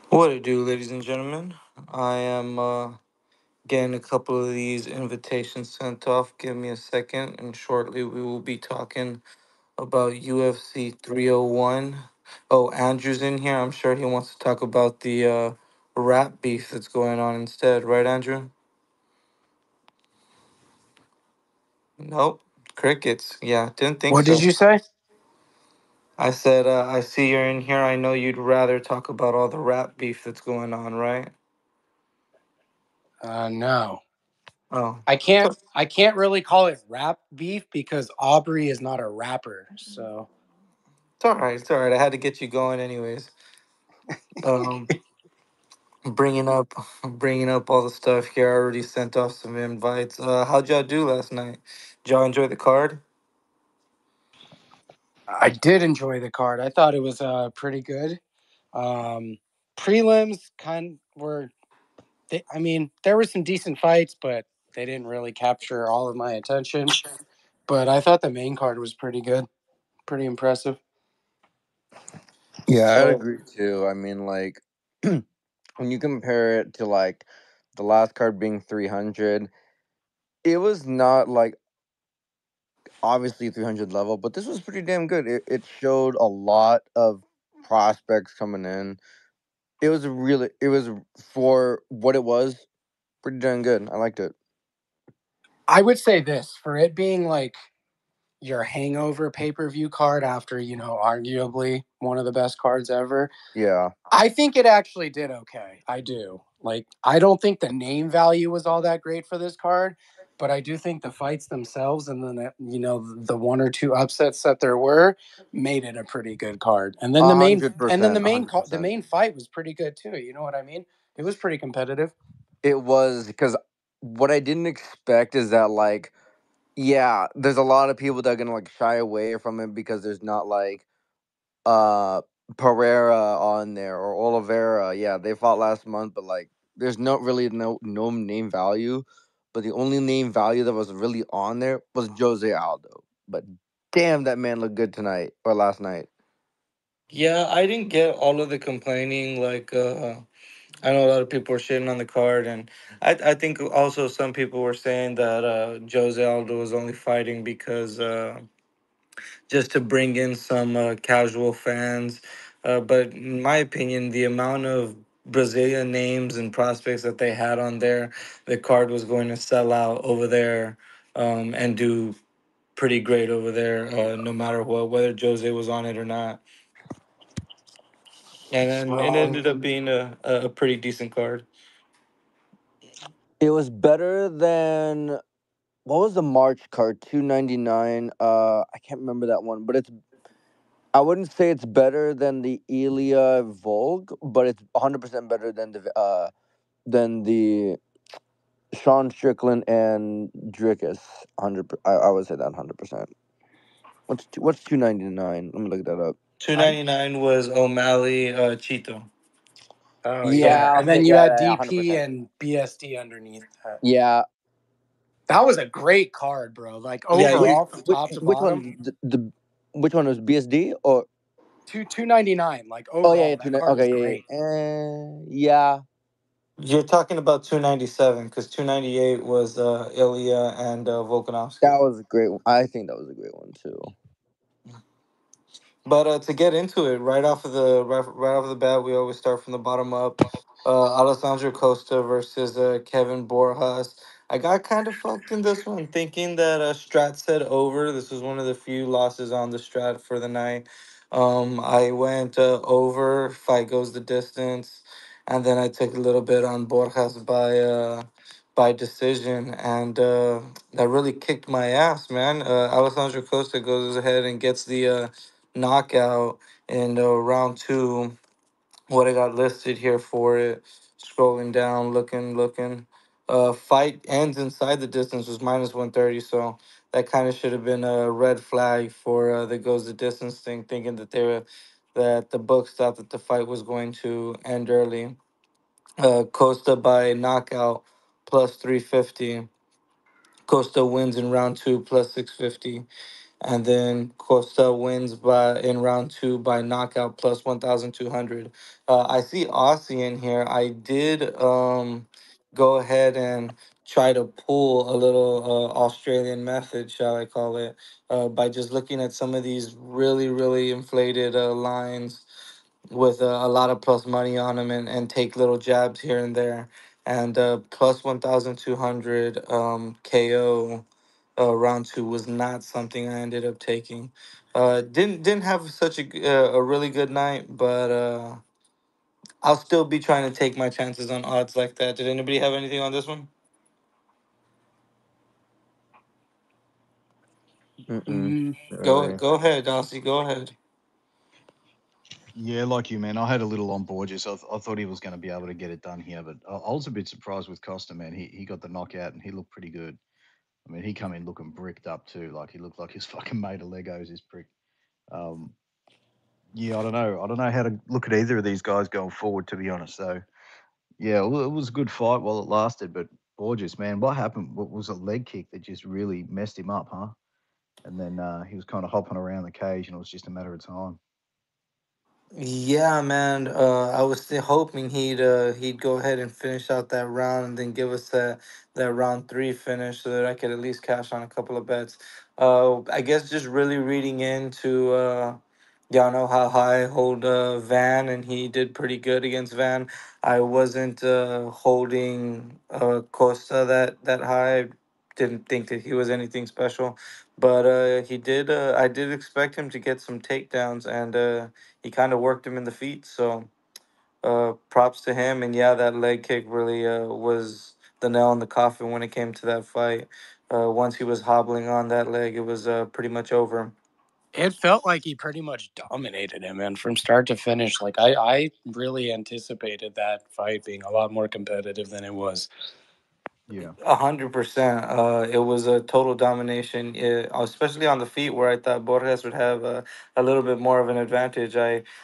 What it do, ladies and gentlemen? I am getting a couple of these invitations sent off. Give me a second, and shortly we will be talking about UFC 301. Oh, Andrew's in here. I'm sure he wants to talk about the rap beef that's going on instead, right, Andrew? Nope. Crickets. Yeah, didn't think What did so. you say? I said, I see you're in here. I know you'd rather talk about all the rap beef that's going on, right? No. Oh. I can't I can't really call it rap beef because Aubrey is not a rapper. So It's all right. It's all right. I had to get you going, anyways. Um, bringing up all the stuff here. I already sent off some invites. How'd y'all do last night? Did y'all enjoy the card? I did enjoy the card. I thought it was pretty good. Um Prelims kind were I mean, there were some decent fights, but they didn't really capture all of my attention. But I thought the main card was pretty good. Pretty impressive. Yeah, I'd So agree too. I mean, like, when you compare it to like the last card being 300, it was not like obviously 300 level, but this was pretty damn good. It showed a lot of prospects coming in. It was for what it was, pretty damn good. I liked it. I would say this for it being like your hangover pay-per-view card after, arguably one of the best cards ever. Yeah, I think it actually did okay. I do. Like, I don't think the name value was all that great for this card, but I do think the fights themselves and then the one or two upsets that there were made it a pretty good card. And then a the main hundred and then percent, the a main hundred the percent. main fight was pretty good too. You know what I mean? It was pretty competitive. It was because what I didn't expect is that like yeah, there's a lot of people that are gonna like shy away from it because there's not like uh Pereira on there or Oliveira. Yeah, they fought last month, but like there's not really no name value. But the only name value that was really on there was Jose Aldo. But damn, that man looked good tonight or last night. yeah, I didn't get all of the complaining. Like, I know a lot of people were shitting on the card, and I think also some people were saying that Jose Aldo was only fighting because just to bring in some casual fans. But in my opinion, the amount of Brazilian names and prospects that they had on there, the card was going to sell out over there and do pretty great over there, no matter what, whether Jose was on it or not. And then it So ended up being a pretty decent card. It was better than what was the March card 299. I can't remember that one, but it's I wouldn't say it's better than the Elia Volg, but it's 100% better than the Sean Strickland and Drickus. 100. I would say that 100%. What's 299? Let me look that up. I 299 was O'Malley Cheeto. oh yeah, Yeah. and then Okay. you Yeah. had Yeah. Hundred DP percent. and BSD underneath that. Yeah. That was a great card, bro. Like Yeah, Which you overall, from top to which bottom, one? The which one was BSD or? 299. Like Oh yeah. overall, Yeah. that card was Okay. Yeah. great. Yeah. Yeah. you're talking about 297 because 298 was Ilya and That Volkanovski. was a great one. I think that was a great one too. But to get into it, right off the bat, we always start from the bottom up. Alessandro Costa versus Kevin Borjas. I got kind of fucked in this one, thinking that Strat said over. This was one of the few losses on the Strat for the night. I went over. Fight goes the distance, and then I took a little bit on Borjas by decision, and that really kicked my ass, man. Alessandro Costa goes ahead and gets the knockout in round two. What I got listed here for it, scrolling down, looking. Fight ends inside the distance was minus 130, so that kind of should have been a red flag for the goes the distance thing, thinking that that the books thought that the fight was going to end early. Costa by knockout plus 350. Costa wins in round two plus 650. and then Costa wins by in round two by knockout plus 1,200. I see Aussie in here. I did go ahead and try to pull a little Australian method, shall I call it, by just looking at some of these really inflated lines with a lot of plus money on them, and take little jabs here and there. And plus 1,200 KO round two was not something I ended up taking. Didn't have such a really good night, but I'll still be trying to take my chances on odds like that. Did anybody have anything on this one? Mm-mm. Mm, Really. Go ahead, Dossie. Go ahead. Yeah, like you, man. I had a little on Borges. I thought he was going to be able to get it done here, but I was a bit surprised with Costa, man. He got the knockout and he looked pretty good. I mean, he come in looking bricked up too. Like he looked like he's fucking made of Legos. His prick. Um, yeah, I don't know. I don't know how to look at either of these guys going forward, to be honest. So yeah, well, it was a good fight while it lasted. But Borges, man, what happened? What was a leg kick that just really messed him up, huh? And then he was kind of hopping around the cage, and it was just a matter of time. Yeah, man. I was still hoping he'd go ahead and finish out that round, and then give us that round three finish, so that I could at least cash on a couple of bets. I guess just really reading into y'all know how high I hold Van, and he did pretty good against Van. I wasn't holding Costa that high. Didn't think that he was anything special, but he did. I did expect him to get some takedowns, and he kind of worked him in the feet. So props to him. And yeah, that leg kick really was the nail in the coffin when it came to that fight. Once he was hobbling on that leg, it was pretty much over. it felt like he pretty much dominated him, and from start to finish. Like I really anticipated that fight being a lot more competitive than it was. 100%. It was a total domination, especially on the feet, where I thought Borges would have a little bit more of an advantage.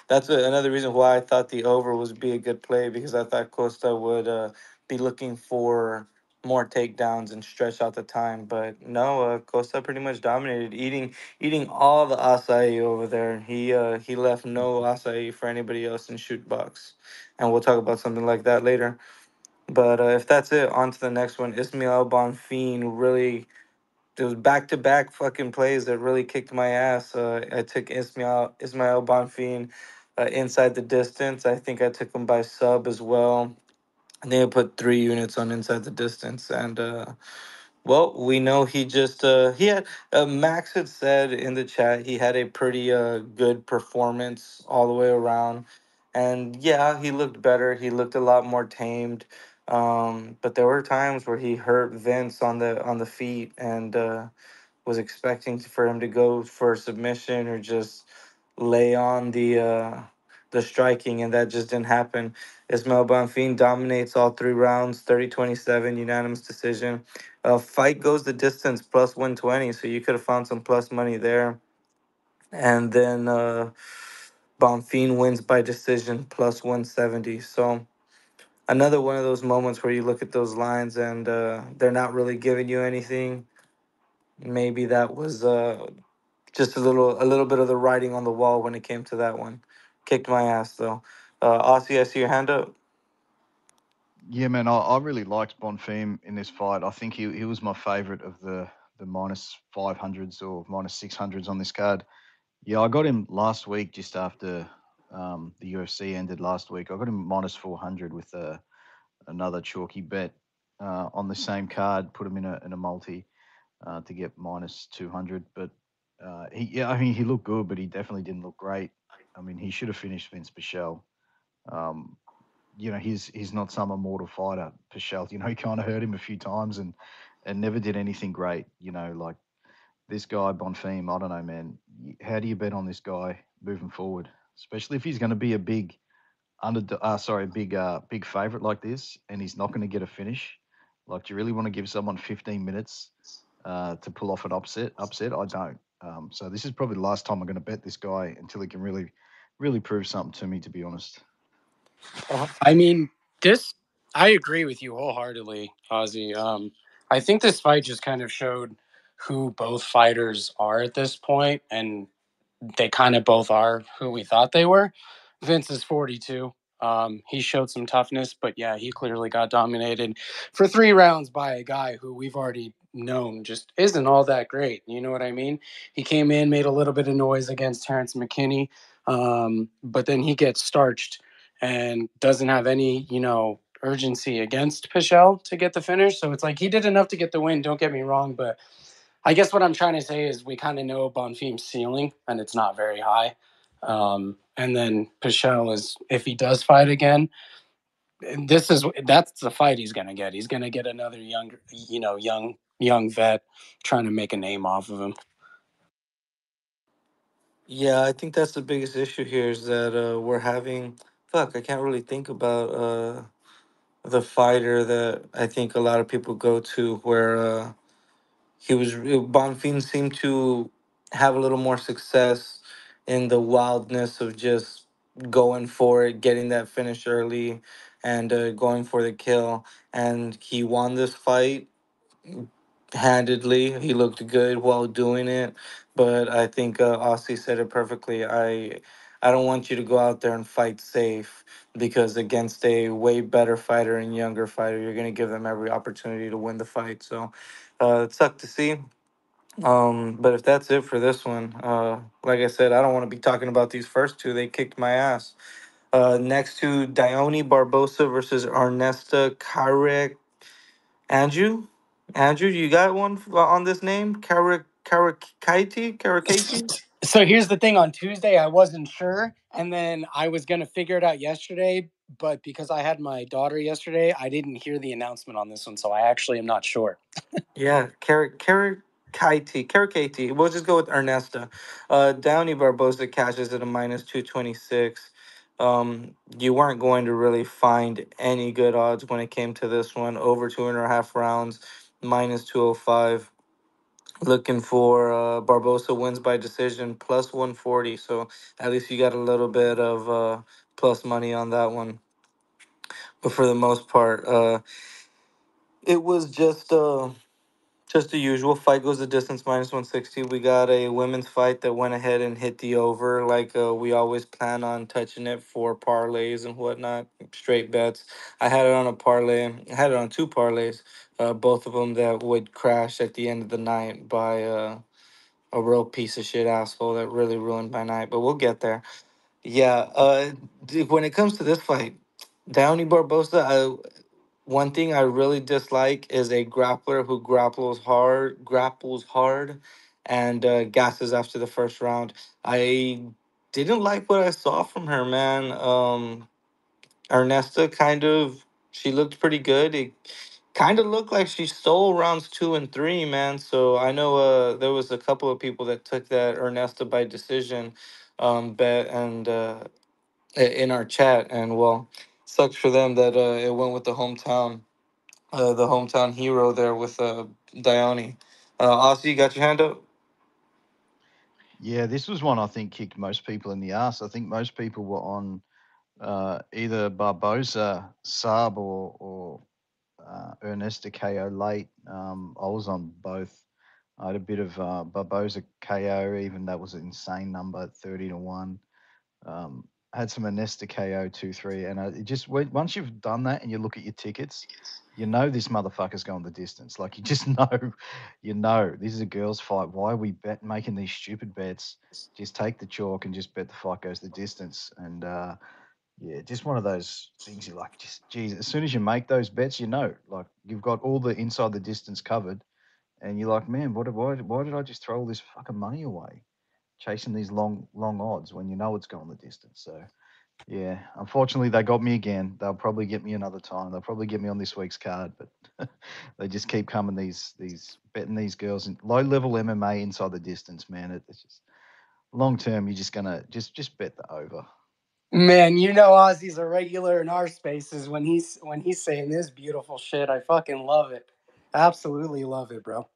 That's another reason why I thought the over was be a good play, because I thought Costa would be looking for more takedowns and stretch out the time. But no, Costa pretty much dominated, eating all the acai over there. He left no acai for anybody else in shoot box, and we'll talk about something like that later. But if that's it, on to the next one. Ismail Bonfim really, it was back to back fucking plays that really kicked my ass. I took Ismail Bonfim inside the distance. I think I took him by sub as well. I think I put 3 units on inside the distance, and well, we know he had Max had said in the chat he had a pretty good performance all the way around, and yeah, he looked better. He looked a lot more tamed, but there were times where he hurt Vince on the feet, and was expecting for him to go for a submission or just lay on the striking, and that just didn't happen. Ismail Bonfim dominates all 3 rounds, 30-27, unanimous decision. Fight goes the distance plus 120, so you could have found some plus money there. And then Bonfim wins by decision plus 170. So another one of those moments where you look at those lines and they're not really giving you anything. Maybe that was just a little bit of the writing on the wall when it came to that one. Kicked my ass though. Aussie, I see your hand up. Yeah, man, I really liked Bonfim in this fight. I think he was my favorite of the minus 500s or minus 600s on this card. Yeah, I got him last week just after the UFC ended last week. I got him minus 400 with another chalky bet on the same card, put him in a multi to get minus 200. But yeah, I mean, he looked good, but he definitely didn't look great. I mean, he should have finished Vince Pichel. Um, he's not some immortal fighter, Pichel. He kind of hurt him a few times and never did anything great. Like this guy Bonfim, I don't know, man. How do you bet on this guy moving forward, especially if he's going to be a big big favorite like this, and he's not going to get a finish? Like, do you really want to give someone 15 minutes to pull off an upset? I don't. So this is probably the last time I'm going to bet this guy until he can really prove something to me. To be honest. I mean, this I agree with you wholeheartedly, Ozzy. I think this fight just kind of showed who both fighters are at this point, and they kind of both are who we thought they were. Vince is 42. He showed some toughness, but yeah, he clearly got dominated for 3 rounds by a guy who we've already known just isn't all that great. You know what I mean? He came in, made a little bit of noise against Terrence McKinney, but then he gets starched and doesn't have any, urgency against Pichel to get the finish. So it's like he did enough to get the win. Don't get me wrong, but I guess what I'm trying to say is we kind of know Bonfim's ceiling, and it's not very high. And then Pichel is, if he does fight again, that's the fight he's gonna get. He's gonna get another young vet trying to make a name off of him. Yeah, I think that's the biggest issue here is that we're having. Fuck, I can't really think about the fighter that I think a lot of people go to where Bonfim seemed to have a little more success in the wildness of just going for it, getting that finish early, and going for the kill. And he won this fight handedly. He looked good while doing it, but I think Aussie said it perfectly. I don't want you to go out there and fight safe because against a way better fighter and younger fighter, you're gonna give them every opportunity to win the fight. So it sucked to see. But if that's it for this one, like I said, I don't want to be talking about these first two. They kicked my ass. Next to Dione Barbosa versus Arnesta Karek. Andrew, Andrew, you got one on this name? Karakati? So here's the thing: on Tuesday, I wasn't sure, and then I was gonna figure it out yesterday. But because I had my daughter yesterday, I didn't hear the announcement on this one, so I actually am not sure. Yeah, Karakati. We'll just go with Ernesta. Downey Barbosa catches at a minus 226. You weren't going to really find any good odds when it came to this one. Over 2.5 rounds, minus 205. Looking for Barbosa wins by decision plus 140. So at least you got a little bit of plus money on that one. But for the most part, it was just the usual. Fight goes the distance minus 160. We got a women's fight that went ahead and hit the over like we always plan on touching it for parlays and whatnot, straight bets. I had it on a parlay. I had it on two parlays, both of them that would crash at the end of the night by a real piece of shit asshole that really ruined my night. But we'll get there. Yeah. When it comes to this fight, Downey Barbosa, one thing I really dislike is a grappler who grapples hard, and gasses after the first round. I didn't like what I saw from her, man. Ernesta she looked pretty good. It kind of looked like she stole rounds 2 and 3, man. So I know there was a couple of people that took that Ernesta by decision bet and in our chat, and well, sucks for them that it went with the hometown hero there with Dione. Aussie, you got your hand up? Yeah, this was one I think kicked most people in the ass. I think most people were on either Barbosa, Saab, or Ernesta KO late. I was on both. I had a bit of Barbosa KO, even that was an insane number, 30 to 1. Had some Ernesta KO 2-3, and it just once you've done that and you look at your tickets, you know this motherfucker's going the distance. Like you just know, this is a girls' fight. Why are we making these stupid bets? Just take the chalk and just bet the fight goes the distance. And yeah, just one of those things you like. Just geez, as soon as you make those bets, like you've got all the inside the distance covered, and you're like, man, why did I just throw all this fucking money away chasing these long odds when you know it's going the distance? So yeah, unfortunately they got me again. They'll probably get me another time. They'll probably get me on this week's card, but they just keep coming these betting these girls in low level MMA inside the distance, man. It's just long term. You're just gonna just bet the over. Man, Ozzy's a regular in our spaces when he's saying this beautiful shit. I fucking love it. Absolutely love it, bro.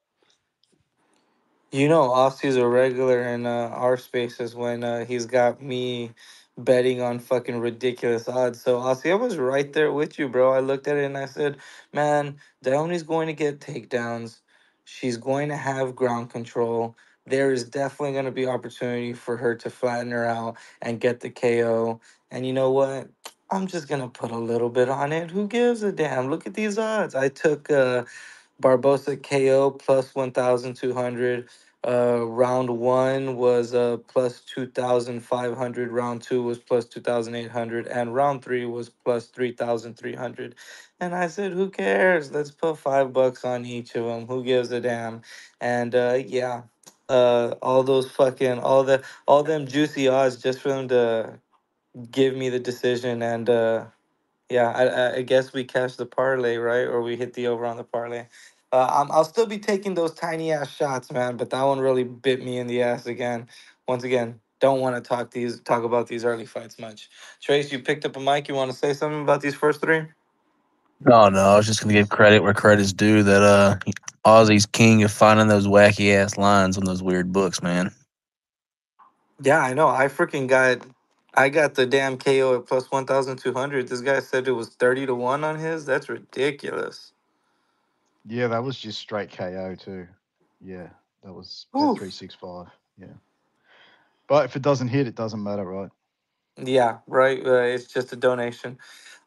You know, Aussie's a regular in our spaces when he's got me betting on fucking ridiculous odds. So, Aussie, I was right there with you, bro. I looked at it and I said, man, Downie's going to get takedowns. She's going to have ground control. There is definitely going to be opportunity for her to flatten her out and get the KO. And you know what? I'm just going to put a little bit on it. Who gives a damn? Look at these odds. I took Barbosa KO plus 1,200. Round one was plus 2,500. Round two was plus 2,800. And round three was plus 3,300. And I said, who cares? Let's put $5 on each of them. Who gives a damn? And yeah, all those fucking, all them juicy odds just for them to give me the decision. And yeah, I guess we cashed the parlay, right? Or we hit the over on the parlay. I'll still be taking those tiny ass shots, man. But that one really bit me in the ass again. Once again, don't want to talk about these early fights much. Trace, you picked up a mic. You want to say something about these first three? Oh no, I was just gonna give credit where credit's due. That Ozzy's king of finding those wacky ass lines on those weird books, man. Yeah, I know. I got the damn KO at plus 1,200. This guy said it was 30 to 1 on his. That's ridiculous. Yeah, that was just straight KO too. Yeah, that was bet Oof. 365. Yeah, but if it doesn't hit, it doesn't matter, right? Yeah, right. It's just a donation.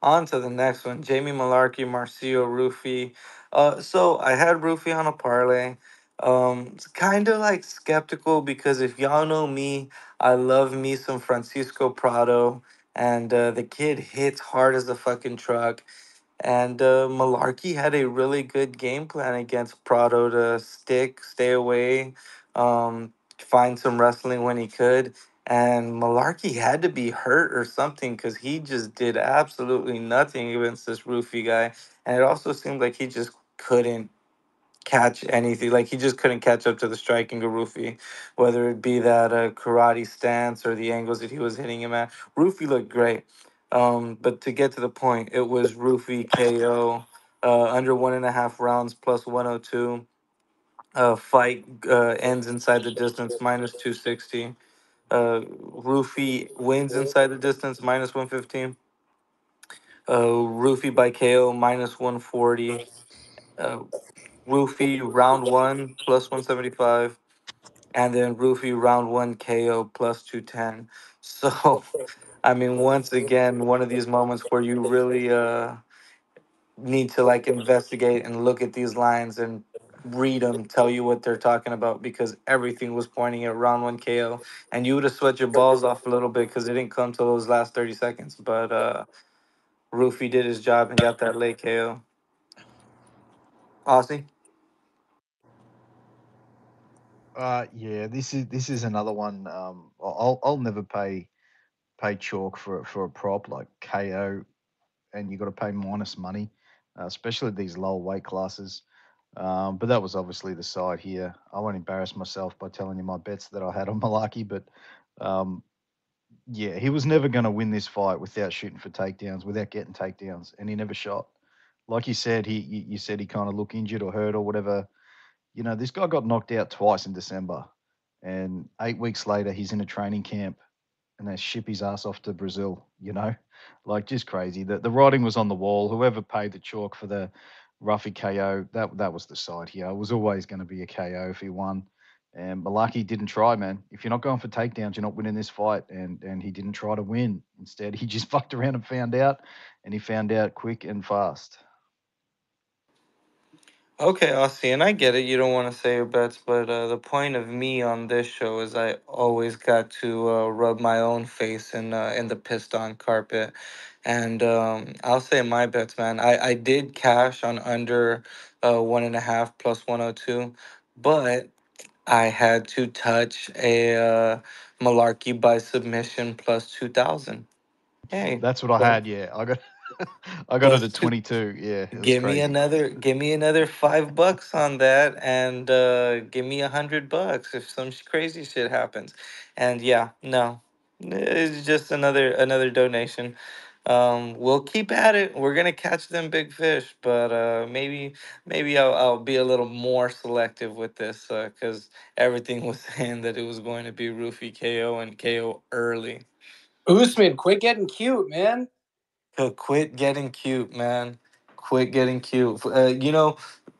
On to the next one. Jamie Malarkey, Marcio Rufi. So I had Rufi on a parlay. It's kind of like skeptical because if y'all know me, I love me some Francisco Prado, and the kid hits hard as a fucking truck. And Malarkey had a really good game plan against Prado to stay away, find some wrestling when he could. And Malarkey had to be hurt or something because he just did absolutely nothing against this Roofy guy. And it also seemed like he just couldn't catch anything. Like he just couldn't catch up to the striking of Rufy, whether it be that karate stance or the angles that he was hitting him at. Rufy looked great. But to get to the point, it was Rufy KO, under 1.5 rounds plus 102. Fight ends inside the distance minus 260. Rufy wins inside the distance minus 115. Rufy by KO minus 140. Uh, Rufy round one plus 175, and then Rufy round one KO plus 210. So, I mean, once again, one of these moments where you really need to like investigate and look at these lines and read them, tell you what they're talking about because everything was pointing at round one KO, and you would have sweat your balls off a little bit because it didn't come till those last 30 seconds. But Rufy did his job and got that late KO. Aussie. Yeah, this is another one. I'll never pay chalk for a prop like KO, and you got to pay minus money, especially these lower weight classes. But that was obviously the side here. I won't embarrass myself by telling you my bets that I had on Malaki, but um, yeah, he was never going to win this fight without shooting for takedowns, without getting takedowns, and he never shot. Like you said, you said he kind of looked injured or hurt or whatever. This guy got knocked out twice in December, and 8 weeks later, he's in a training camp and they ship his ass off to Brazil, like just crazy. The writing was on the wall. Whoever paid the chalk for the Ruffy KO, that was the side here. It was always going to be a KO if he won. And Malaki didn't try, man. If you're not going for takedowns, you're not winning this fight. And he didn't try to win. Instead, he just fucked around and found out, and he found out quick and fast. Okay, Aussie, and I get it. You don't want to say your bets, but the point of me on this show is I always got to rub my own face in the pissed on carpet, and I'll say my bets, man. I did cash on under 1.5 plus 102, but I had to touch a Malarkey by submission plus 2,000. Hey, That's what I so had. Yeah, I got it plus at two. 22. Yeah, it was crazy. Give me another $5 on that, and give me $100 if some crazy shit happens. And yeah, no, it's just another donation. We'll keep at it. We're gonna catch them big fish, but maybe I'll be a little more selective with this because everything was saying that it was going to be Roofy KO and KO early. Usman, quit getting cute, man. Quit getting cute, man. Quit getting cute.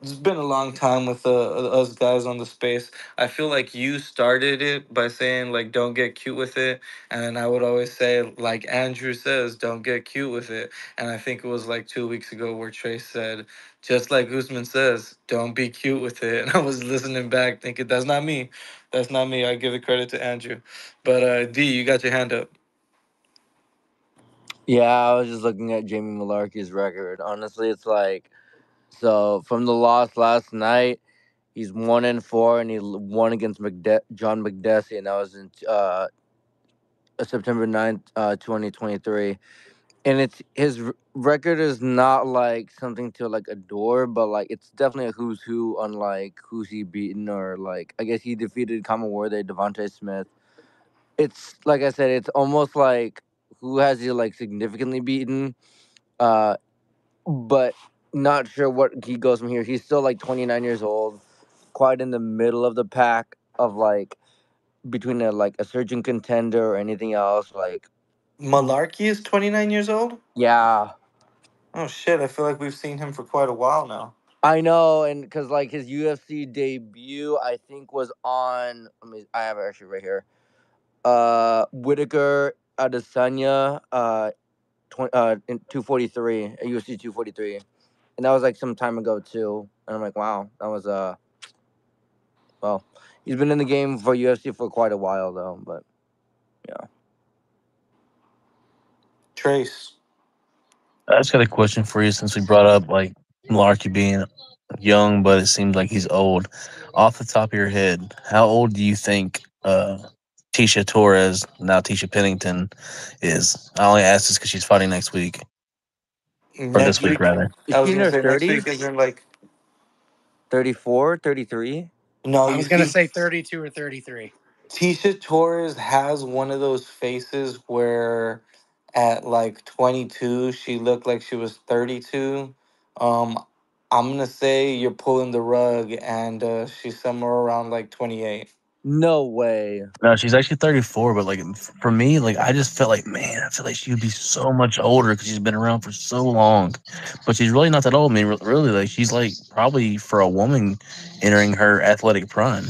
it's been a long time with us guys on the space. I feel like you started it by saying like don't get cute with it, and then I would always say like Andrew says don't get cute with it. And I think it was like 2 weeks ago where Trace said just like Usman says don't be cute with it. And I was listening back thinking that's not me, that's not me. I give the credit to Andrew, but D, you got your hand up. Yeah, I was just looking at Jamie Malarkey's record. Honestly, it's like so from the loss last night, he's 1-4, and he won against John McDessie, and that was in September 9th, 2023. And it's his record is not like something to like adore, but like it's definitely a who's who on like who's he beaten, or like I guess he defeated Common Warrior Devontae Smith. It's like I said, it's almost like who has he like significantly beaten, uh, but not sure what he goes from here. He's still like 29 years old, quite in the middle of the pack of like between a like a surging contender or anything else. Like Malarkey is 29 years old. yeah, Oh shit, I feel like we've seen him for quite a while now. I know, and because like his UFC debut, I think was on. I have it actually right here. Whitaker Adesanya, in 243, UFC 243, and that was like some time ago too. And I'm like, wow, that was well, he's been in the game for UFC for quite a while though. But yeah, Trace. I just got a question for you since we brought up like Larky being young, but it seems like he's old. Off the top of your head, how old do you think Tisha Torres, now Tisha Pennington, is? I only asked this because she's fighting next week, or Next this week week, rather. is I she was in gonna her say next 30s? week is in like 34, 33? no. I You was gonna see, say 32 or 33. Tisha Torres has one of those faces where at like 22 she looked like she was 32. Um, I'm gonna say you're pulling the rug, and she's somewhere around like 28. No way. No, she's actually 34, but like for me, like I just felt like, man, I feel like she would be so much older because she's been around for so long. But she's really not that old. I mean, really, like she's like probably for a woman entering her athletic prime.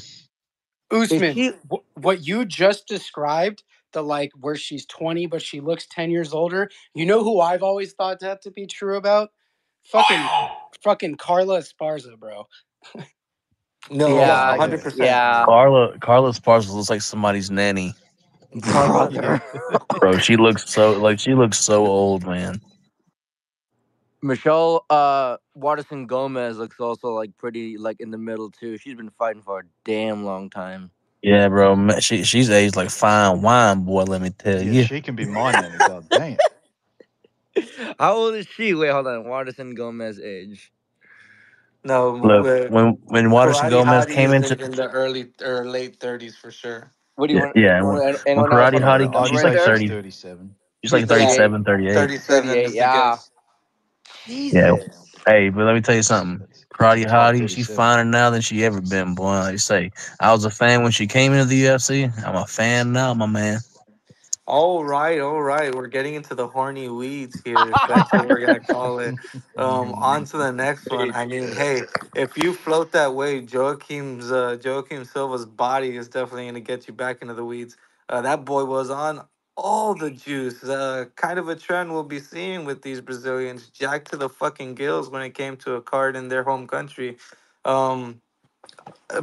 Is Usman, she? what you just described, the like where she's 20 but she looks 10 years older. You know who I've always thought that to be true about? Fucking fucking Carla Esparza, bro. No, Yeah, Yeah, 100%. yeah, yeah, Carla Sparks looks like somebody's nanny, Carla, yeah. brother. bro. She looks so old, man. Michelle Waterson Gomez looks also like pretty like in the middle too. She's been fighting for a damn long time. Yeah, bro. She's aged like fine wine, boy. Let me tell Yeah, you. she can be my nanny. God damn. How old is she? Wait, hold on. Waterson Gomez age. no, Look, when Waterson Karate Gomez Hottie came is into in the early or late 30s for sure. What do you yeah, want? yeah, when Anyone else Karate want to put a Hottie, number I'd she's right like say there? she's 30. 37. She's like She's Yeah, 37, 38. 38. 37 38. is the Yeah. guess. Yeah. Jesus. Hey, but let me tell you something. That's a Karate tight Hottie, she 37. finer now than she ever been, boy. Like you say, I was a fan when she came into the UFC. I'm a fan now, my man. All right, all right. We're getting into the horny weeds here, if that's what we're gonna call it. On to the next one. I mean, hey, if you float that way, Joaquim Silva's body is definitely gonna get you back into the weeds. That boy was on all the juice. Kind of a trend we'll be seeing with these Brazilians, jacked to the fucking gills when it came to a card in their home country. Um,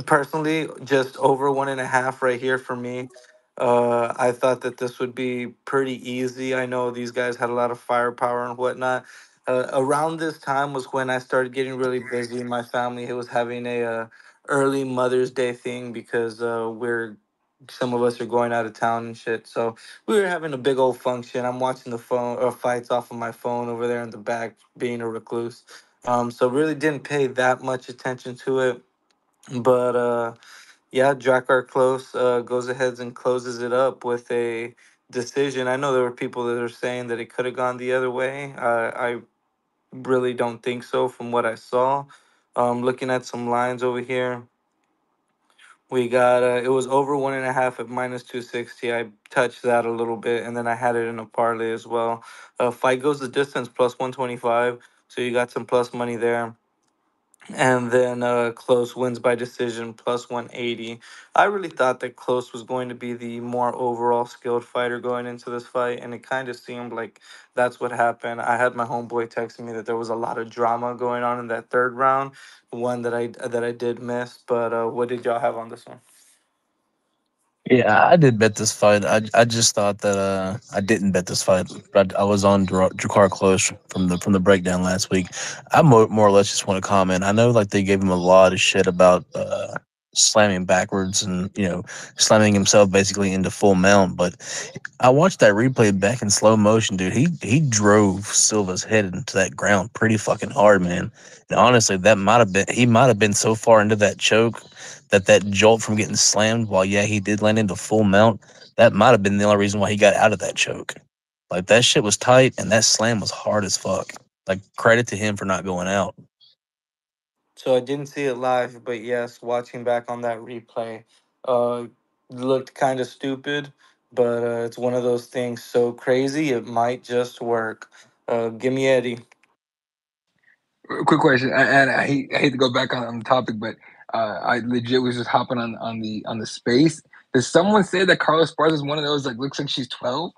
Personally, just over 1.5 right here for me. I thought that this would be pretty easy. I know these guys had a lot of firepower and whatnot. Around this time was when I started getting really busy. My family was having a early Mother's Day thing because we're some of us are going out of town and shit. So we were having a big old function. I'm watching the phone or fights off of my phone over there in the back, being a recluse. So really didn't pay that much attention to it, but yeah, Drakkar Close goes ahead and closes it up with a decision. I know there were people that are saying that it could have gone the other way. I really don't think so from what I saw. Looking at some lines over here, we got it was over 1.5 at minus 260. I touched that a little bit, and then I had it in a parlay as well. Fight goes the distance plus 125, so you got some plus money there. And then Close wins by decision plus 180. I really thought that Close was going to be the more overall skilled fighter going into this fight, and it kind of seemed like that's what happened. I had my homeboy texting me that there was a lot of drama going on in that third round, one that I did miss. But what did y'all have on this one? Yeah, I did bet this fight. I just thought that I didn't bet this fight. But I was on Drakkar Close from the breakdown last week. I more or less just want to comment. I know like they gave him a lot of shit about slamming backwards and slamming himself basically into full mount, but I watched that replay back in slow motion, dude. He drove Silva's head into that ground pretty fucking hard, man. And honestly, that might have been he might have been so far into that choke that jolt from getting slammed. While yeah, he did land into full mount. That might have been the only reason why he got out of that choke. Like that shit was tight, and that slam was hard as fuck. Like credit to him for not going out. So I didn't see it live, but yes, watching back on that replay, uh, looked kind of stupid. But it's one of those things so crazy it might just work. Give me Eddie. Quick question, and I hate to go back on the topic, but I legit was just hopping on the space. Does someone say that Carlos Esparza is one of those like looks like she's 12?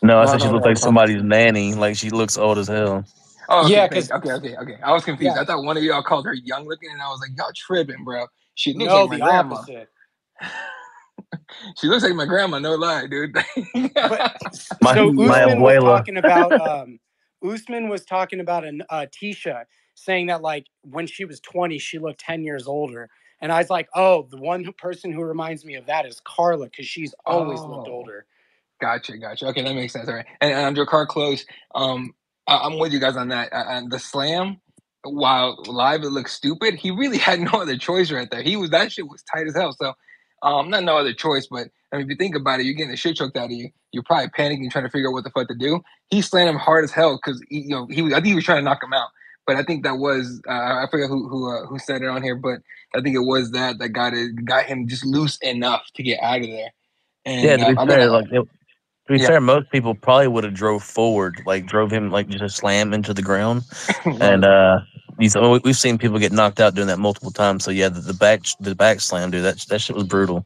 No, I No, said she no, looked no, like no. somebody's nanny. Like she looks old as hell. Oh, okay, Yeah, thank. because Okay. I was confused. yeah, I thought one of y'all called her young looking, and I was like, y'all tripping, bro. She looks like no, my the grandma. opposite. She looks like my grandma. No lie, dude. But so My Yo, abuela. Usman was talking about Tisha saying that like when she was 20 she looked 10 years older, and I was like, oh, the one person who reminds me of that is Carla because she's always looked Oh. older. Gotcha. Okay, that makes sense. All right. And Under Car Close, I'm with you guys on that. And the slam, while live it looks stupid, he really had no other choice right there. That shit was tight as hell. So, not no other choice, but I mean, if you think about it, you're getting the shit choked out of you. You're probably panicking, trying to figure out what the fuck to do. He slammed him hard as hell because I think he was trying to knock him out. But I think that was I forget who said it on here, but I think it was that got him just loose enough to get out of there. Yeah, And to be I mean, fair, to be yeah. fair, most people probably would have drove forward, like drove him like just a slam into the ground. And Right. we've seen people get knocked out doing that multiple times. So yeah, the back slam, dude, that shit was brutal.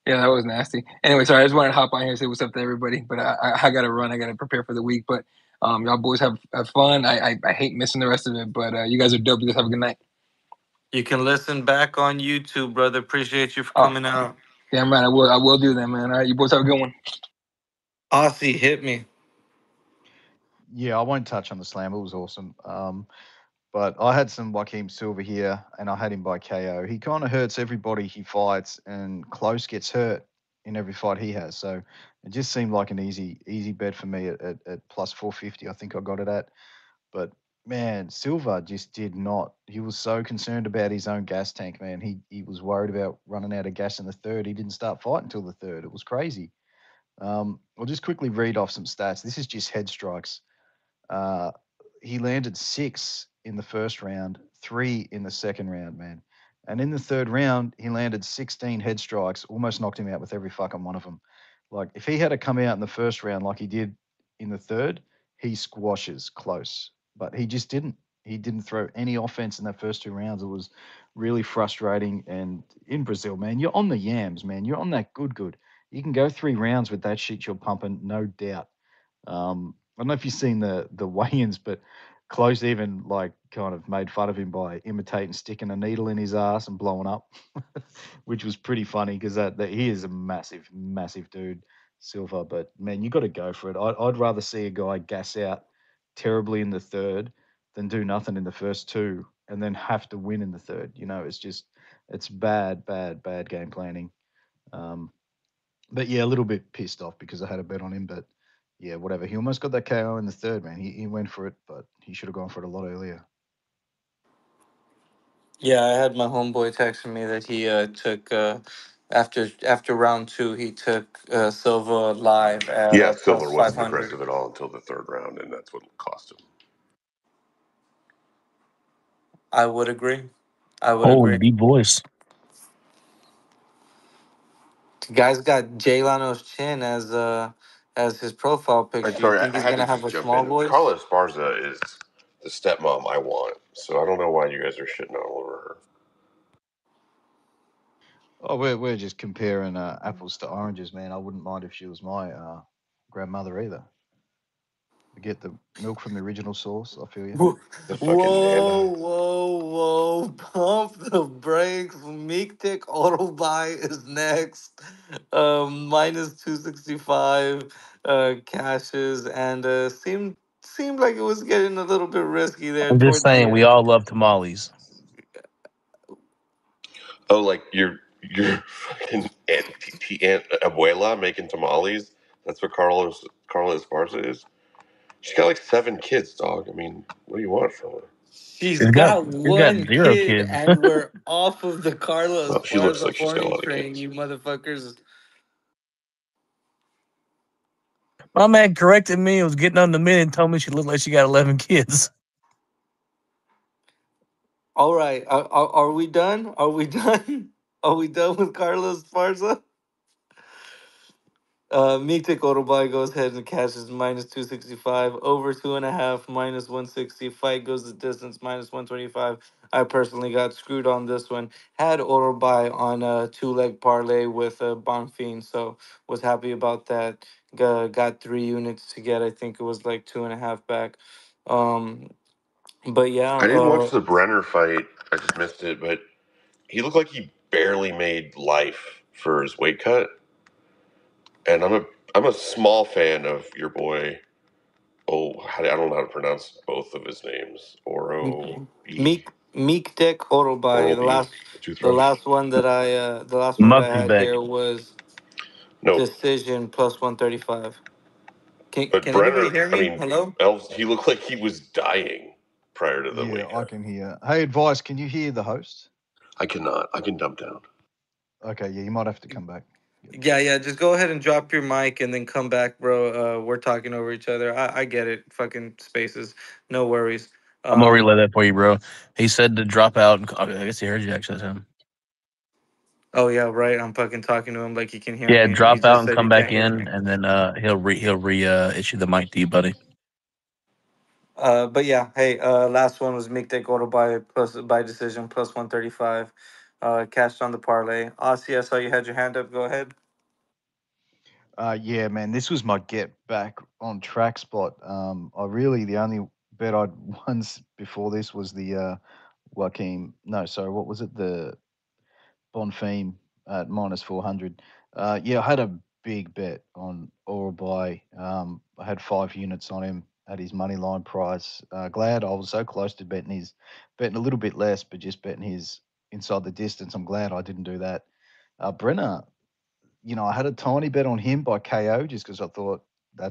Yeah, that was nasty. Anyway, sorry, I just wanted to hop on here and say what's up to everybody. But I got to run. I got to prepare for the week. But y'all boys have fun. I hate missing the rest of it. But you guys are dope. You guys have a good night. you can listen back on YouTube, brother. Appreciate you for Oh, coming out. damn right. I will do that, man. All right, you boys have a good one. Aussie, hit me. Yeah, I won't touch on the slam. It was awesome. But I had some Joaquin Silva here, and I had him by KO. He kind of hurts everybody he fights, and Close gets hurt in every fight he has. So it just seemed like an easy bet for me at plus 450. I think I got it at. But man, Silva just did not. He was so concerned about his own gas tank, man. He was worried about running out of gas in the third. He didn't start fighting until the third. It was crazy. I'll just quickly read off some stats. This is just head strikes. Uh, he landed 6 in the first round, 3 in the second round, man. And in the third round, he landed 16 head strikes, almost knocked him out with every fucking one of them. Like, if he had to come out in the first round like he did in the third, he squashes Close. But he just didn't. He didn't throw any offense in that first 2 rounds. It was really frustrating. And in Brazil, man, you're on the yams, man. You're on that good. You can go 3 rounds with that shit you're pumping, no doubt. I don't know if you've seen the weigh-ins, but Close even like kind of made fun of him by imitating sticking a needle in his ass and blowing up, which was pretty funny because that he is a massive dude, Silva. But man, you got to go for it. I'd rather see a guy gas out terribly in the third than do nothing in the first two and then have to win in the third. It's bad game planning. Um, but yeah, a little bit pissed off because I had a bet on him. But yeah, whatever. He almost got that KO in the third, man. He went for it, but he should have gone for it a lot earlier. Yeah, I had my homeboy texting me that he took after round two he took Silva live at Yeah, Silver plus five wasn't hundred. aggressive at all until the third round, and that's what cost him. I would agree. I would Holy agree. deep voice. The guy's got Jay Lano's chin as his profile I'm picture. You sorry, think I he's had to gonna have just a jump small in. voice? Carlos Esparza is the stepmom I want. So I don't know why you guys are shitting all over her. Oh, we're just comparing apples to oranges, man. I wouldn't mind if she was my grandmother either. We get the milk from the original source. I feel you. Whoa, The fucking whoa, Nana. whoa. Pump the brakes. Meek Tick Auto Buy is next. Minus 265 cashes and seemed like it was getting a little bit risky there I'm just towards the saying, we end. all love tamales. Oh, like your fucking aunt abuela making tamales. That's what Carla Esparza is. She's got like 7 kids, dog. I mean, what do you want from her? She's She's got got she's got one zero kid, kids. and we're off of the Carla Well, she looks Esparza like she's got a horny lot of train, kids. you motherfuckers. My man corrected me. Was getting on the minute and told me she looked like she got 11 kids. All right, are we done? Are we done? Are we done with Carla Esparza? Meek Otobai goes ahead and cashes minus 265. Over 2.5, minus 160. Fight goes the distance, minus 125. I personally got screwed on this one. Had Otobai on a 2 leg parlay with Bonfim, so was happy about that. Got 3 units to get. I think it was like 2.5 back. Um, but yeah, I didn't watch the Brenner fight. I just missed it, but he looked like he barely made life for his weight cut. And I'm a small fan of your boy. Oh, I don't know how to pronounce both of his names. Meek Dick Otobai. Oral The B, last the toothbrush. the last one that I Mukti had Beck. here was No, decision plus 135. but Can anybody Brenner. hear I me? mean, Hello? Elves. He looked like he was dying prior to the Yeah, weight I cut. can hear. Hey, advice. Can you hear the host? I cannot. I can dump down. Okay, yeah, you might have to come back. Yep. Yeah. Just go ahead and drop your mic and then come back, bro. We're talking over each other. I get it. Fucking spaces. No worries. I'm gonna Um. relay that for you, bro. He said to drop out. I guess he heard you actually. Him. Oh yeah, right. I'm fucking talking to him like he can hear Yeah, me, and he drop out just and said he come back can't hear me. in, and then he'll re issue the mic to you, buddy. But yeah, hey. Last one was Meek Dick by plus by decision plus 135. Cashed on the parlay. Aussie, I saw you had your hand up. Go ahead. Yeah, man, this was my get back on track spot. I really the only bet I'd once before this was the Joaquin. No, sorry, what was it? The Bonfim at minus 400. Yeah, I had a big bet on Orobai. I had 5 units on him at his money line price. Glad I was so close to betting a little bit less, but just betting his inside the distance. I'm glad I didn't do that. Brenner, I had a tiny bet on him by KO just because I thought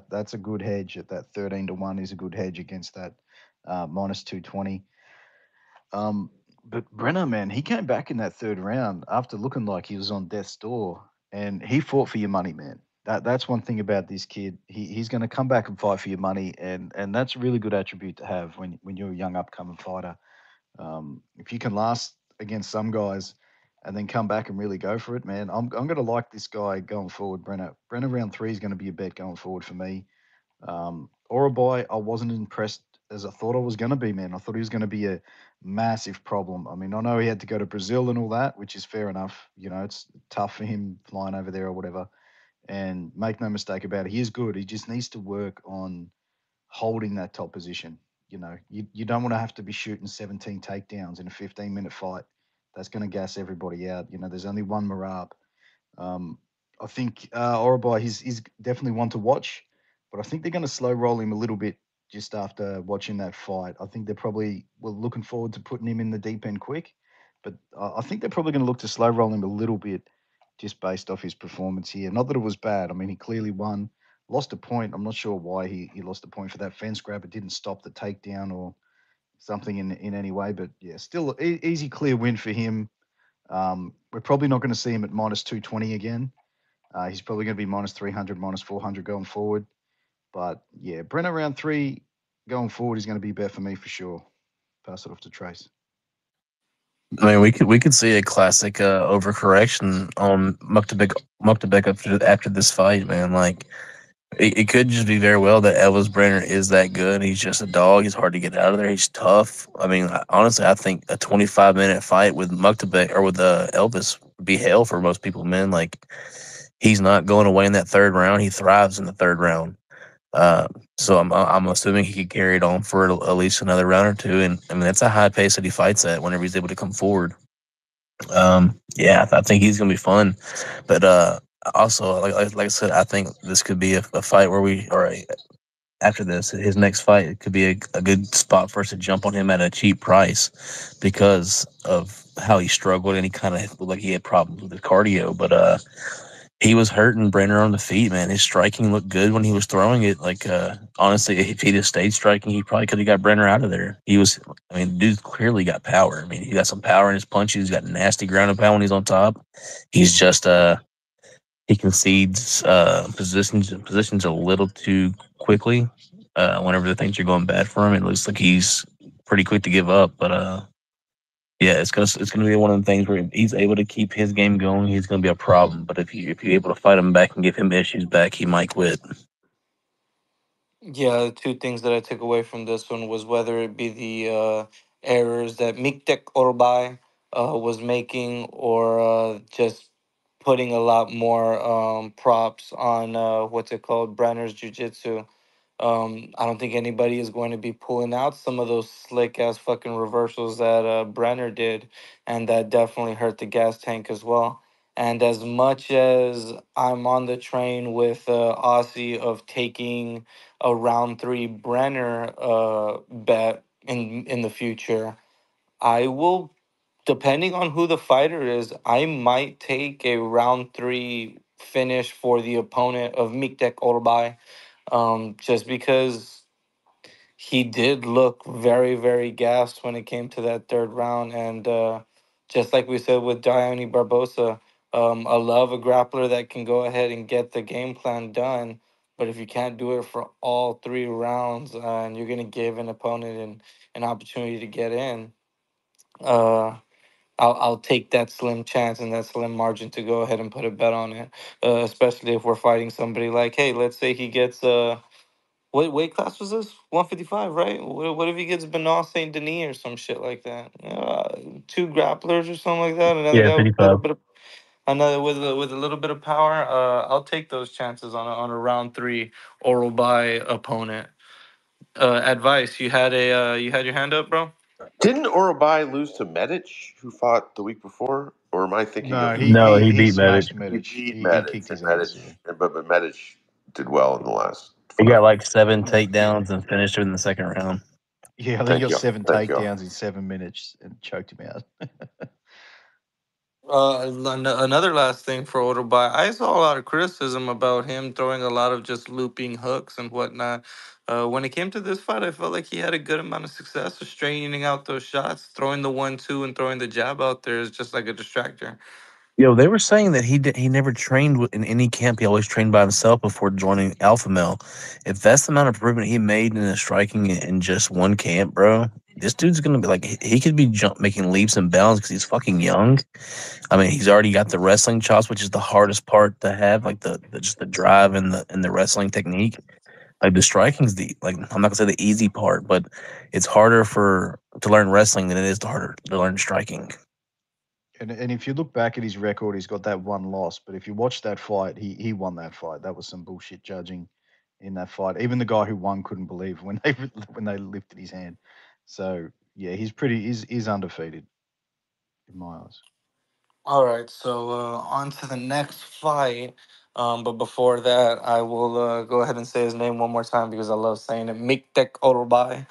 that's a good hedge at that 13 to 1 is a good hedge against that minus 220. Um, but Brenner, man, he came back in that third round after looking like he was on death's door, and he fought for your money, man. That's one thing about this kid. He's going to come back and fight for your money, and that's a really good attribute to have when you're a young upcoming fighter. If you can last against some guys and then come back and really go for it, man, I'm going to like this guy going forward, Brenner. Brenner round 3 is going to be a bet going forward for me. Orabai, I wasn't impressed as I thought I was going to be, man. I thought he was going to be a massive problem. I mean, I know he had to go to Brazil and all that, which is fair enough. It's tough for him flying over there or whatever. And make no mistake about it, he is good. He just needs to work on holding that top position. You don't want to have to be shooting 17 takedowns in a 15-minute fight. That's going to gas everybody out. There's only one Marab. I think Orabai, he's definitely one to watch, but I think they're going to slow roll him a little bit just after watching that fight. I think they're probably were looking forward to putting him in the deep end quick, but I think they're probably going to look to slow roll him a little bit just based off his performance here. Not that it was bad. I mean, he clearly won. Lost a point. I'm not sure why he lost a point for that fence grab. It didn't stop the takedown or something in any way, but yeah, still easy, clear win for him. We're probably not going to see him at minus 220 again. He's probably going to be minus 300, minus 400 going forward. But yeah, Brenner round 3 going forward is going to be better for me for sure. Pass it off to Trace. I mean, we could see a classic overcorrection on Muktabek after this fight, man. Like It could just be very well that Elvis Brenner is that good. He's just a dog. He's hard to get out of there. He's tough. I mean, honestly, I think a 25-minute fight with Muktabek or with Elvis would be hell for most people, man. Like, he's not going away in that third round. He thrives in the third round. Uh, so I'm assuming he could carry it on for at least another round or two. And I mean, that's a high pace that he fights at whenever he's able to come forward. Yeah, I think he's gonna be fun. But also, like I said, I think this could be a fight where after this, his next fight, it could be a good spot for us to jump on him at a cheap price because of how he struggled and he kind of looked like he had problems with his cardio. But he was hurting Brenner on the feet, man. His striking looked good when he was throwing it. Like honestly, if he just stayed striking, he probably could have got Brenner out of there. I mean, dude clearly got power. I mean, he got some power in his punches. He's got nasty ground and pound when he's on top. He's just he concedes positions a little too quickly. Whenever the things are going bad for him, it looks like he's pretty quick to give up. But yeah, it's gonna be one of the things where if he's able to keep his game going, he's gonna be a problem. But if you're able to fight him back and give him issues back, he might quit. Yeah, the two things that I took away from this one was whether it be the errors that Miktek Orbay was making, or just putting a lot more props on what's it called, Brenner's Jiu Jitsu. I don't think anybody is going to be pulling out some of those slick ass fucking reversals that Brenner did, and that definitely hurt the gas tank as well. And as much as I'm on the train with Aussie of taking a round three Brenner bet in the future, I will, depending on who the fighter is, I might take a round three finish for the opponent of Miktek Orbay, just because he did look very, very gassed when it came to that third round. And just like we said with Dione Barbosa, I love a grappler that can go ahead and get the game plan done. But if you can't do it for all three rounds and you're going to give an opponent an opportunity to get in, uh, I'll take that slim chance and that slim margin to go ahead and put a bet on it, especially if we're fighting somebody like, hey, let's say he gets what weight class was this? 155, right? What if he gets Benoit Saint Denis or some shit like that? Two grapplers or something like that. Another Yeah, guy with a little 55. bit of another with a little bit of power. I'll take those chances on a round three oral by opponent. Advice. You had your hand up, bro. Didn't Orobai lose to Medic, who fought the week before? Or am I thinking No, of No, he he beat Medic. smashed he Medic. beat He Medic kicked and his Medic, ass. Yeah. but Medic did well in the last He fight. got like seven Yeah. takedowns and finished it in the second round. Yeah, I think he Thank got you, 7 takedowns in 7 minutes and choked him out. Another last thing for Otobai, I saw a lot of criticism about him throwing a lot of just looping hooks and whatnot. When it came to this fight, I felt like he had a good amount of success with straightening out those shots, throwing the 1-2 and throwing the jab out there is just like a distractor. Yo, they were saying that he never trained in any camp. He always trained by himself before joining Alpha Male. If that's the amount of improvement he made in his striking in just one camp, bro, this dude's gonna be like he could be making leaps and bounds because he's fucking young. I mean, he's already got the wrestling chops, which is the hardest part to have, like the just the drive and the wrestling technique. Like the striking's the like I'm not gonna say the easy part, but it's harder for to learn wrestling than it is to harder to learn striking. And if you look back at his record, he's got that one loss. But if you watch that fight, he won that fight. That was some bullshit judging in that fight. Even the guy who won couldn't believe when they when they lifted his hand. So yeah, he's undefeated in my eyes. All right, so on to the next fight. But before that, I will go ahead and say his name one more time because I love saying it. Miktek Otobai.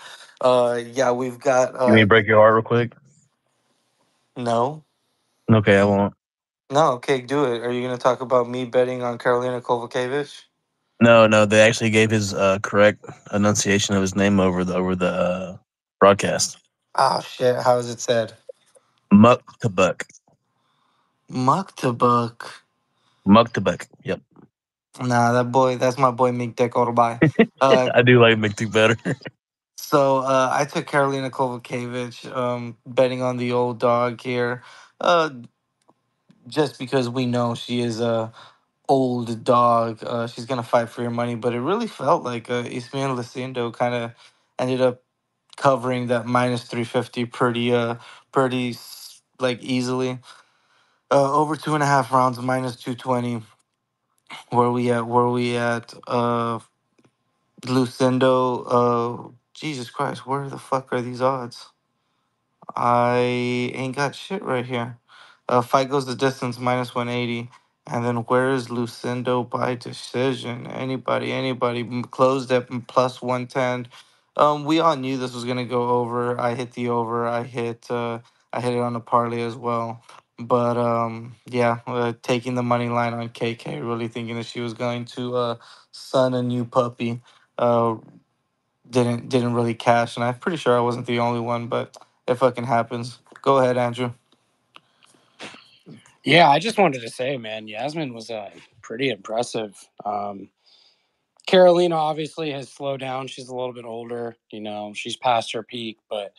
Yeah, we've got You mean break your heart real quick? no. Okay, I won't. No, okay, do it. Are you going to talk about me betting on Karolina Kovacevic? No, no, they actually gave his correct enunciation of his name over the broadcast. Oh shit! How is it said? Muktabuk. Muktabuk. Muktabuk. Yep. Nah, that boy. That's my boy Miktek Orbay. Uh, I do like Muktabuk better. so I took Karolina Kovacevic, betting on the old dog here, uh, just because we know she is old dog. She's gonna fight for your money, but it really felt like Ismael Lucindo kind of ended up covering that minus 350 like easily. Over 2.5 rounds, minus 220. Where we at? Where we at? Lucindo. Jesus Christ, where the fuck are these odds? I ain't got shit right here. Fight goes the distance, minus 180. And then where is Lucindo by decision? Anybody closed at plus 110. We all knew this was gonna go over. I hit the over. I hit it on the parlay as well. But yeah, taking the money line on KK, really thinking that she was going to son a new puppy. Uh, didn't really cash, and I'm pretty sure I wasn't the only one, but it fucking happens. Go ahead, Andrew. Yeah, I just wanted to say, man, Yasmin was pretty impressive. Carolina obviously has slowed down. She's a little bit older, she's past her peak, but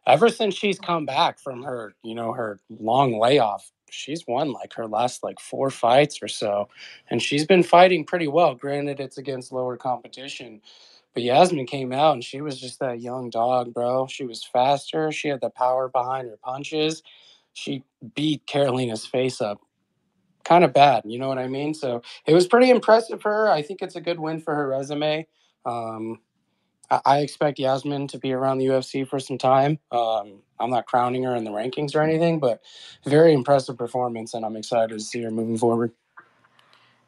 ever since she's come back from her, her long layoff, she's won like her last like 4 fights or so. And she's been fighting pretty well. Granted, it's against lower competition. But Yasmin came out and she was just that young dog, bro. She was faster. She had the power behind her punches. She beat Carolina's face up kind of bad. You know what I mean? So it was pretty impressive for her. I think it's a good win for her resume. Um, I expect Yasmin to be around the UFC for some time. I'm not crowning her in the rankings or anything, but very impressive performance, and I'm excited to see her moving forward.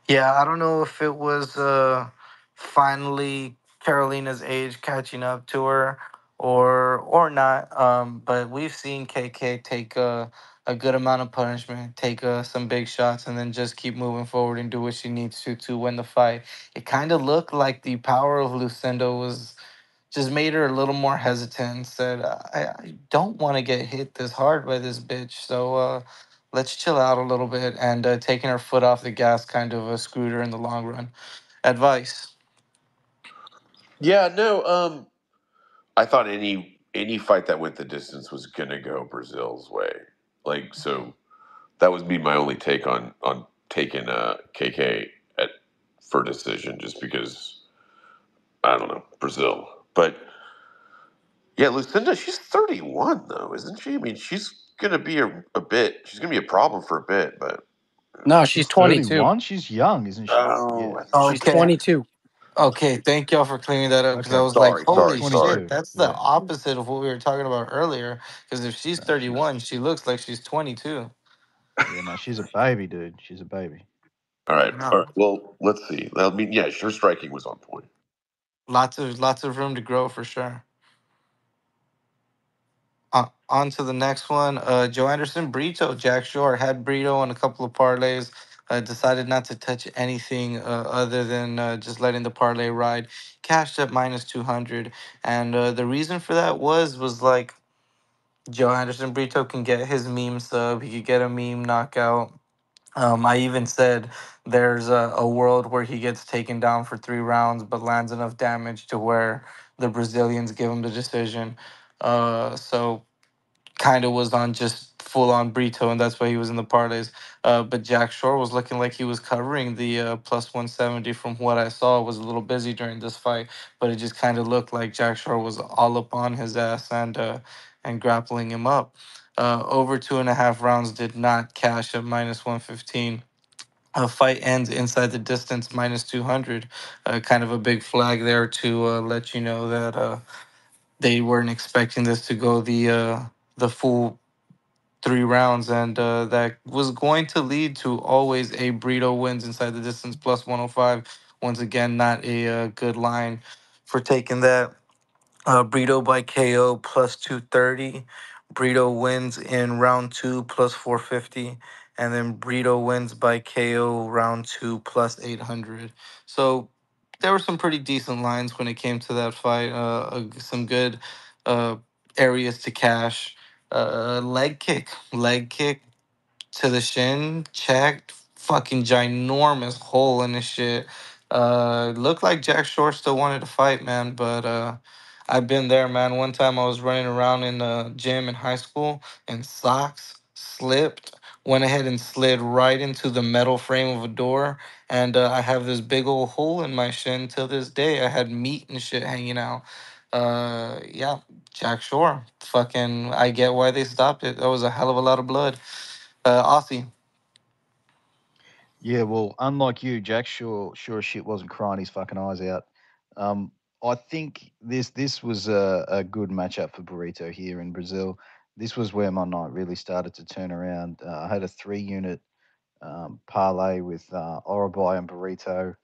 Yeah, I don't know if it was finally Carolina's age catching up to her or not. But we've seen KK take a good amount of punishment, take some big shots, and then just keep moving forward and do what she needs to win the fight. It kind of looked like the power of Lucindo was just made her a little more hesitant and said, I don't want to get hit this hard by this bitch. So let's chill out a little bit. And taking her foot off the gas kind of screwed her in the long run. Advice. Yeah, no. I thought any fight that went the distance was gonna go Brazil's way. Like so, that was be my only take on taking KK at for decision, just because I don't know Brazil, but yeah, Lucinda, she's 31 though, isn't she? I mean, she's gonna be a bit. She's gonna be a problem for a bit, but No, she's She's 22. 31. She's young, isn't she? oh, Yeah. She's Okay. 22. Okay. Thank y'all for clearing that up because I Okay. was like, sorry, She's holy sorry, sorry. shit, 22. that's the Yeah. opposite of what we were talking about earlier. Because if she's No, she's 31, she looks like she's 22. yeah. No, she's a baby, dude. She's a baby. All right, all Wow. right. Well, let's see. I mean, yeah, her striking was on point. Lots of room to grow for sure. On to the next one. Joe Anderson, Brito, Jack Shore had Brito on a couple of parlays. Decided not to touch anything other than just letting the parlay ride. Cashed at minus 200, and the reason for that was like Joe Anderson Brito can get his meme sub. He could get a meme knockout. I even said there's a world where he gets taken down for 3 rounds, but lands enough damage to where the Brazilians give him the decision. So kind of was on just full on Brito, and that's why he was in the parlays. But Jack Shore was looking like he was covering the plus 170 from what I saw. Was a little busy during this fight, but it just kind of looked like Jack Shore was all up on his ass and grappling him up. Over 2.5 rounds did not cash at minus 115. A fight ends inside the distance minus 200. Kind of a big flag there to let you know that they weren't expecting this to go the full 3 rounds, and that was going to lead to always a Brito wins inside the distance plus 105. Once again, not a good line for taking that. Brito by KO plus 230. Brito wins in round two plus 450. And then Brito wins by KO round two plus 800. So there were some pretty decent lines when it came to that fight. Some good uh, areas to cash. Leg kick to the shin, checked, fucking ginormous hole in his shit. Looked like Jack Shore still wanted to fight, man, but I've been there, man. One time I was running around in the gym in high school and socks slipped, went ahead and slid right into the metal frame of a door, and I have this big old hole in my shin till this day. I had meat and shit hanging out. Yeah, Jack Shore. Fucking, I get why they stopped it. That was a hell of a lot of blood. Aussie. Yeah, well, unlike you, Jack sure as shit wasn't crying his fucking eyes out. Um, I think this was a good matchup for Burrito here in Brazil. This was where my night really started to turn around. I had a 3 unit parlay with Orobai and Burrito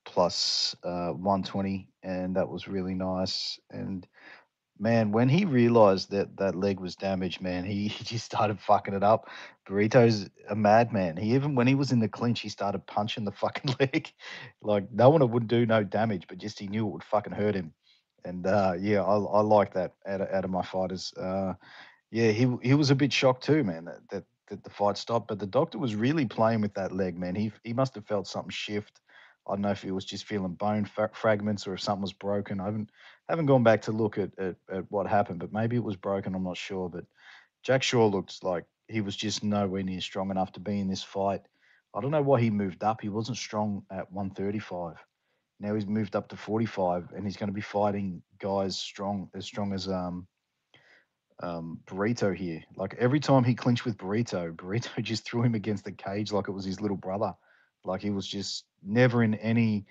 plus 120, and that was really nice. And man, when he realized that that leg was damaged, man, he just started fucking it up. Burrito's a madman. He even when he was in the clinch, he started punching the fucking leg. Like no one would do no damage, but just he knew it would fucking hurt him. And yeah, I like that out of my fighters. Yeah, he was a bit shocked too, man, that the fight stopped. But the doctor was really playing with that leg, man. He must have felt something shift. I don't know if he was just feeling bone fragments or if something was broken. I haven't gone back to look at what happened, but maybe it was broken. I'm not sure. But Jack Shaw looked like he was just nowhere near strong enough to be in this fight. I don't know why he moved up. He wasn't strong at 135. Now he's moved up to 45, and he's going to be fighting guys strong as Burrito here. Like every time he clinched with Burrito, Burrito just threw him against the cage like it was his little brother. Like he was just never in any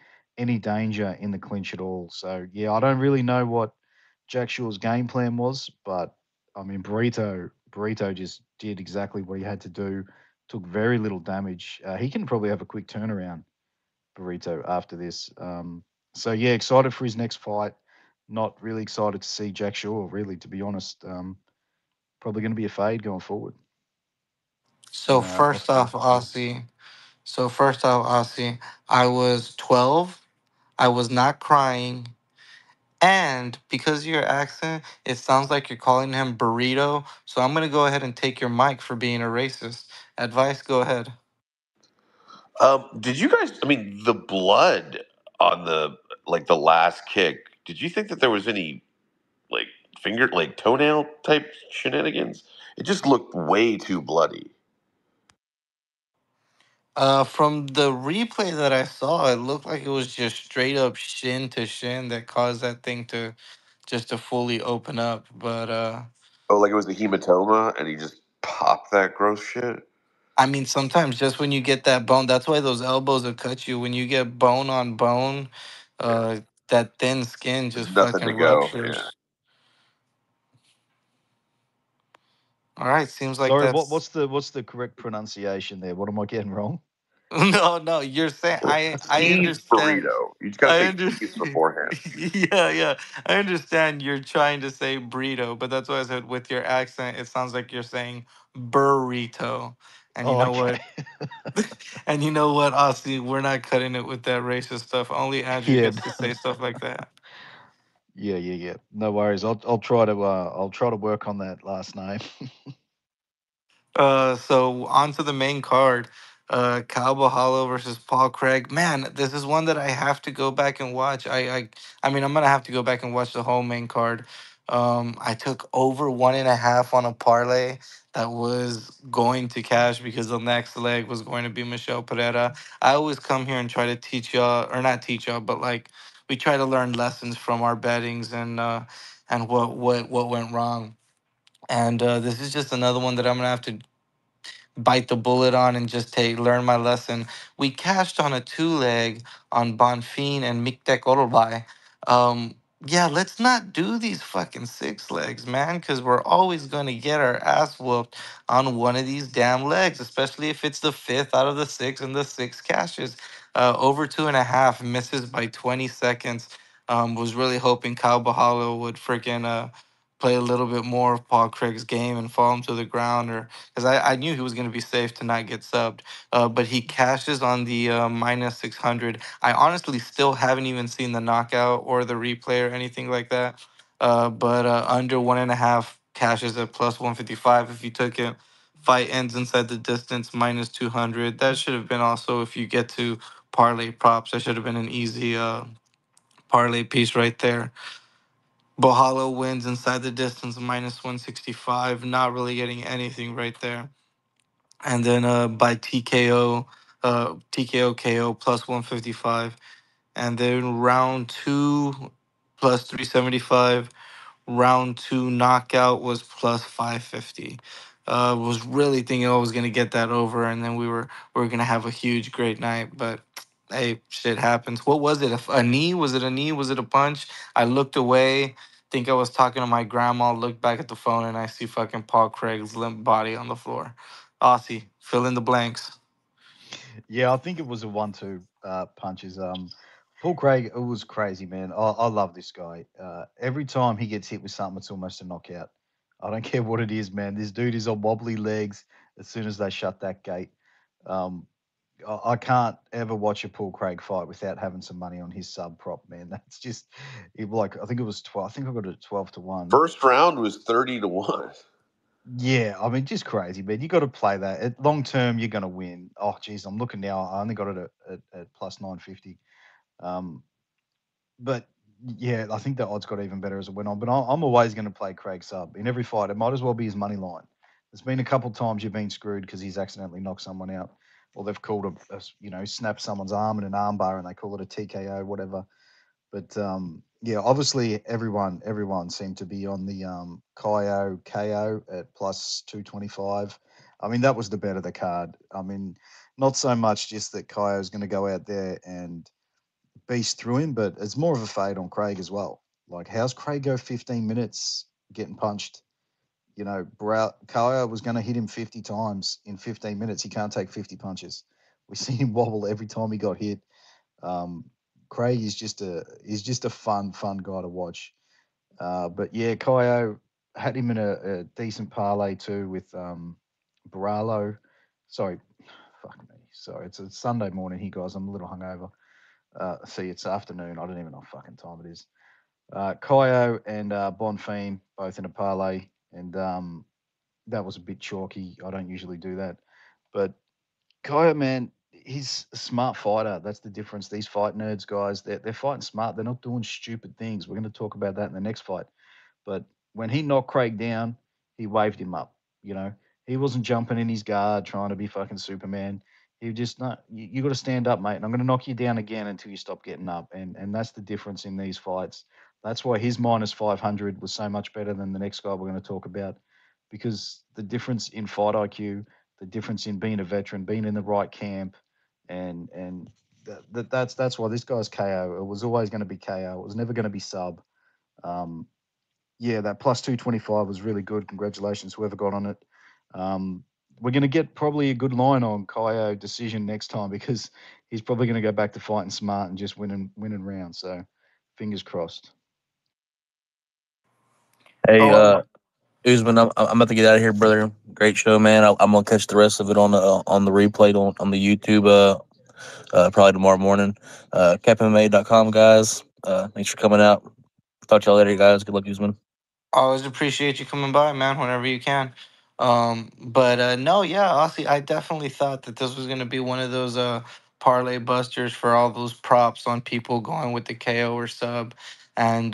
danger in the clinch at all. So yeah, I don't really know what Jack Shaw's game plan was, but I mean Burrito just did exactly what he had to do. Took very little damage. He can probably have a quick turnaround, Burrito, after this. So yeah, excited for his next fight. Not really excited to see Jack Shaw, really, to be honest. Probably going to be a fade going forward. So Off first to off, Chris. Aussie. So first off, Aussie. I was 12. I was not crying. And because of your accent, it sounds like you're calling him burrito. So I'm gonna go ahead and take your mic for being a racist. Advice, go ahead. Did you guys? I mean, the blood on the last kick. Did you think that there was any like toenail type shenanigans? It just looked way too bloody. From the replay that I saw, it looked like it was just straight up shin to shin that caused that thing to just to fully open up. But Oh, like it was a hematoma, and he just popped that gross shit. I mean, sometimes just when you get that bone, that's why those elbows will cut you. When you get bone on bone, Yeah, uh, that thin skin there's just nothing fucking to go. Yeah. ruptures. All right, seems like Sorry, that's what's the correct pronunciation there? What am I getting wrong? no, no. You're saying I Steve understand. Burrito. You just got to I say under Steve beforehand. yeah, yeah. I understand you're trying to say burrito, but that's why I said with your accent, it sounds like you're saying burrito. And you Oh, know okay. what? And you know what, Aussie? We're not cutting it with that racist stuff. Only Andrew Yeah, gets to say stuff like that. yeah. No worries. I'll try to work on that last name. So on to the main card. Kyle Bahalo versus Paul Craig. Man, this is one that I have to go back and watch. I mean, I'm gonna have to go back and watch the whole main card. I took over 1.5 on a parlay that was going to cash because the next leg was going to be Michelle Pereira. I always come here and try to teach y'all, or not teach y'all, but like we try to learn lessons from our bettings and what went wrong. And this is just another one that I'm gonna have to bite the bullet on and just take learn my lesson. We cashed on a 2 leg on Bonfim and Miktek Orolbai. Yeah, let's not do these fucking 6 legs, man, because we're always gonna get our ass whooped on one of these damn legs, especially if it's the fifth out of the six and the six cashes. Over 2.5 misses by 20 seconds. Was really hoping Kyle Bahalo would freaking play a little bit more of Paul Craig's game and fall him to the ground, or because I knew he was going to be safe to not get subbed. But he cashes on the minus 600. I honestly still haven't even seen the knockout or the replay or anything like that. But under 1.5 cashes at plus 155 if you took it. Fight ends inside the distance minus 200. That should have been also, if you get to parlay props, that should have been an easy parlay piece right there. Bohalo wins inside the distance minus 165. Not really getting anything right there. and then by TKO, TKO KO plus 155, and then round two plus 375. Round two knockout was plus 550. Was really thinking I was gonna get that over, and then we were gonna have a huge great night, but hey, shit happens. What was it? A knee? Was it a knee? Was it a punch? I looked away. Think I was talking to my grandma. Looked back at the phone, and I see fucking Paul Craig's limp body on the floor. Aussie, fill in the blanks. Yeah, I think it was a 1-2 punches. Paul Craig, it was crazy, man. I love this guy. Every time he gets hit with something, it's almost a knockout. I don't care what it is, man. This dude is on wobbly legs as soon as they shut that gate. Um, I can't ever watch a Paul Craig fight without having some money on his sub prop, man. That's just like I think it was 12. I think I got it at 12-1. First round was 30-1. Yeah, I mean, just crazy, man. You got to play that. Long term, you're going to win. Oh, geez, I'm looking now. I only got it at plus 950. Um, but yeah, I think the odds got even better as it went on. But I'm always going to play Craig sub in every fight. It might as well be his money line. There's been a couple times you've been screwed because he's accidentally knocked someone out, or they've called snapped someone's arm in an arm bar and they call it a TKO, whatever. But yeah, obviously everyone seemed to be on the Kaio KO at plus 225. I mean, that was the bet of the card. I mean, not so much just that Kaio is going to go out there and beast through him, but it's more of a fade on Craig as well. Like, how's Craig go 15 minutes getting punched? Kaio was going to hit him 50 times in 15 minutes. He can't take 50 punches. We see him wobble every time he got hit. Um, Craig is just a fun guy to watch. But yeah, Kaio had him in a decent parlay too with Baralo. Sorry, fuck me. Sorry, it's a Sunday morning here, guys. I'm a little hungover. See, it's afternoon. I don't even know what fucking time it is. Kaio and Bonfim both in a parlay, and that was a bit chalky. I don't usually do that, but Kaya, man, he's a smart fighter. That's the difference. These fight nerds, guys, they're fighting smart. They're not doing stupid things. We're going to talk about that in the next fight. But when he knocked Craig down, he waved him up. You know, he wasn't jumping in his guard trying to be fucking Superman. He just no, you got to stand up, mate. And I'm going to knock you down again until you stop getting up. And that's the difference in these fights. That's why his minus 500 was so much better than the next guy we're going to talk about, because the difference in fight IQ, the difference in being a veteran, being in the right camp, and that's why this guy's KO. It was always going to be KO. It was never going to be sub. Um, yeah, that plus 225 was really good. Congratulations, whoever got on it. We're going to get probably a good line on KO decision next time, because he's probably going to go back to fighting smart and just winning rounds. So fingers crossed. Hey, Oh, Usman, I'm about to get out of here, brother. Great show, man. I'm gonna catch the rest of it on the replay on the YouTube. Probably tomorrow morning. CapMMA.com, guys. Thanks for coming out. Talk to y'all later, guys. Good luck, Usman. always appreciate you coming by, man, whenever you can. But no, yeah, honestly, I definitely thought that this was gonna be one of those parlay busters for all those props on people going with the KO or sub. And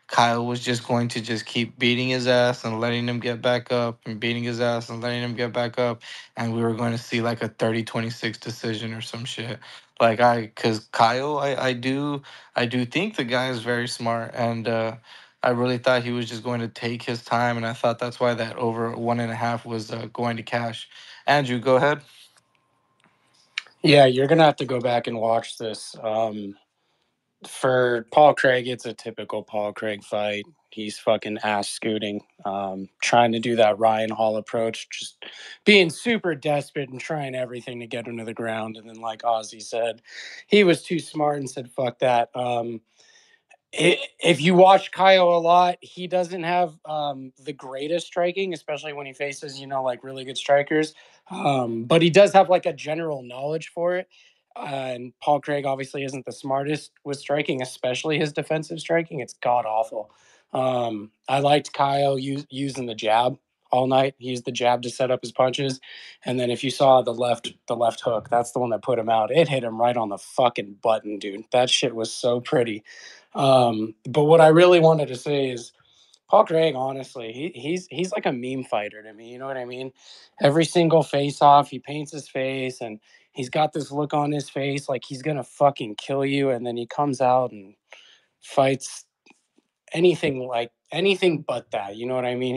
Kyle was just going to just keep beating his ass and letting him get back up and beating his ass and letting him get back up. And we were going to see like a 30-26 decision or some shit. Cause Kyle, I do think the guy is very smart, and I really thought he was just going to take his time, and I thought that's why that over 1.5 was going to cash. Andrew, go ahead. Yeah, you're gonna have to go back and watch this. For Paul Craig, it's a typical Paul Craig fight. He's fucking ass scooting, trying to do that Ryan Hall approach, just being super desperate and trying everything to get him to the ground. And then, like Ozzy said, he was too smart and said, fuck that. If you watch Kyle a lot, he doesn't have the greatest striking, especially when he faces, like really good strikers. But he does have like a general knowledge for it. And Paul Craig obviously isn't the smartest with striking, especially his defensive striking. It's god awful. I liked Kyle using the jab all night. He used the jab to set up his punches, and then if you saw the left hook, that's the one that put him out. It hit him right on the fucking button, dude. That shit was so pretty. But what I really wanted to say is Paul Craig, honestly, he's like a meme fighter to me. You know what I mean? Every single face off, he paints his face and he's got this look on his face like he's gonna fucking kill you, and then he comes out and fights anything but that. You know what I mean?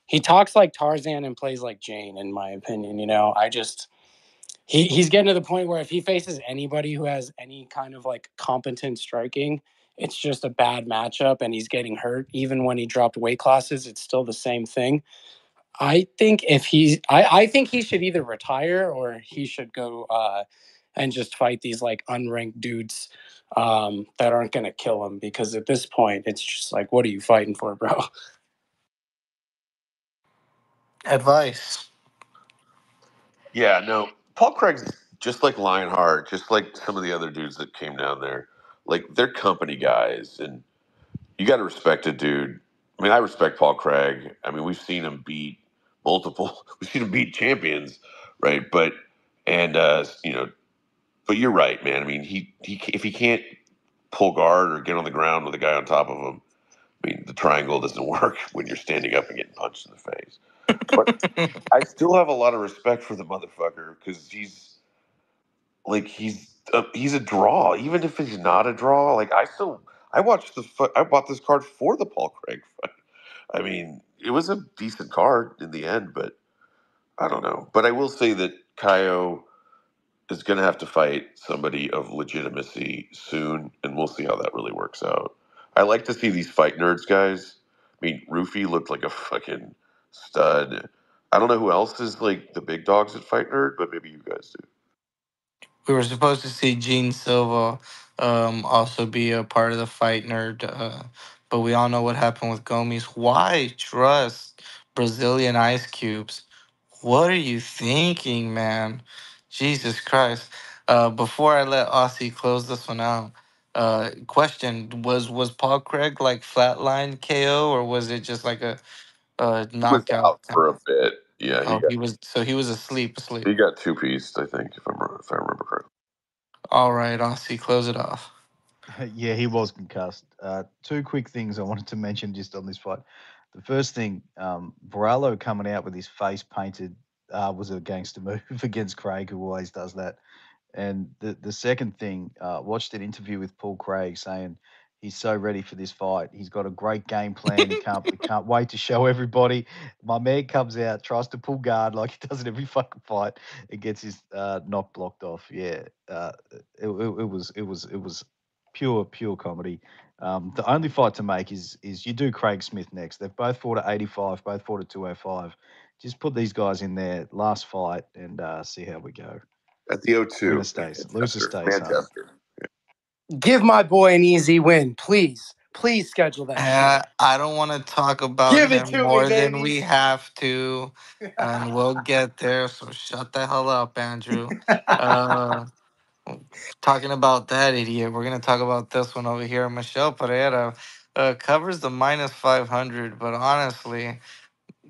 He talks like Tarzan and plays like Jane, in my opinion. He's getting to the point where if he faces anybody who has any kind of like competent striking, it's just a bad matchup and he's getting hurt. Even when he dropped weight classes, it's still the same thing. I think he should either retire or he should go and just fight these like unranked dudes that aren't going to kill him, because at this point it's just like, what are you fighting for, bro? Advice. Yeah, no. Paul Craig's just like Lionheart, just like some of the other dudes that came down there. Like they're company guys, and you got to respect a dude. I mean, I respect Paul Craig. I mean, we've seen him beat multiple. We've seen him beat champions, right? But and but you're right, man. I mean, he if he can't pull guard or get on the ground with a guy on top of him, I mean, the triangle doesn't work when you're standing up and getting punched in the face. But I still have a lot of respect for the motherfucker because he's a draw. Even if he's not a draw, like I bought this card for the Paul Craig fight. I mean, it was a decent card in the end, but I don't know. But I will say that Kaio is going to have to fight somebody of legitimacy soon, and we'll see how that really works out. I like to see these fight nerds guys. I mean, Rufy looked like a fucking stud. I don't know who else is like the big dogs at Fight Nerd, but maybe you guys do. We were supposed to see Gene Silva also be a part of the fight nerd, but we all know what happened with Gomes. Why trust Brazilian ice cubes? What are you thinking, man? Jesus Christ. Before I let Aussie close this one out, question, was Paul Craig like flatline KO, or was it just like a He was knockout out kind for a of? bit. Yeah, Oh, he was asleep. he got two pieced, I think, if I remember correctly. All right, Aussie, close it off. Yeah, he was concussed. Two quick things I wanted to mention just on this fight. The first thing, Borallo coming out with his face painted was a gangster move against Craig, who always does that. And the second thing, watched an interview with Paul Craig saying he's so ready for this fight. He's got a great game plan. He can't wait to show everybody. My man comes out, tries to pull guard like he does in every fucking fight, and gets his knock blocked off. Yeah, it was pure comedy. The only fight to make is you do Craig Smith next. They've both fought at 85, both fought at 205. Just put these guys in there last fight and see how we go. At the O2, Winner stays. Loser Manchester. stays home. Manchester. Give my boy an easy win, please. Please schedule that shit. I don't want to talk about Give it him to me, more than baby. we have to, and we'll get there. So shut the hell up, Andrew. Uh, Talking about that idiot, we're gonna talk about this one over here. Michelle Pereira covers the minus 500, but honestly,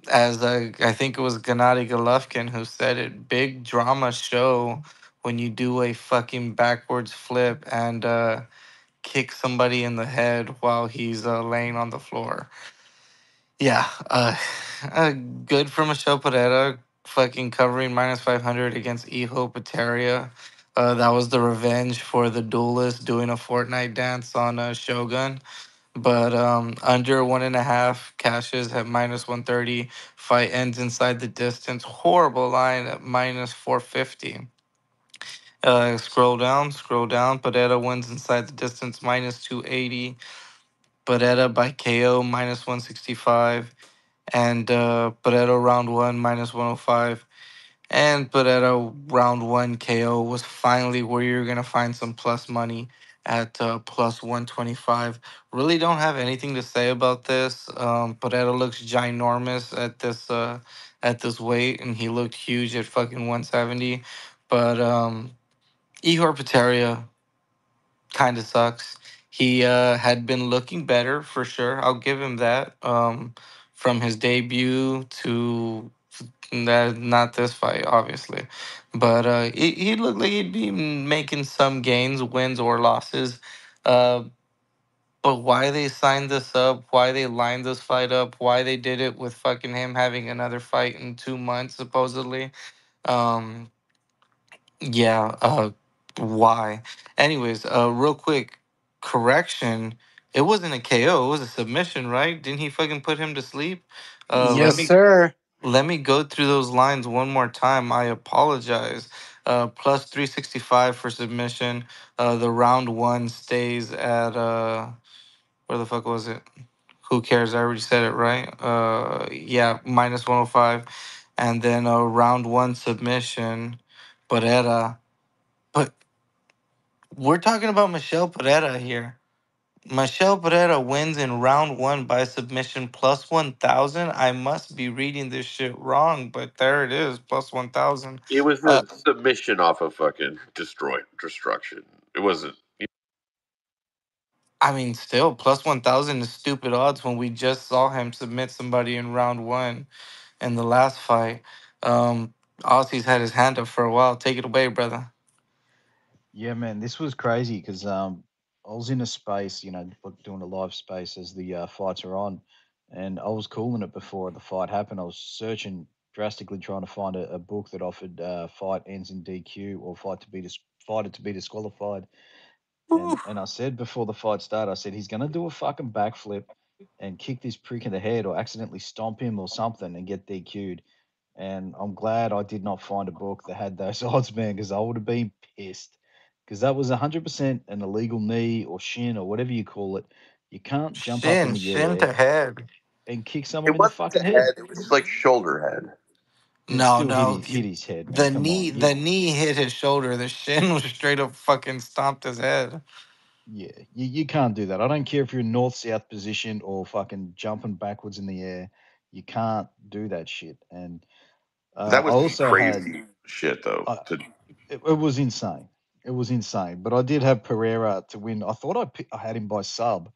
as I think it was Gennady Golovkin who said it, big drama show when you do a fucking backwards flip and kick somebody in the head while he's laying on the floor. Yeah, good for Michelle Pereira, fucking covering minus 500 against Iho Pataria. That was the revenge for the duelist doing a Fortnite dance on Shogun. But under 1.5 cashes at minus 130. Fight ends inside the distance. Horrible line at minus 450. Scroll down. Pereira wins inside the distance minus 280. Pereira by KO minus 165, and Pereira round one minus 105. And Pereira round one KO was finally where you're gonna find some plus money at plus 125. Really don't have anything to say about this. Pereira looks ginormous at this weight, and he looked huge at fucking 170. But Ihor Petaria kind of sucks. He had been looking better for sure. I'll give him that. From his debut to that, not this fight, obviously, but he looked like he'd be making some gains, wins or losses. Uh, But why they signed this up, why they lined this fight up, why they did it with fucking him having another fight in 2 months supposedly. Um, yeah. Why? Anyways, real quick correction. It wasn't a KO. It was a submission, right? Didn't he fucking put him to sleep? Let Yes, me sir. let me go through those lines one more time. I apologize. Plus 365 for submission. The round one stays at where the fuck was it? Who cares? I already said it, right? Yeah, minus 105. And then round one submission. Barrera. But we're talking about Michelle Pereira here. Michelle Pereira wins in round one by submission plus 1,000. I must be reading this shit wrong, but there it is, plus 1,000. It was Uh, a submission off of fucking destruction. It wasn't. I mean, still, plus 1,000 is stupid odds when we just saw him submit somebody in round one in the last fight. Aussie's had his hand up for a while. Take it away, brother. Yeah, man, this was crazy because I was in a space, doing a live space as the fights are on, and I was calling it before the fight happened. I was searching drastically trying to find a book that offered fight ends in DQ or fighter to be disqualified. Woo. And I said before the fight started, I said he's gonna do a fucking backflip and kick this prick in the head or accidentally stomp him or something and get DQ'd. And I'm glad I did not find a book that had those odds, man, because I would have been pissed. Because that was 100% an illegal knee or shin or whatever you call it. You can't jump up in the Shin air to head. and kick someone It in the wasn't fucking the head. head. It was like shoulder head. It No, still no. hit his head, man. The Come knee, on. the knee hit his shoulder. The shin was straight up fucking stomped his head. Yeah, you can't do that. I don't care if you're in north south position or fucking jumping backwards in the air. You can't do that shit. And That I was some also had crazy shit, though. uh, it was insane. It was insane. But I did have Pereira to win. I thought I had him by sub,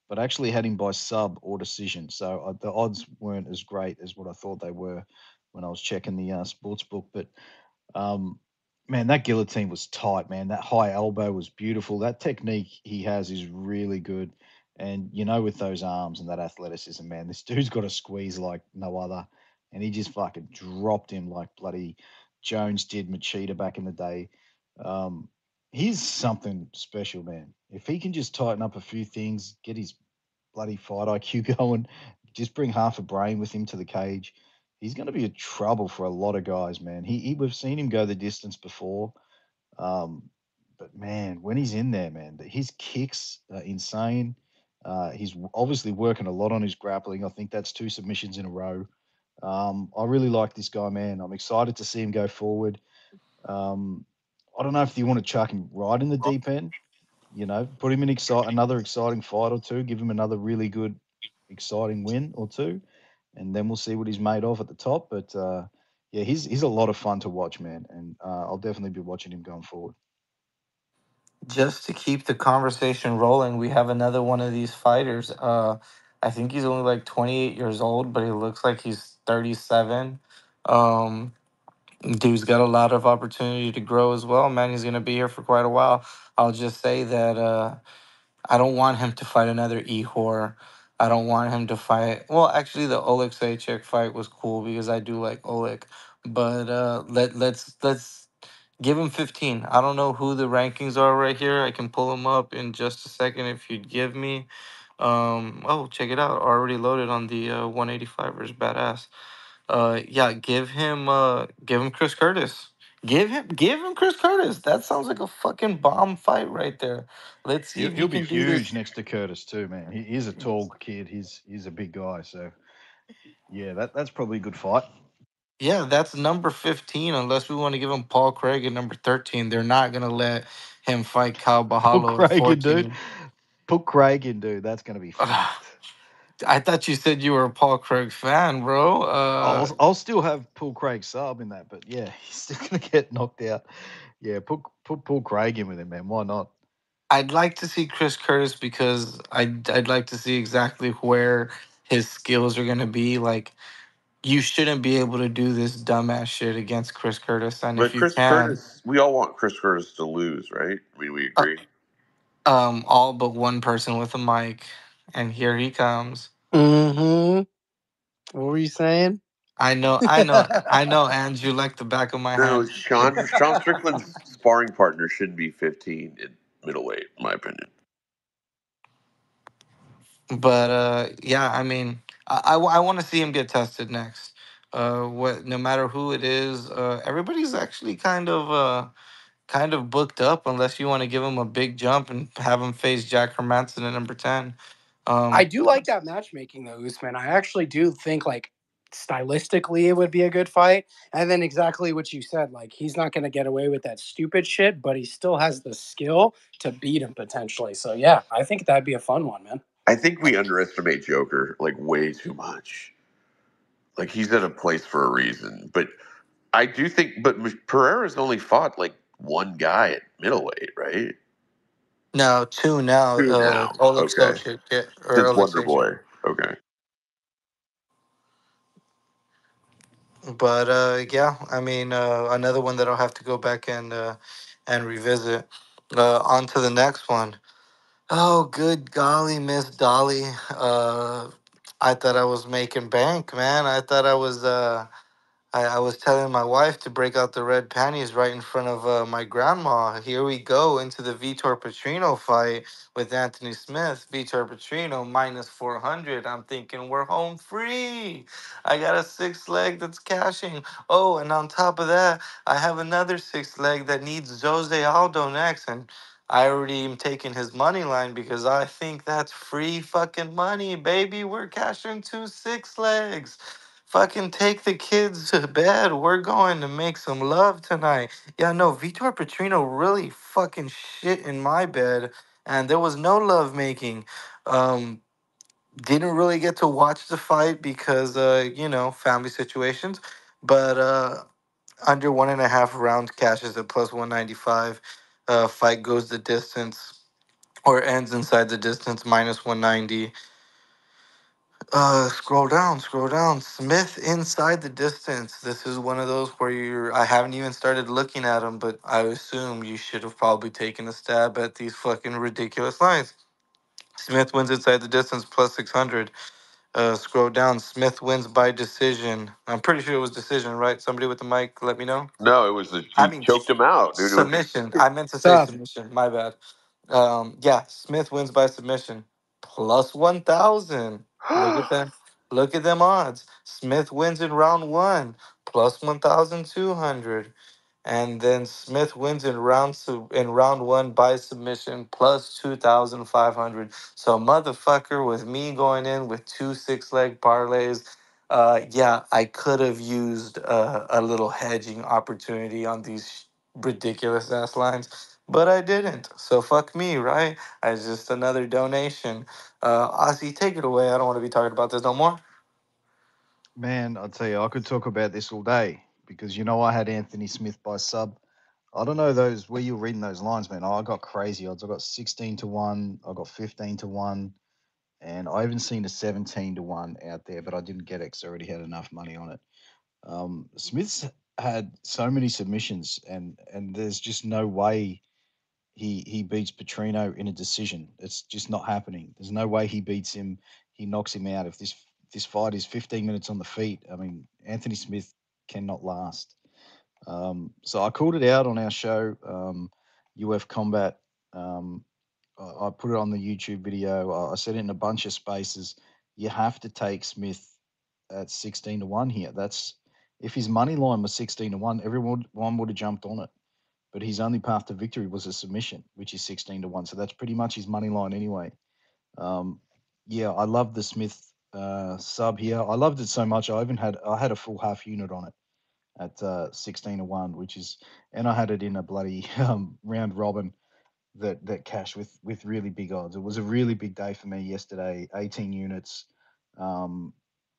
but I actually had him by sub or decision. So the odds weren't as great as what I thought they were when I was checking the sports book. But um, man, that guillotine was tight, man. That high elbow was beautiful. That technique he has is really good. And with those arms and that athleticism, man, this dude's got a squeeze like no other. And he just fucking dropped him like bloody Jones did Machida back in the day. Um, he's something special, man. If he can just tighten up a few things, get his bloody fight IQ going, just bring half a brain with him to the cage, he's going to be a trouble for a lot of guys, man. We've seen him go the distance before, um, but man, when he's in there, man, his kicks are insane. He's obviously working a lot on his grappling. I think that's two submissions in a row. I really like this guy, man. I'm excited to see him go forward. Um, I don't know if you want to chuck him right in the deep end, put him in another exciting fight or two, give him another really good, exciting win or two, and then we'll see what he's made of at the top. But yeah, he's a lot of fun to watch, man, and I'll definitely be watching him going forward. Just to keep the conversation rolling, we have another one of these fighters. I think he's only like 28 years old, but he looks like he's 37. Um, Dude's got a lot of opportunity to grow as well, man. He's gonna be here for quite a while. I'll just say that I don't want him to fight another Ehor. I don't want him to fight. Well, actually, the Oleg Saychek fight was cool because I do like Oleg. But let's give him 15. I don't know who the rankings are right here. I can pull them up in just a second if you'd give me. Oh, check it out. Already loaded on the 185ers. Badass. Yeah, give him Chris Curtis. Give him Chris Curtis. That sounds like a fucking bomb fight right there. Let's see if he He'll be can do this. huge next to Curtis too, man. He's a tall kid. He's a big guy. So yeah, that's probably a good fight. Yeah, that's number 15. Unless we want to give him Paul Craig at number 13, they're not gonna let him fight Kyle Put Bahalo at Craig in, dude. 14. Put Craig in, dude. That's gonna be fucked. I thought you said you were a Paul Craig fan, bro. I'll still have Paul Craig sub in that, but yeah, he's still gonna get knocked out. Yeah, put Paul Craig in with him, man. Why not? I'd like to see Chris Curtis because I'd like to see exactly where his skills are gonna be. Like, you shouldn't be able to do this dumbass shit against Chris Curtis, and But if you Chris can, Curtis, we all want Chris Curtis to lose, right? I mean, we uh, agree. All but one person with a mic, and here he comes. Mm-hmm. What were you saying? I know, Andrew, like the back of my No, hand. Sean Strickland's sparring partner should be 15 in middleweight, in my opinion. But yeah, I mean, I want to see him get tested next. What no matter who it is, everybody's actually kind of booked up unless you want to give him a big jump and have him face Jack Hermanson at number 10. I Um, do like that matchmaking though, Usman. I actually do think like stylistically it would be a good fight. And then exactly what you said, like he's not going to get away with that stupid shit, but he still has the skill to beat him potentially. So yeah, I think that'd be a fun one, man. I think we underestimate Joker like way too much. Like he's at a place for a reason, but I do think. But Pereira's only fought like one guy at middleweight, right? no, two now. Two now. Olaf Okay, Sochik, yeah, or since Wonder Oleksiejczuk. Boy. Okay. But yeah, I mean, another one that I'll have to go back and revisit. On to the next one. Oh, good golly, Miss Dolly. I thought I was making bank, man. I thought I was telling my wife to break out the red panties right in front of my grandma. Here we go into the Vitor Petrino fight with Anthony Smith. Vitor Petrino minus 400. I'm thinking we're home free. I got a six leg that's cashing. Oh, and on top of that, I have another six leg that needs Jose Aldo next. And I already am taking his money line because I think that's free fucking money, baby. We're cashing two six legs. Fucking take the kids to bed. We're going to make some love tonight. Yeah, no, Vitor Petrino really fucking shit in my bed, and there was no love making. Um, didn't really get to watch the fight because, family situations, but under 1.5 rounds cashes at plus 195. Fight goes the distance or ends inside the distance minus 190. Scroll down. Smith inside the distance. This is one of those where I haven't even started looking at them, but I assume you should have probably taken a stab at these fucking ridiculous lines. Smith wins inside the distance plus 600. Scroll down. Smith wins by decision. I'm pretty sure it was decision, right? Somebody with the mic, let me know. No, it was I he mean, choked him out, dude. It was submission. I meant to say Sub. submission. My bad. Yeah, Smith wins by submission. Plus 1,000. Look at that. Look at them odds. Smith wins in round one. Plus 1,200. And then Smith wins in round one by submission plus 2,500. So motherfucker, with me going in with two six leg parlays, yeah, I could have used a little hedging opportunity on these ridiculous ass lines, but I didn't. So fuck me, right? I just another donation. Ozzy, take it away. I don't want to be talking about this no more. Man, I'll tell you, I could talk about this all day because I had Anthony Smith by sub. I don't know those where you're reading those lines, man. I got crazy odds. I got 16 to 1. I got 15 to 1, and I even seen a 17 to 1 out there, but I didn't get it because I already had enough money on it. Smith's had so many submissions, and there's just no way he beats Petrino in a decision. It's just not happening. There's no way he beats him. He knocks him out. If this fight is 15 minutes on the feet, I mean, Anthony Smith cannot last. So I called it out on our show, UF Combat. Um, I put it on the YouTube video. I said it in a bunch of spaces. You have to take Smith at 16 to 1 here. That's if his money line was 16 to 1, everyone would have jumped on it. But his only path to victory was a submission, which is 16 to 1. So that's pretty much his money line anyway. Um, yeah, I love the Smith sub here. I loved it so much. I had a full half unit on it at 16 to 1, which is, and I had it in a bloody round robin that cashed with really big odds. It was a really big day for me yesterday. 18 units. Um,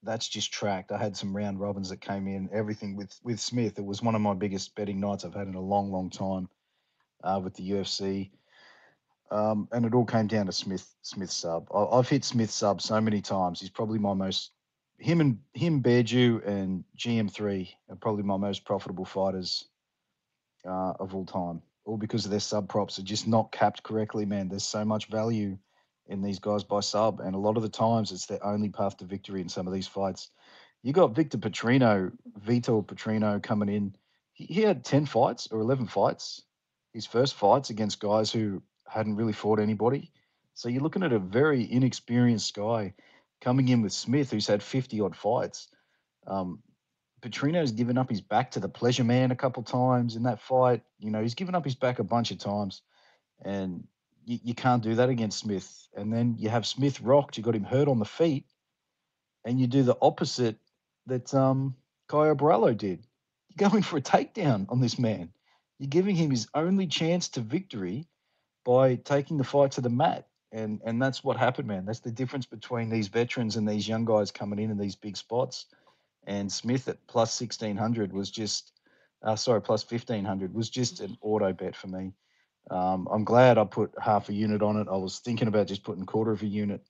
that's just tracked. I had some round robins that came in. Everything with Smith. It was one of my biggest betting nights I've had in a long, long time with the UFC. And it all came down to Smith sub. I've hit Smith sub so many times. He's probably my most him Beardew and GM3 are probably my most profitable fighters of all time. all because of their sub props are just not capped correctly, man. There's so much value in these guys by sub, and a lot of the times it's their only path to victory in some of these fights. You got Vitor Petrino coming in. He had 10 fights or 11 fights. His first fights against guys who hadn't really fought anybody. So you're looking at a very inexperienced guy coming in with Smith, who's had 50 odd fights. Um, Petrino's given up his back to the pleasure man a couple times in that fight. You know, he's given up his back a bunch of times, and you can't do that against Smith. And then you have Smith rocked, you got him hurt on the feet, and you do the opposite that Caio Borrello did. You're going for a takedown on this man. You're giving him his only chance to victory by taking the fight to the mat. And that's what happened, man. That's the difference between these veterans and these young guys coming in these big spots. And Smith at plus 1600 was just, plus 1500 was just an auto bet for me. I'm glad I put half a unit on it. I was thinking about just putting quarter of a unit,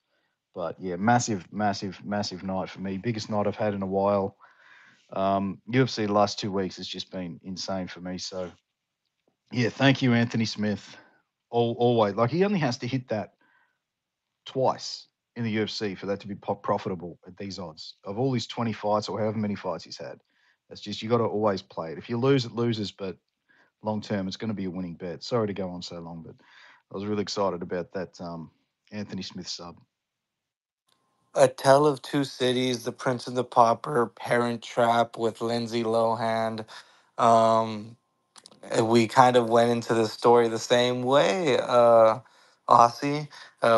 but yeah, massive, massive, massive night for me. Biggest night I've had in a while. UFC the last 2 weeks has just been insane for me. So yeah, thank you, Anthony Smith. Always, like he only has to hit that twice in the UFC for that to be profitable at these odds. Of all his 20 fights or however many fights he's had, that's just you got to always play it. If you lose, it loses, but long term, it's going to be a winning bet. Sorry to go on so long, but I was really excited about that Anthony Smith sub. A Tale of Two Cities, The Prince and the Pauper, Parent Trap with Lindsay Lohan. Um, we kind of went into the story the same way, Aussie.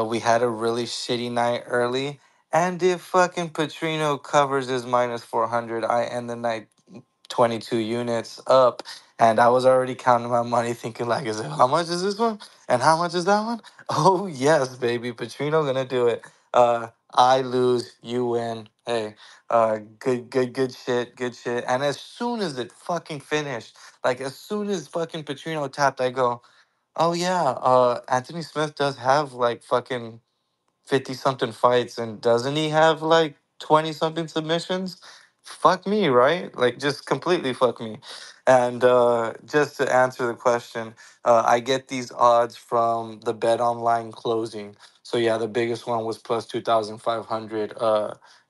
We had a really shitty night early. And if fucking Petrino covers his minus 400, I end the night 22 units up. And I was already counting my money thinking like, is it, how much is this one? And how much is that one? Oh yes, baby. Petrino gonna do it. I lose, you win. Hey, good shit, good shit. And as soon as it fucking finished, like as soon as fucking Petrino tapped, I go, oh yeah, Anthony Smith does have like fucking 50 something fights, and doesn't he have like 20 something submissions? Fuck me, right? Like just completely fuck me. And just to answer the question, I get these odds from the Bet Online closing. So yeah, the biggest one was plus 2,500,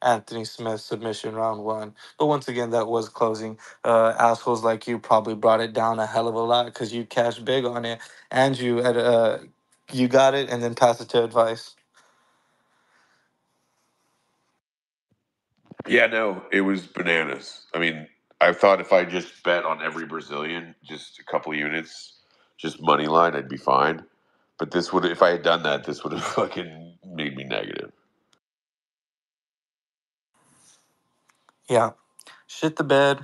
Anthony Smith submission round one. But once again, that was closing. Assholes like you probably brought it down a hell of a lot because you cashed big on it. And you got it and then passed it to advice. Yeah, no, it was bananas. I mean, I thought if I just bet on every Brazilian, just a couple units, just money line, I'd be fine. But this would, if I had done that, this would have fucking made me negative. Yeah. Shit the bed.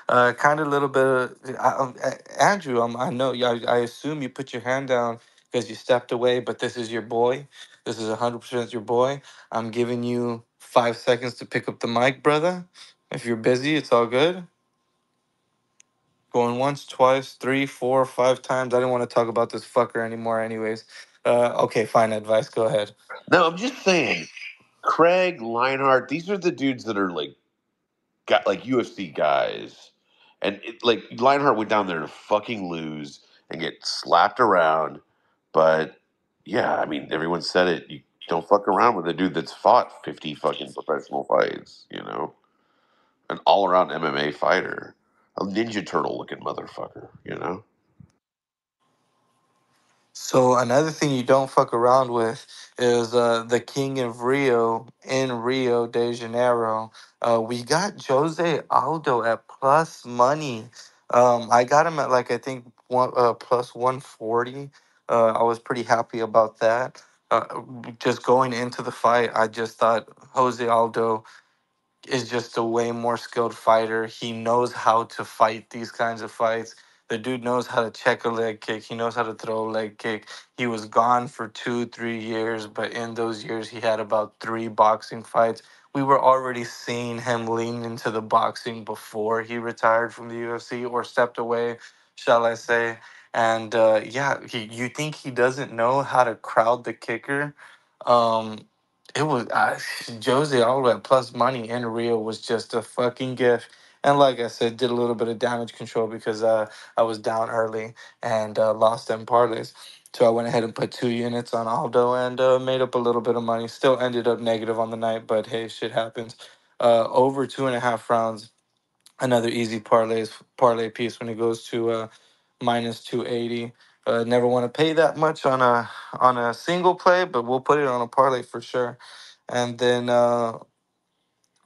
Kind of little bit of Andrew. I know. I assume you put your hand down because you stepped away, but this is your boy. This is 100% your boy. I'm giving you 5 seconds to pick up the mic, brother. If you're busy, it's all good. Going once, twice, three, four, 5 times. I didn't want to talk about this fucker anymore, anyways. Okay, fine. Advice. Go ahead. No, I'm just saying, Craig, Leinhardt, these are the dudes that are like, got like UFC guys. And like Leinhardt went down there to fucking lose and get slapped around. But yeah, I mean, everyone said it. You don't fuck around with a dude that's fought 50 fucking professional fights, you know? An all around MMA fighter. A Ninja Turtle looking motherfucker, you know? So another thing you don't fuck around with is the King of Rio in Rio de Janeiro. We got Jose Aldo at plus money. I got him at like I think plus 140. I was pretty happy about that. Just going into the fight, I just thought Jose Aldo is just a way more skilled fighter. He knows how to fight these kinds of fights. The dude knows how to check a leg kick. He knows how to throw a leg kick. He was gone for 2, 3 years, but in those years, he had about three boxing fights. We were already seeing him lean into the boxing before he retired from the UFC or stepped away, shall I say. And yeah, you think he doesn't know how to crowd the kicker? Um, it was Jose Aldo at plus money in Rio was just a fucking gift. And like I said, did a little bit of damage control because I was down early and lost them parlays. So I went ahead and put 2 units on Aldo and made up a little bit of money. Still ended up negative on the night, but hey, shit happens. Over 2.5 rounds, another easy parlay piece when it goes to minus 280. Never want to pay that much on a single play, but we'll put it on a parlay for sure. And then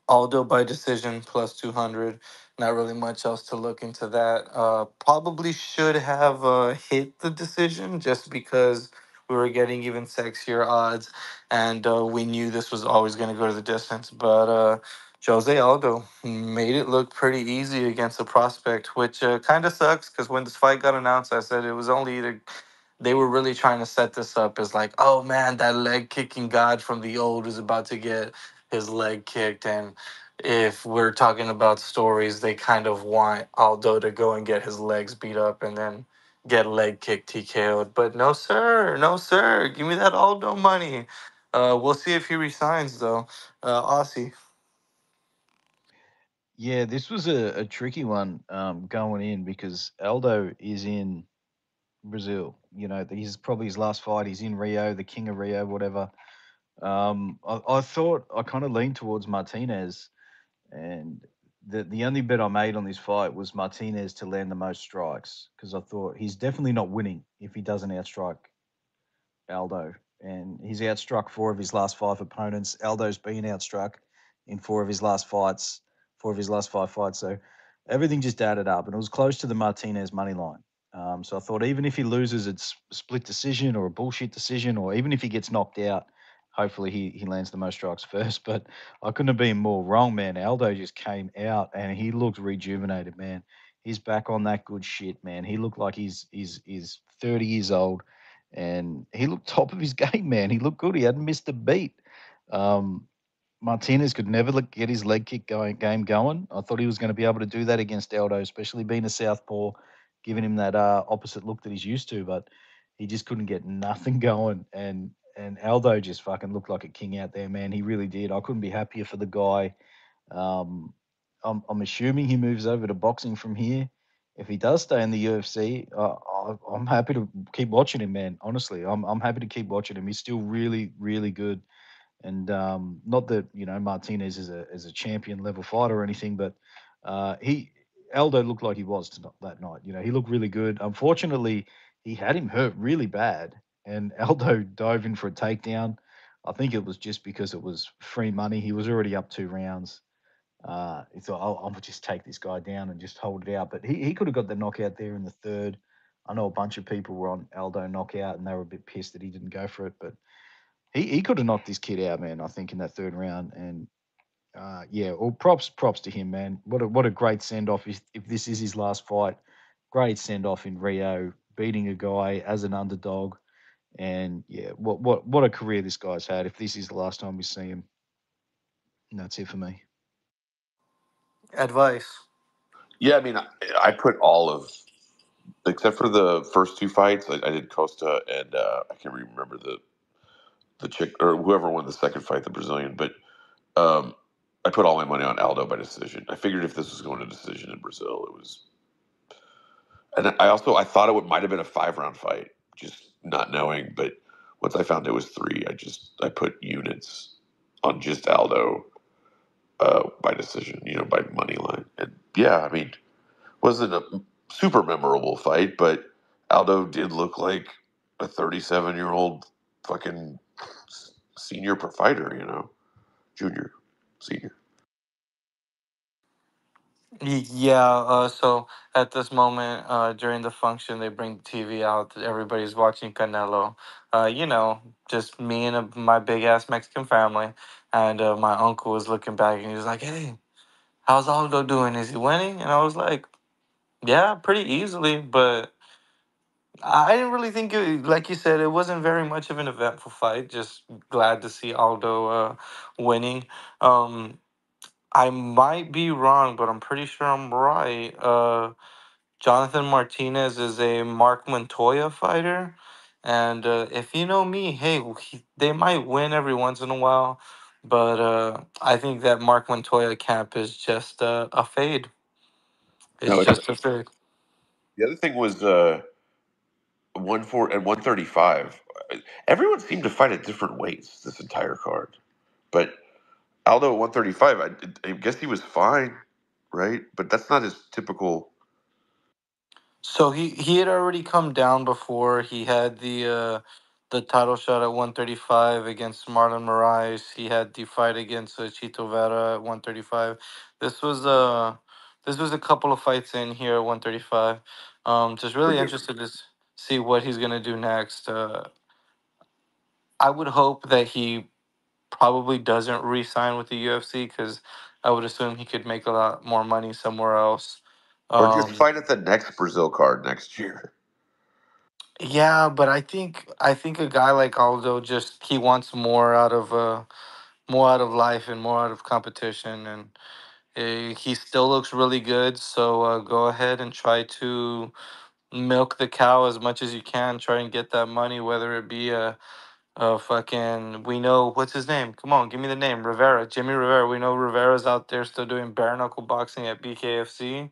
Aldo by decision plus 200. Not really much else to look into that. Probably should have hit the decision just because we were getting even sexier odds and we knew this was always going to go to the distance. But Jose Aldo made it look pretty easy against a prospect, which kind of sucks because when this fight got announced, I said it was only either. They were really trying to set this up as like, oh man, that leg kicking god from the old is about to get his leg kicked. And if we're talking about stories, they kind of want Aldo to go and get his legs beat up and then get leg kicked TKO'd. But no, sir. No, sir. Give me that Aldo money. We'll see if he resigns, though. Aussie. Yeah, this was a tricky one going in because Aldo is in Brazil. He's probably his last fight. He's in Rio, the king of Rio, whatever. I thought I kind of leaned towards Martinez, and the only bet I made on this fight was Martinez to land the most strikes because I thought he's definitely not winning if he doesn't outstrike Aldo, and he's outstruck four of his last five opponents. Aldo's been outstruck in four of his last five fights. So everything just added up, and it was close to the Martinez money line. So I thought even if he loses, it's a split decision or a bullshit decision, or even if he gets knocked out, hopefully he lands the most strikes first. But I couldn't have been more wrong, man. Aldo just came out and he looked rejuvenated, man. He's back on that good shit, man. He looked like he's 30 years old and he looked top of his game, man. He looked good. He hadn't missed a beat. Um, Martinez could never get his leg kick game going. I thought he was going to be able to do that against Aldo, especially being a southpaw, giving him that opposite look that he's used to. But he just couldn't get nothing going, and Aldo just fucking looked like a king out there, man. He really did. I couldn't be happier for the guy. Um, I'm assuming he moves over to boxing from here. If he does stay in the UFC, I'm happy to keep watching him, man. Honestly, I'm happy to keep watching him. He's still really, really good. And not that Martinez is a champion level fighter or anything, but he Aldo looked like he was that night. He looked really good. Unfortunately, he had him hurt really bad, and Aldo dove in for a takedown. I think it was just because it was free money. He was already up 2 rounds. He thought, I'll just take this guy down and just hold it out. But he could have got the knockout there in the third. I know a bunch of people were on Aldo knockout and they were a bit pissed that he didn't go for it. But he could have knocked this kid out, man. I think in that third round. And yeah, well, props to him, man. What a great send off if this is his last fight. Great send off in Rio, beating a guy as an underdog. And yeah, what a career this guy's had. If this is the last time we see him, and that's it for me. Advice. Yeah, I mean, I put all of except for the first two fights. I did Costa and I can't remember the chick or whoever won the second fight, the Brazilian. But um, I put all my money on Aldo by decision. I figured if this was going to decision in Brazil, it was. And I thought it might have been a 5 round fight, just not knowing. But once I found it was three, I put units on just Aldo by decision, by money line. And yeah, I mean, wasn't a super memorable fight, but Aldo did look like a 37-year-old fucking senior fighter, junior, senior. Yeah, so at this moment, during the function, they bring the TV out. Everybody's watching Canelo. Just me and my big ass Mexican family. And my uncle was looking back and he was like, hey, how's Aldo doing? Is he winning? And I was like, yeah, pretty easily. But I didn't really think it, like you said, it wasn't very much of an eventful fight. Just glad to see Aldo winning. Um, I might be wrong, but I'm pretty sure I'm right. Jonathan Martinez is a Mark Montoya fighter. And if you know me, hey, they might win every once in a while. But I think that Mark Montoya camp is just a fade. No, It's just a fake. the other thing was 135. Everyone seemed to fight at different weights this entire card, but Aldo at 135. I guess he was fine, right? But that's not his typical. So he had already come down before. He had the title shot at 135 against Marlon Moraes. He had the fight against Chito Vera at 135. This was this was a couple of fights in here at 135. Just really interested to see what he's gonna do next. I would hope that he probably doesn't re-sign with the UFC because I would assume he could make a lot more money somewhere else. Or just Um, fight at the next Brazil card next year. Yeah, but I think a guy like Aldo just he wants more out of life and more out of competition, and he still looks really good. So go ahead and try to milk the cow as much as you can. Try and get that money, whether it be a fucking we know what's his name. Come on, give me the name. Rivera, Jimmy Rivera. We know Rivera's out there still doing bare knuckle boxing at BKFC.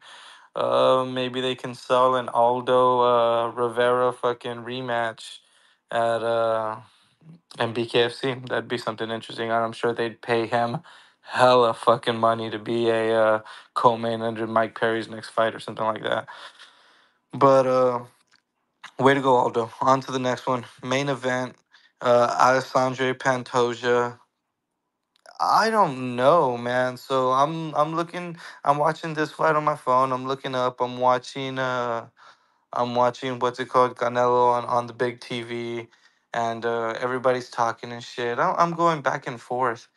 Maybe they can sell an Aldo Rivera fucking rematch at MBKFC. That'd be something interesting. And I'm sure they'd pay him hella fucking money to be a co-main under Mike Perry's next fight or something like that. But way to go, Aldo. On to the next one. Main event. Alessandro Pantoja. I don't know, man. So I'm looking. I'm watching this fight on my phone. I'm looking up. I'm watching what's it called, Canelo on the big TV, and everybody's talking and shit. I'm going back and forth.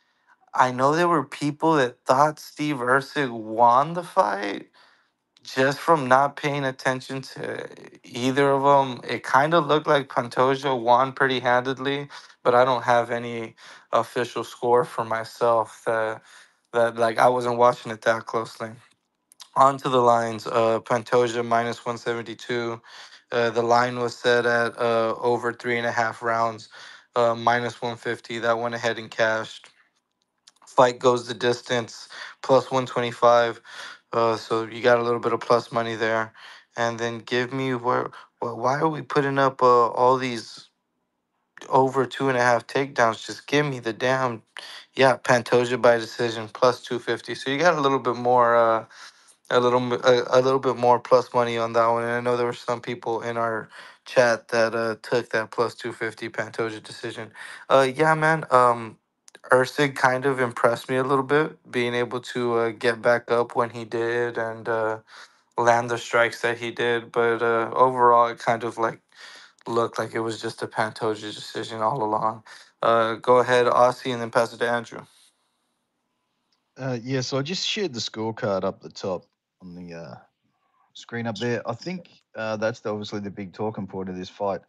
I know there were people that thought Steve Erceg won the fight just from not paying attention to either of them. It kind of looked like Pantoja won pretty handedly, but I don't have any official score for myself that like I wasn't watching it that closely. Onto the lines, Pantoja minus 172. The line was set at over 3.5 rounds, minus 150. That went ahead and cashed. Fight goes the distance, plus 125. So you got a little bit of plus money there. And then give me where, well, why are we putting up all these over 2.5 takedowns? Just give me the damn, yeah, Pantoja by decision, plus 250. So you got a little bit more. A little bit more plus money on that one. And I know there were some people in our chat that took that plus 250 Pantoja decision. Yeah, man. Erceg kind of impressed me a little bit, being able to get back up when he did and land the strikes that he did. But overall, it kind of like looked like it was just a Pantoja decision all along. Go ahead, Aussie, and then pass it to Andrew. Yeah, so I just shared the scorecard up the top on the screen up there. I think that's obviously the big talking point of this fight.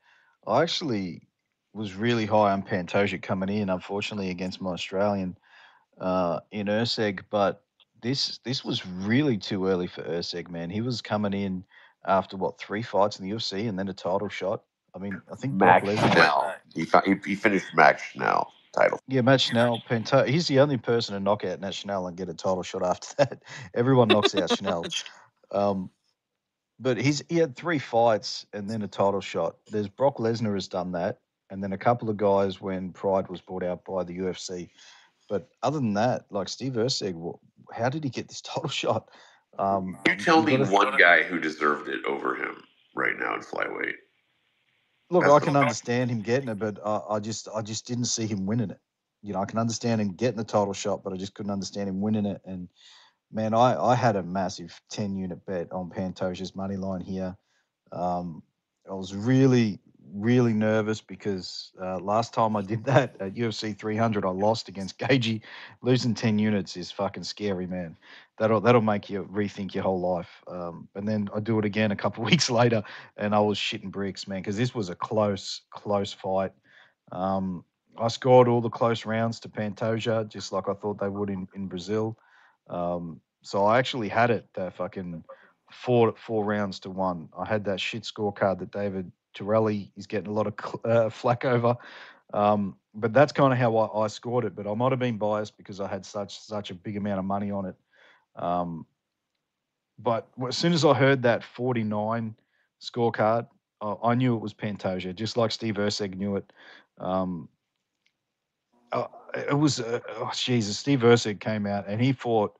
I actually was really high on Pantoja coming in, unfortunately, against my Australian in Erceg, but this was really too early for Erceg, man. He was coming in after what 3 fights in the UFC and then a title shot. I mean, I think Brock Max Lesnar. Schnell. He finished Max Schnell title. Yeah, Matt Schnell, he's the only person to knock out Nat Schnell and get a title shot after that. Everyone knocks out Schnell. Um, but he had 3 fights and then a title shot. There's Brock Lesnar has done that, and then a couple of guys when Pride was bought out by the UFC. But other than that, like Steve Erceg, how did he get this title shot? You tell You me got to one guy who deserved it over him right now in flyweight. look. That's I the can understand him getting it, but I just didn't see him winning it. I can understand him getting the title shot, but I just couldn't understand him winning it. And man, I had a massive 10 unit bet on Pantoja's money line here. Um, I was really, really nervous because last time I did that at UFC 300, I lost against Gagey. Losing 10 units is fucking scary, man. That'll make you rethink your whole life. And then I do it again a couple of weeks later, and I was shitting bricks, man, because this was a close, close fight. Um, I scored all the close rounds to Pantoja, just like I thought they would in Brazil. So I actually had it fucking 4 rounds to 1. I had that shit scorecard that David Torelli is getting a lot of flack over. But that's kind of how I scored it. But I might have been biased because I had such a big amount of money on it. Um, But as soon as I heard that 49 scorecard, I knew it was Pantoja, just like Steve Erceg knew it. Um, it was, Jesus, Steve Erceg came out and he fought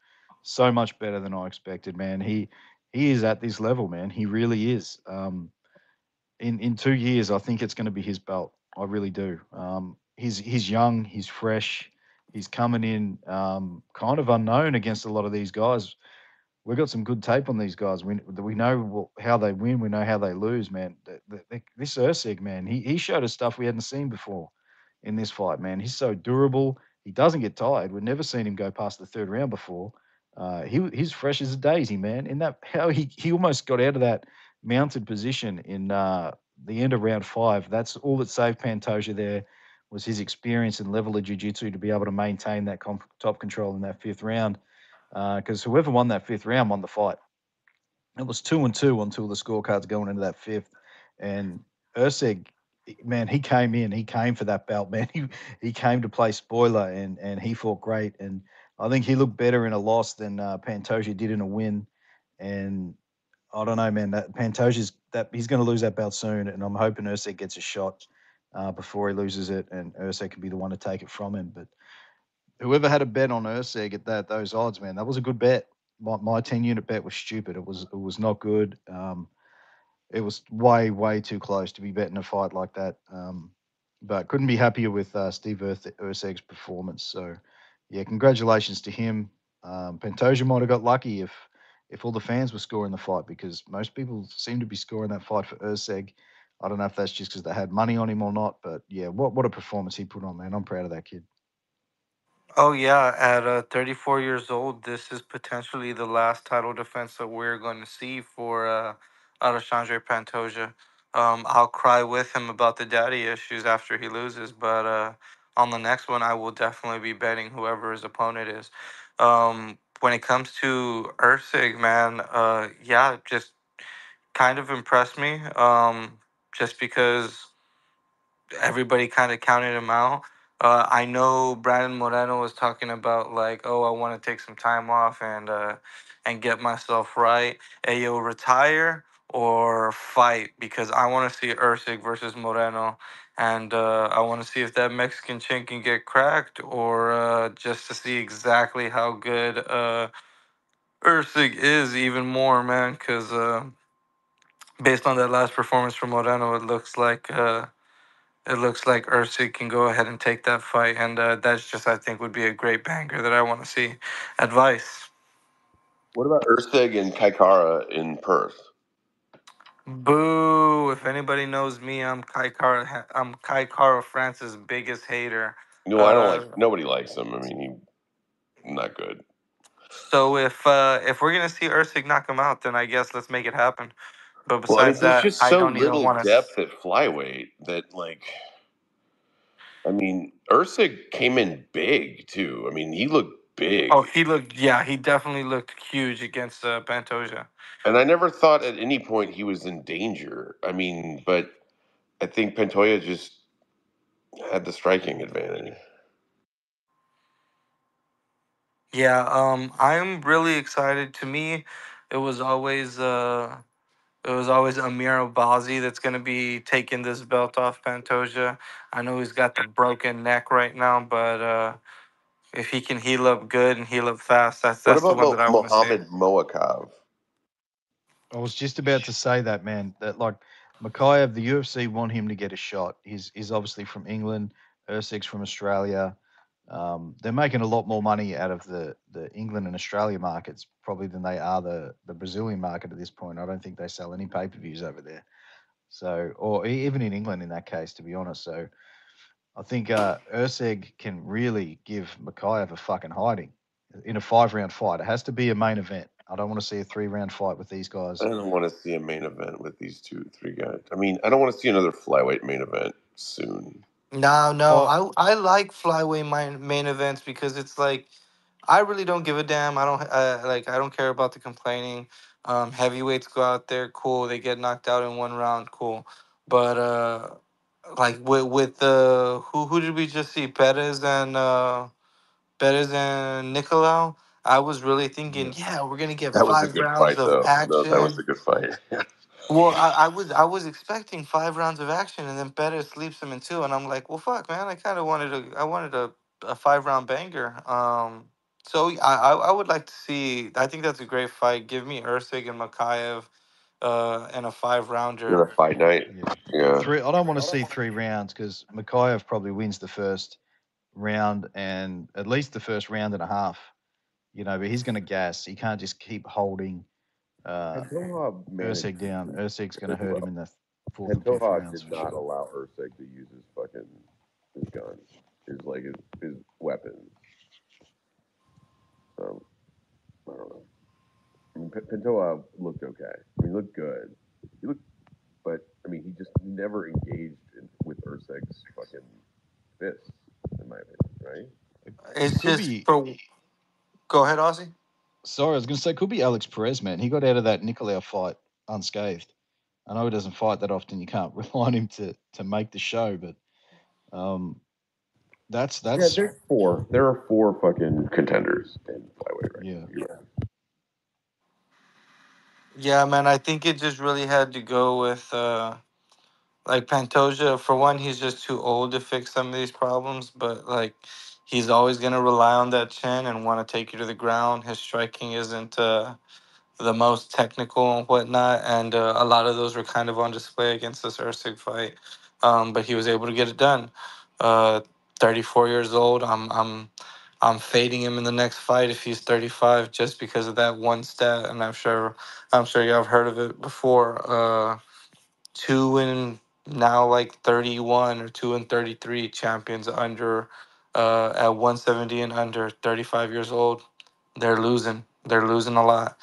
so much better than I expected, man. He is at this level, man. He really is. In 2 years, I think it's going to be his belt. I really do. He's young, he's fresh, he's coming in kind of unknown against a lot of these guys. We've got some good tape on these guys. We know how they win. We know how they lose, man. This Erceg, man, he showed us stuff we hadn't seen before in this fight, man. He's so durable. He doesn't get tired. We've never seen him go past the third round before. He's fresh as a daisy, man. In that, how he almost got out of that mounted position in the end of round five. That's all that saved Pantoja there was his experience and level of jiu-jitsu to be able to maintain that top control in that fifth round because whoever won that fifth round won the fight. It was 2-2 until the scorecards going into that fifth, and Erceg, man, he came in, he came for that belt, man. He came to play spoiler, and he fought great, and I think he looked better in a loss than Pantoja did in a win, and I don't know, man. That Pantoja's that he's going to lose that belt soon, and I'm hoping Erceg gets a shot before he loses it, and Erceg can be the one to take it from him, but whoever had a bet on Erceg at those odds, man, that was a good bet. My 10 unit bet was stupid. It was not good. It was way too close to be betting a fight like that. But couldn't be happier with Steve Erceg's performance. So yeah, congratulations to him. Pantoja might have got lucky if all the fans were scoring the fight because most people seem to be scoring that fight for Erceg. I don't know if that's just because they had money on him or not, but yeah, what a performance he put on, man. I'm proud of that kid. Oh yeah, at 34 years old, this is potentially the last title defense that we're going to see for Alexandre Pantoja. I'll cry with him about the daddy issues after he loses, but on the next one, I will definitely be betting whoever his opponent is. When it comes to Erceg, man, yeah, just kind of impressed me. Just because everybody kind of counted him out. I know Brandon Moreno was talking about like, oh, I want to take some time off and get myself right. Ayo, retire or fight because I want to see Erceg versus Moreno, and I want to see if that Mexican chin can get cracked or just to see exactly how good Erceg is even more, man. Because based on that last performance from Moreno, it looks like. It looks like Erceg can go ahead and take that fight, and that's just I think would be a great banger that I want to see. Advice: What about Erceg and Kaikara in Perth? boo! If anybody knows me, I'm Kai Kara. I'm Kai Kara France's biggest hater. No, I don't Uh, like. Nobody likes him. I mean, he's not good. so if we're gonna see Erceg knock him out, then I guess let's make it happen. But Well, I mean, besides there's that, just I so don't even little want to. depth at flyweight that, like, I mean, Erceg came in big too. I mean, he looked Oh, big, he looked. Yeah, he definitely looked huge against Pantoja. and I never thought at any point he was in danger. I mean, but I think Pantoja just had the striking advantage. Yeah, I'm really excited. To me, it was always Amir Abazi that's gonna be taking this belt off Pantoja. I know he's got the broken neck right now, but if he can heal up good and heal up fast, What that's the about one that I want to see. Mohammed Moakov? I was just about to say that, man. That like Makayev, the UFC want him to get a shot. He's obviously from England. Erceg's from Australia. They're making a lot more money out of the England and Australia markets probably than they are the Brazilian market at this point. I don't think they sell any pay per views over there. So, or even in England in that case, to be honest. So, I think Erceg can really give Makayev a fucking hiding in a 5 round fight. It has to be a main event. I don't want to see a 3 round fight with these I guys. don't want to see a main event with these two, three guys. I mean, I don't want to see another flyweight main event soon. No, no, Oh, I like flyweight main events because it's like I really don't give a damn. I don't I don't care about the complaining. Heavyweights go out there, cool. They get knocked out in one round, cool. But like with the who did we just see? Perez and Nicolau. I was really Yeah. thinking, yeah, we're gonna get That was a 5 good rounds fight, of though. No, that was action. a good fight. Well, I was expecting 5 rounds of action, and then Pettis sleeps him in two, and I'm like, well, fuck, man, I wanted a 5 round banger. So I would like to see. I think that's a great fight. Give me Erceg and Makayev, and a 5 rounder. The fight night. Yeah. Yeah. Three. I don't want to see 3 rounds because Mikhaev probably wins the first round and at least the first round and a half. But he's going to gas. He can't just keep holding uh, Pantoja managed Erceg down. Erceg's going to pretty hurt him well. in the fourth and fifth Pantoja rounds did for not sure. allow Erceg to use his gun, his weapons. So I don't know. I mean, Pantoja looked okay. I mean, he looked good. He looked, but I mean, he never engaged with Erceg's fucking fists, in my opinion, right? It It's could just be. for. Go ahead, Ozzy. Sorry, I was going to say, it could be Alex Perez, man. He got out of that Nicolau fight unscathed. I know he doesn't fight that often. You can't rely on him to make the show, but um, Yeah, that's there's four. There are four fucking contenders in flyweight right yeah. now. You're right. Yeah, man, I think it just really had to go with like Pantoja. For one, he's just too old to fix some of these problems, but like he's always gonna rely on that chin and want to take you to the ground. His striking isn't the most technical and whatnot, and a lot of those were kind of on display against this Usyk fight. But he was able to get it done. Uh, 34 years old. I'm fading him in the next fight if he's 35, just because of that one stat, and I'm sure y'all have heard of it before. Two and now like 31 or 2 and 33 champions under at 170 and under 35 years old. They're losing. They're losing a lot.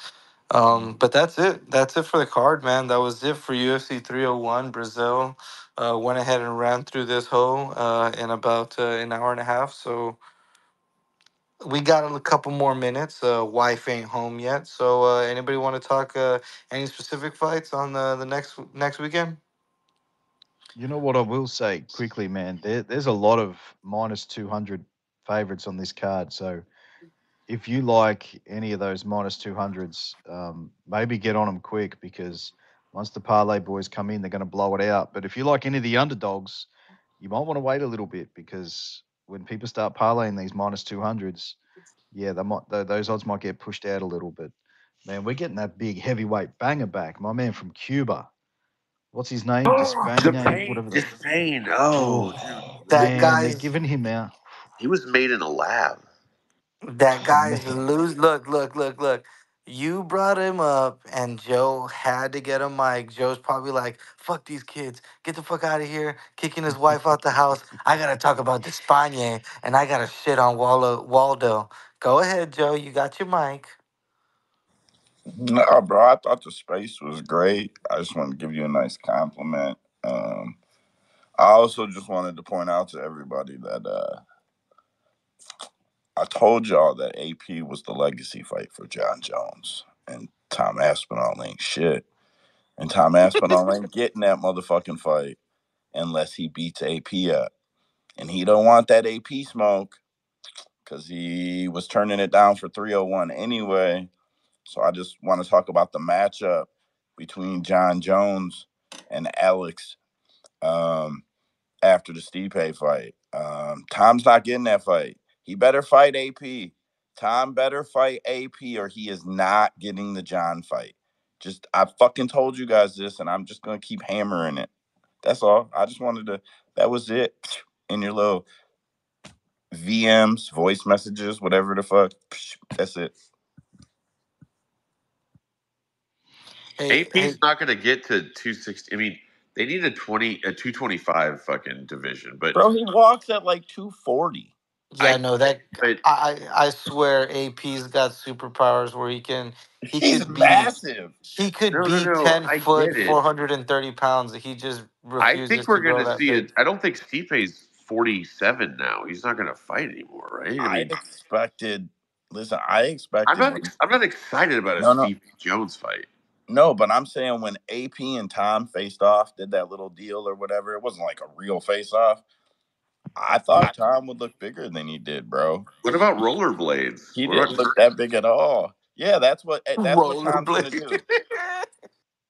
Mm. But that's it. That's it for the card, man. That was it for UFC 301. Brazil went ahead and ran through this whole in about an hour and a half. So we got a couple more minutes. Wife ain't home yet. So anybody want to talk any specific fights on the next weekend? You know what I will say quickly, man? There's a lot of minus 200 favorites on this card. So if you like any of those minus 200s, maybe get on them quick because once the parlay boys come in, they're going to blow it out. But if you like any of the underdogs, you might want to wait a little bit because when people start parlaying these minus 200s, yeah, those odds might get pushed out a little bit. Man, we're getting that big heavyweight banger back. My man from Cuba. What's his name? Despain, whatever the. Despain. Oh, dude. Oh, That man, they're guy's giving him out. He was made in a lab. that Oh, guy's man. lose. Look. You brought him up, and Joe had to get a mic. Joe's probably like, "Fuck these kids, get the fuck out of here!" Kicking his wife out the house. I gotta talk about Despagne, and I gotta shit on Waldo. Go ahead, Joe. You got your mic. No, bro, I thought the space was great. I just wanted to give you a nice compliment. I also just wanted to point out to everybody that I told y'all that AP was the legacy fight for John Jones, and Tom Aspinall ain't shit. And Tom Aspinall ain't getting that motherfucking fight unless he beats AP up. And he don't want that AP smoke because he was turning it down for 301 anyway. So I just want to talk about the matchup between John Jones and Alex um, after the Stipe fight. Tom's not getting that fight. He better fight AP. Tom better fight AP or he is not getting the John fight. Just I fucking told you guys this, and I'm just gonna keep hammering it. That's all. I just wanted to. That was it. In your little VMs, voice messages, whatever the fuck. That's it. Hey, AP's hey, not going to get to 260. I mean, they need a 225 fucking division, but Bro, he walks at like 240. yeah, I no, that but I swear AP's got superpowers where he He's could be massive. he could no, be no. 10 I foot, get it. 430 pounds. He just I refuses think to we're grow going to that see big. it. I don't think Stipe's 47 now. He's not going to fight anymore, right? I I mean, expected. Listen, I expected when. I'm not excited about a No, no, Stipe Jones fight. no. But I'm saying when AP and Tom faced off, did that little deal or whatever. It wasn't like a real face off. I thought Tom would look bigger than he did, bro. What about rollerblades? He What didn't about look that big at all. Yeah, that's what Tom's gonna Rollerblade. do.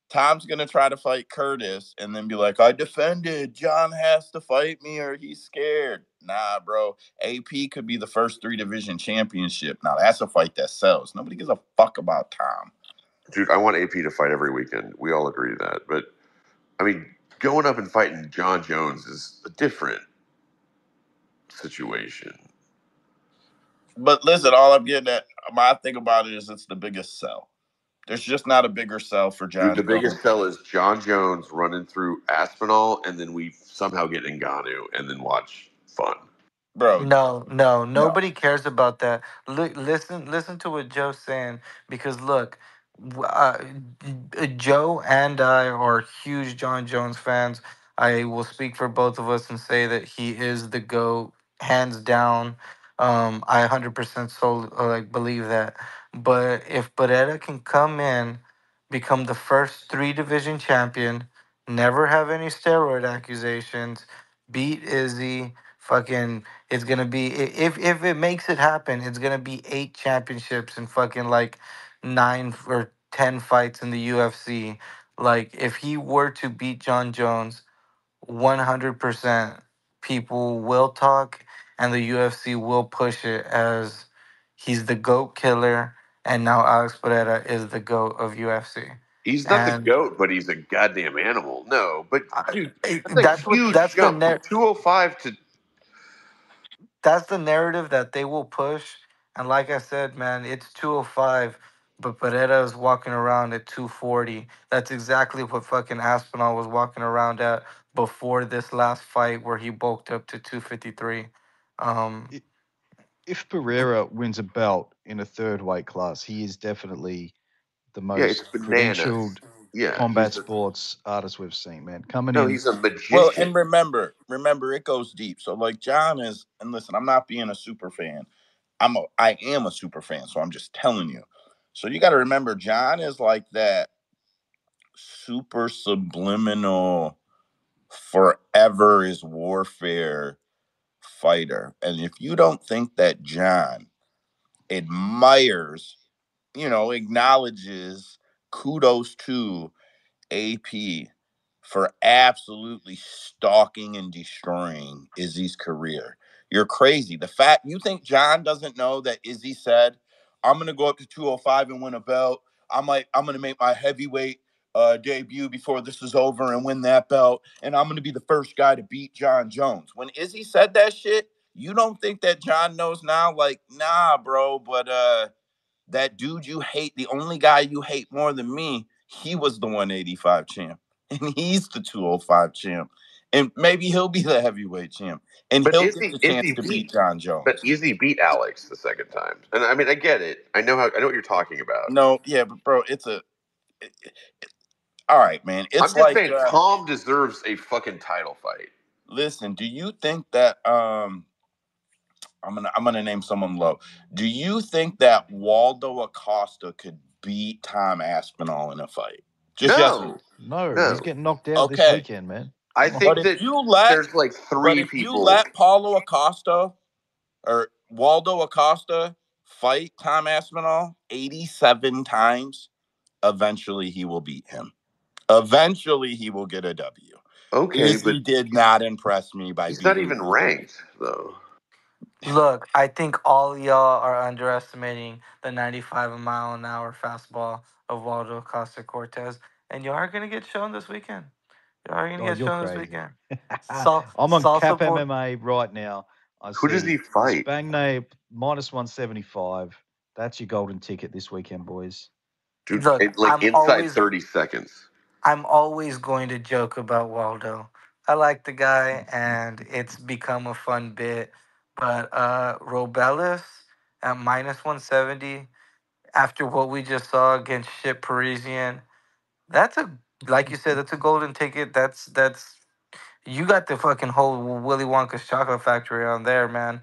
Tom's gonna try to fight Curtis and then be like, I defended. John has to fight me or he's scared. Nah, bro. AP could be the first three division championship. Now that's a fight that sells. Nobody gives a fuck about Tom. dude? I want AP to fight every weekend. We all agree to that. But I mean, going up and fighting John Jones is a different situation. But listen, all I'm getting at, my thing about it is it's the biggest sell. There's just not a bigger sell for Dude, John the Jones. biggest sell is John Jones running through Aspinall, and then we somehow get Ngannou, and then watch fun. Bro, No, no, no. nobody cares about that. Look, listen to what Joe's saying because look, Joe and I are huge John Jones fans. I will speak for both of us and say that he is the GOAT, hands down. I 100% like believe that. But if Barrera can come in, become the first three division champion, never have any steroid accusations, beat Izzy, fucking it's gonna be if it makes it happen, it's gonna be 8 championships and fucking like 9 or 10 fights in the UFC. Like if he were to beat John Jones, 100% people will talk and the UFC will push it as he's the GOAT killer and now Alex Pereira is the GOAT of UFC. He's not the And goat, but he's a goddamn animal. No, but dude, that's a that's what huge jump from 205 to. that's the narrative that they will push. And like I said, man, it's 205, but Pereira is walking around at 240. That's exactly what fucking Aspinall was walking around at before this last fight where he bulked up to 253. Um, I- If Pereira wins a belt in a third weight class, he is definitely the Yeah, it's most bananas. credentialed Yeah, combat sports artist we've seen, man. Coming no, in, he's a Well, magician. and remember, it goes deep. So like John is, and listen, I'm not being a super fan. I am a super fan, so I'm just telling you. So you got to remember, John is like that super subliminal, forever is warfare fighter. And if you don't think that John admires, acknowledges, kudos to AP for absolutely stalking and destroying Izzy's career. You're crazy. The fact you think John doesn't know that Izzy said, I'm gonna go up to 205 and win a belt. I'm gonna make my heavyweight debut before this is over and win that belt. And I'm gonna be the first guy to beat John Jones. When Izzy said that shit, you don't think that John knows now? Like, nah, bro, but that dude you hate, the only guy you hate more than me, he was the 185 champ. And he's the 205 champ. And maybe he'll be the heavyweight champ. And But he'll get the chance to beat John Jones. Izzy beat Alex the second time, and I mean, I get it. I know what you're talking about. No, yeah, but bro, all right, man. I'm It's just like saying, Tom deserves a fucking title fight. listen, do you think that I'm gonna name someone low. Do you think that Waldo Acosta could beat Tom Aspinall in a fight? Just yes or no. No, no, he's no. getting knocked out this Okay. weekend, man. I Come on. But think if that you let there's like but three if you people. let Paulo Acosta or Waldo Acosta fight Tom Aspinall 87 times, eventually he will beat him. Eventually he will get a W. Okay, but Izzy did not impress me by he's not beating even Waldo. ranked though. Look, I think all y'all are underestimating the 95-mile-an-hour fastball of Waldo Costa Cortez, and you are gonna get shown this weekend. You are gonna Oh, get you're shown this crazy. weekend. I'm on Salsa Cap por MMA right now. I Who does he see fight, Spangne minus 175. That's your golden ticket this weekend, boys. dude? look. Like inside 30 seconds. I'm always going to joke about Waldo. I like the guy, and it's become a fun bit. But Robelis at minus 170 after what we just saw against Shit Parisian, that's a like you said, that's a golden ticket. That's you got the fucking whole Willy Wonka's chocolate factory on there, man.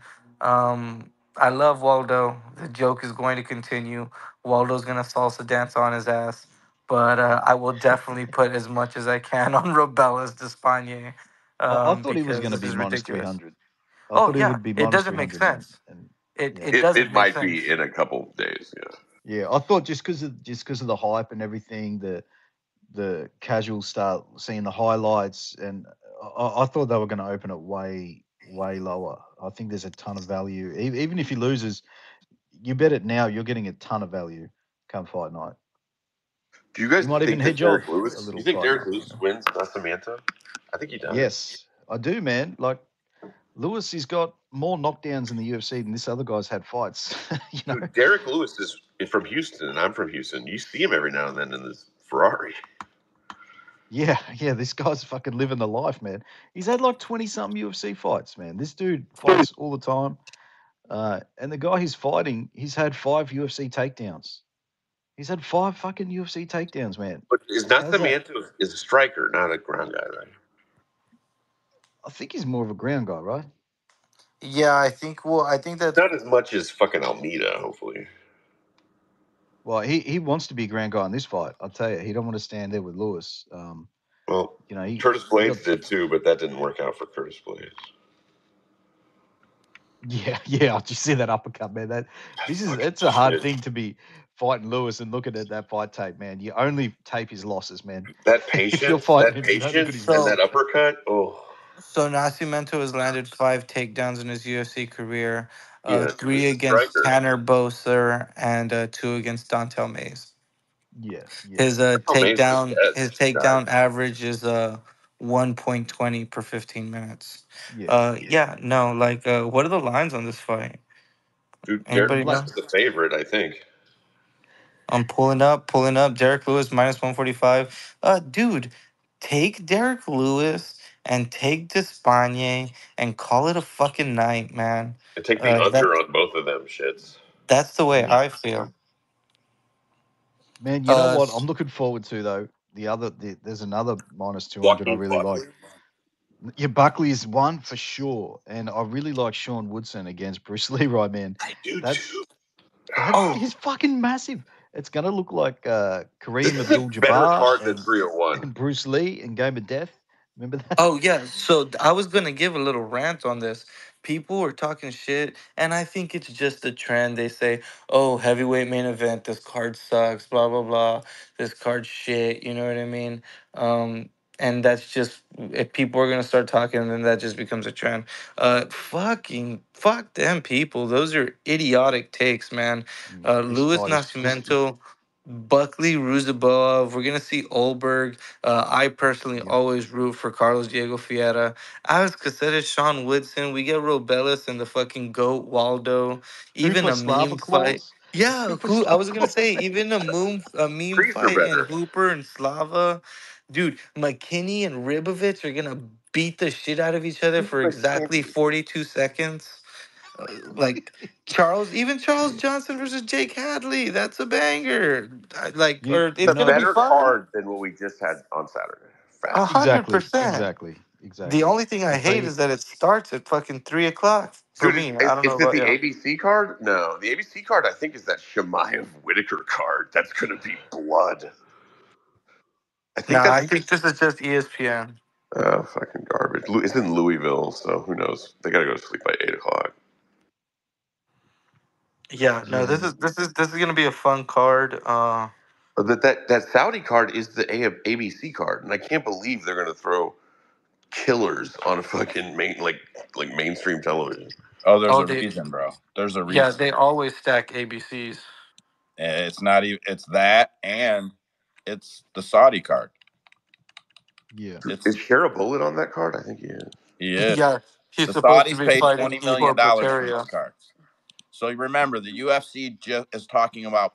I love Waldo. The joke is going to continue. Waldo's gonna salsa dance on his ass, but I will definitely put as much as I can on Robelas de Spagna, I thought he was because going to this be is minus ridiculous. 300. I Oh thought he yeah, would be it minus doesn't make 300, man. sense. And It yeah, it It doesn't make might be sense. in a couple days. Yeah. yeah, I thought just because of the hype and everything, the casuals start seeing the highlights, and I thought they were going to open it way lower. I think there's a ton of value. Even if he loses, you bet it now, you're getting a ton of value come fight night. Do you guys You might even think that hedge Derek off a Lewis? You little think fight Derek night. Lewis wins Samantha? I think he does. Yes, I do, man. Like Lewis, he's got more knockdowns in the UFC than this other guy's had fights. you know. Dude, Derek Lewis is from Houston, and I'm from Houston. You see him every now and then in this Ferrari. Yeah, yeah, this guy's fucking living the life, man. He's had like 20 something UFC fights, man. This dude fights all the time. And the guy he's fighting, he's had 5 UFC takedowns. He's had 5 fucking UFC takedowns, man. But is How's that? Nascimento is a striker, not a ground guy, right? I think he's more of a ground guy, right? Yeah, I think. Well, I think that. Not as much as fucking Almeida, hopefully. Well, he wants to be a ground guy in this fight. I'll tell you, he don't want to stand there with Lewis. Well, You know, he Curtis he got Blades did too, but that didn't work out for Curtis Blades. yeah, yeah. Did you see that uppercut, man? Fucking It's a hard shit. thing to be fighting Lewis and looking at that fight tape, man. You only tape his losses, man. That If you're patience, fighting him, you don't look at his and So that wins. uppercut. Oh, so Nascimento has landed 5 takedowns in his UFC career. yeah, Three he's a against striker. Tanner Boser and 2 against Dontel Mays. Yeah, yeah. His Amazing his dead guy. takedown average is 1.20 per 15 minutes. Yeah. Yeah, no, like what are the lines on this fight? Dude, Derek Anybody Lewis know? Like, is the favorite, I think. I'm pulling up. Derek Lewis minus 145. Dude, take Derek Lewis and take Despanye and call it a fucking night, man. And take the That under on both of them shits. that's the way yeah. I feel. Man, you know Uh, what? I'm looking forward to though. There's another minus 200 I Joaquin really like. Buckley. Yeah, Buckley is one for sure, and I really like Sean Woodson against Bruce Leroy. Man, I do that's too. oh, he's fucking massive. It's gonna look like This Kareem is a better Abdul-Jabbar card than 301. and Bruce Lee in Game of Death. Remember that? Oh yeah, so I was gonna give a little rant on this. People are talking shit, and I think it's just a trend. They say, "Oh, heavyweight main event, this card sucks." Blah blah blah. This card shit. You know what I mean? And that's just if people are gonna start talking, then that just becomes a trend. Fuck them people. Those are idiotic takes, man. This Luis fight is twisty. Nascimento, Buckley, Ruzabov. We're gonna see Olberg. I personally Yep. always root for Carlos Diego Fiera. Alex Caceres, Sean Woodson. We get Robellis and the fucking goat Waldo. Even Hooper a Slava meme fight. claws. Yeah, Hooper who I was Slava gonna say, claws. even a meme Trees are fight in better. Hooper and Slava. Dude, McKinney and Ribovich are gonna beat the shit out of each other Who's for exactly McKinney? 42 seconds. Like even Charles Johnson versus Jake Hadley. That's a banger. Or It's it's a gonna be No, better fun. card than what we just had on Saturday. A Faster. hundred exactly, percent. exactly, The exactly. only thing I I'll tell hate you. is that it starts at fucking 3 o'clock for Dude, me. I don't know is it about the you. ABC card? No, the ABC card I think is that Shemaev Whitaker card. That's going to be blood. I think Nah, I that's think this is just ESPN. fucking garbage. It's in Louisville, so who knows? They got to go to sleep by 8 o'clock. Yeah, no, Yeah, this is gonna be a fun card. That Saudi card is the ABC card, and I can't believe they're going to throw killers on a fucking mainstream television. Oh, there's Oh, a they reason, bro. There's a yeah, reason. they always stack ABCs. It's not even. It's that, and it's the Saudi card. yeah. Is It's Share a Bullet on that card? I think he is. he is. Yeah, he's The supposed to Saudis be paid fighting $20 million Ihor for Potieria. these cards. So you remember, the UFC just is talking about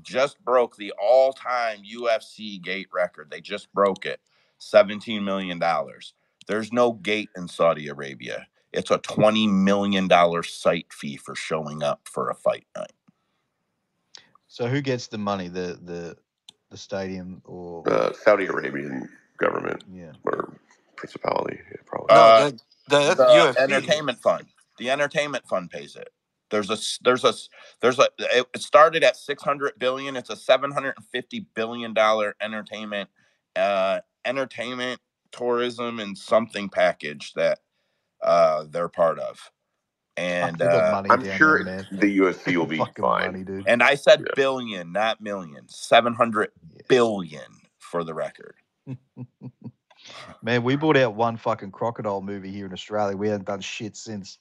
just broke the all-time UFC gate record. They just broke it, $17 million. There's no gate in Saudi Arabia. It's a $20 million site fee for showing up for a fight night. So who gets the money? The stadium or Saudi Arabian government yeah? or principality, yeah, probably. No, Uh, that's the UFC. entertainment fund. The entertainment fund pays it. It started at 600 billion. It's a 750 billion dollar entertainment tourism and something package that they're part of. Fuck, And they got money I'm down there, sure man. the They UFC will got be fucking fine. money, dude. I said Yeah. billion, not million. 700 Yeah. billion for the record. Man, we bought out one fucking crocodile movie here in Australia. We haven't done shit since.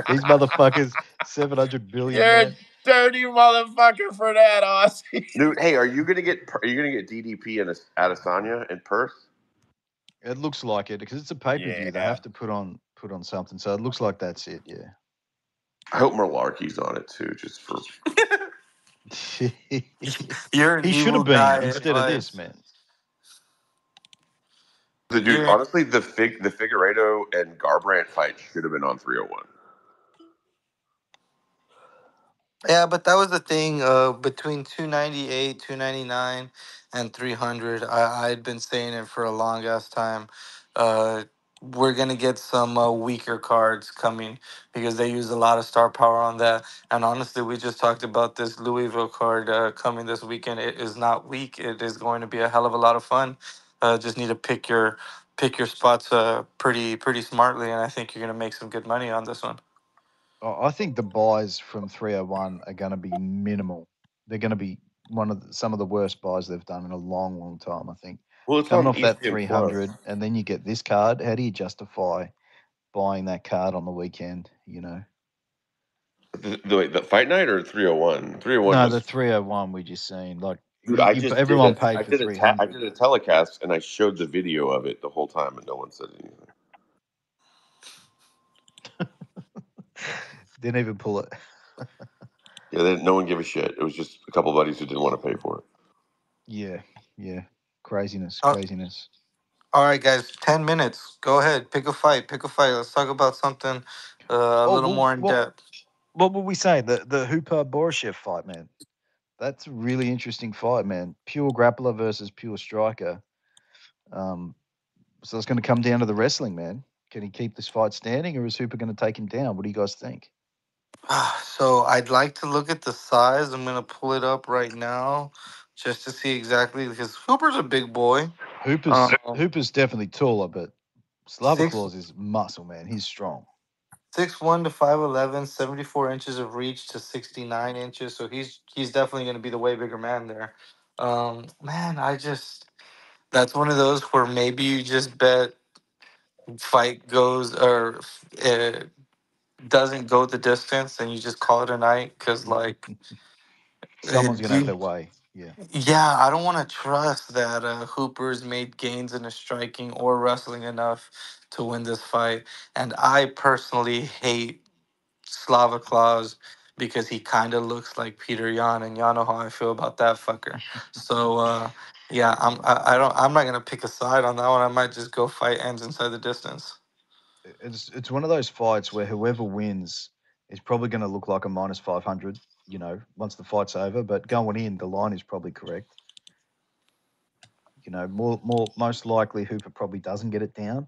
These motherfuckers, 700 billion, You're a man. dirty motherfucker for that, Aussie. Dude, hey, are you gonna get DDP and Adesanya in Perth? It looks like it because it's a pay per view. They Yeah. have to put on something. So it looks like that's it. Yeah. I hope Malarkey's on it too, just for. You're an He should evil have been guy, instead of this, advice. man. The dude, You're honestly, the Figueredo and Garbrandt fight should have been on 301. Yeah, but that was the thing. Between 298, 299, and 300, I'd been saying it for a long ass time. We're gonna get some weaker cards coming because they use a lot of star power on that. And honestly, we just talked about this Louisville card coming this weekend. It is not weak. It is going to be a hell of a lot of fun. Just need to pick your spots pretty smartly, and I think you're gonna make some good money on this one. I think the buys from 301 are going to be minimal. They're going to be some of the worst buys they've done in a long, long time. I think Well, it's coming on off that ESPN Plus. 300, and then you get this card. How do you justify buying that card on the weekend? You know, The fight night or 301? 301 no, the was. 301 we just seen. Like Dude, I just did everyone a paid I for did I 300. did a telecast and I showed the video of it the whole time and no one said anything. Didn't even pull it. Yeah, no one gave a shit. It was just a couple buddies who didn't want to pay for it. Yeah, yeah, craziness, Uh, craziness. All right, guys, 10 minutes. Go ahead, pick a fight. Pick a fight. Let's talk about something a Oh little well, more in depth. what were we saying? The Hooper Boroshev fight, man. That's a really interesting fight, man. Pure grappler versus pure striker. Um, so it's going to come down to the wrestling, man. Can he keep this fight standing, or is Hooper going to take him down? What do you guys think? So I'd like to look at the size. I'm gonna pull it up right now, just to see exactly because Hooper's a big boy. Hooper's definitely taller, but Slava Six Claus is muscle, man. He's strong. 6'1" to 5'11", 74 inches of reach to 69 inches. So he's definitely gonna be the way bigger man there. Man, that's one of those where maybe you just bet fight goes or uh, doesn't go the distance and you just call it a night because like Someone's going to have you their way. Yeah. yeah, I don't want to trust that Hooper's made gains in his striking or wrestling enough to win this fight, and I personally hate Slava Claus because he kind of looks like Peter Yan, and y'all know how I feel about that fucker. So yeah, I'm not gonna pick a side on that one. I might just go fight ends inside the distance. It's one of those fights where whoever wins is probably going to look like a minus 500, once the fight's over. But going in, the line is probably correct. Most likely Hooper probably doesn't get it down.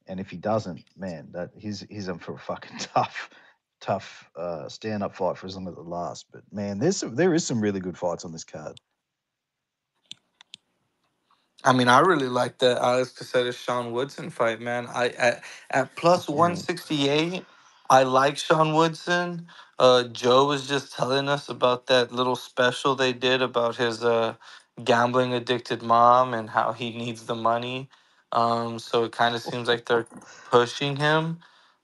And if he doesn't, man, that he's in for a fucking tough stand up fight for as long as it lasts. But man, there is some really good fights on this card. I mean, I really like the Alex Caceres Sean Woodson fight, man. At plus Yeah. 168, I like Sean Woodson. Joe was just telling us about that little special they did about his gambling addicted mom and how he needs the money. So it kind of seems like they're pushing him.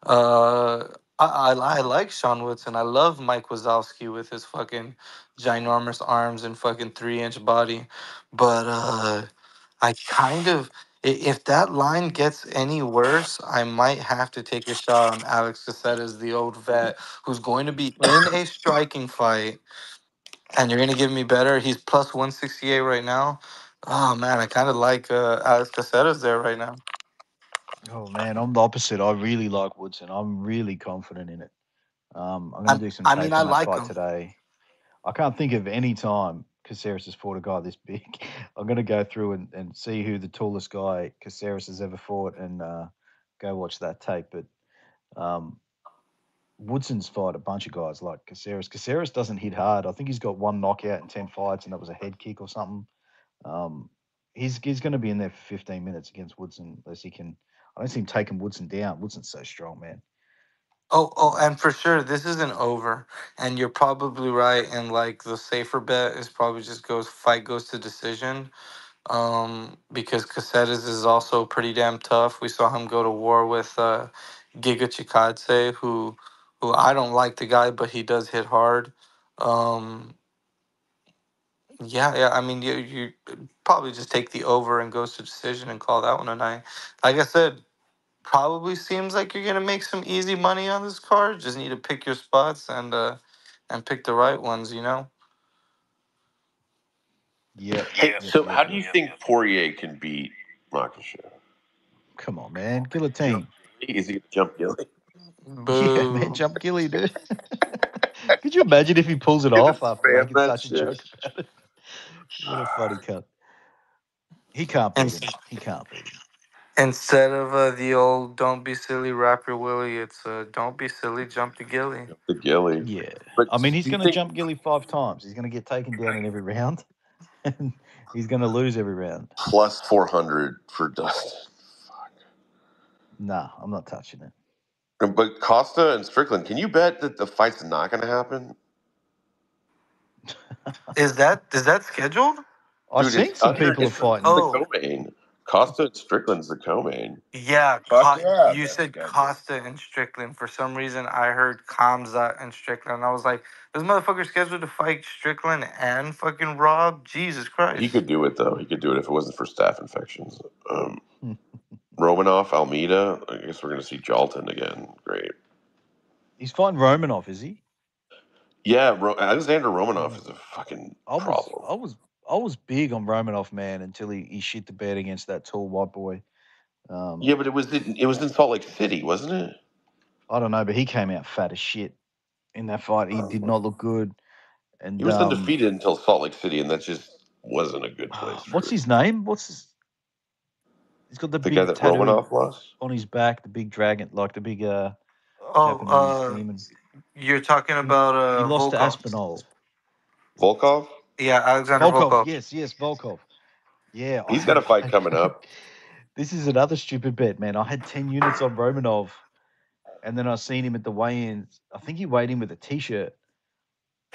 Uh, I like Sean Woodson. I love Mike Wazowski with his fucking ginormous arms and fucking 3-inch body, but I kind of, if that line gets any worse, I might have to take a shot on Alex Caceres, the old vet, who's going to be in a striking fight, and you're going to give me better. He's plus 168 right now. Oh, man, I kind of like Alex Caceres there right now. Oh man, I'm the opposite. I really like Woodson. I'm really confident in it. I'm going to I'm, do some I mean, tapes I on that like fight him. today. I can't think of any time Caceres has fought a guy this big. I'm going to go through and see who the tallest guy Caceres has ever fought and go watch that tape. But um, Woodson's fought a bunch of guys like Caceres. Caceres doesn't hit hard. I think he's got one knockout in 10 fights, and that was a head kick or something. Um, he's going to be in there for 15 minutes against Woodson, unless he can. I don't see him taking Woodson down. Woodson's so strong, man. And for sure, this is an over, and you're probably right. And like the safer bet is probably just goes to decision. Because Caceres is also pretty damn tough. We saw him go to war with Giga Chikadze, who I don't like the guy, but he does hit hard. Um, yeah. I mean, you probably just take the over and goes to decision and call that one a night. Like I said, probably seems like you're gonna make some easy money on this card. Just need to pick your spots and pick the right ones. You know. Yep. Hey, Yep. so Yep. how do Yep. you think Poirier can beat Makhachev? Come on, man. Jump Guillotine. Gilly? Is he gonna jump Gilly? Yeah, man. Boo. Jump Gilly, dude. Could you imagine if he pulls it Gonna off after spam making that such a shit. joke about it? What a funny cunt. He can't beat him. He can't beat him. Instead of the old "Don't be silly, wrap your willy," it's "Don't be silly, jump the gilly." Jump the Gilly. Yeah. But I mean, he's do you going to think jump Gilly 5 times. He's going to get taken down in every round, and he's going to lose every round. plus 400 for Dustin? Nah, I'm not touching it. But Costa and Strickland, can you bet that the fight's not going to happen? Is that scheduled? I've Dude, seen it's some under. people are It's the fighting. Oh, co-main. Costa and Strickland's the co-main. yeah. Fuck yeah, You that's said scheduled. Costa and Strickland. For some reason, I heard Kamza and Strickland. I was like, this motherfucker scheduled to fight Strickland and fucking Rob. Jesus He Christ. could do it though. He could do it if it wasn't for staph infections. Romanoff, Almeida. I guess we're going to see Jalton again. Great. He's fighting Romanov, is he? Yeah, Alexander Romanoff Mm. is a fucking I was, problem. I was, I was big on Romanov, man, until he shit the bed against that tall white boy. Yeah, but it was in Salt Lake City, wasn't it? I don't know, but he came out fat as shit in that fight. He did not look good. He And was undefeated until Salt Lake City, and that just wasn't a good place what's for his name? He's got the the guy big that tattoo Romanoff lost. on his back, the big dragon, like the big Oh, Japanese demon. you're talking about He lost to Volkov. Aspinall. Volkov, Yeah, Alexander Volkov, Volkov. yes, Volkov. Yeah, I he's got a had. fight coming up. This is another stupid bet, man. I had 10 units on Romanov, and then I seen him at the weigh-ins. I think he weighed in with a t-shirt,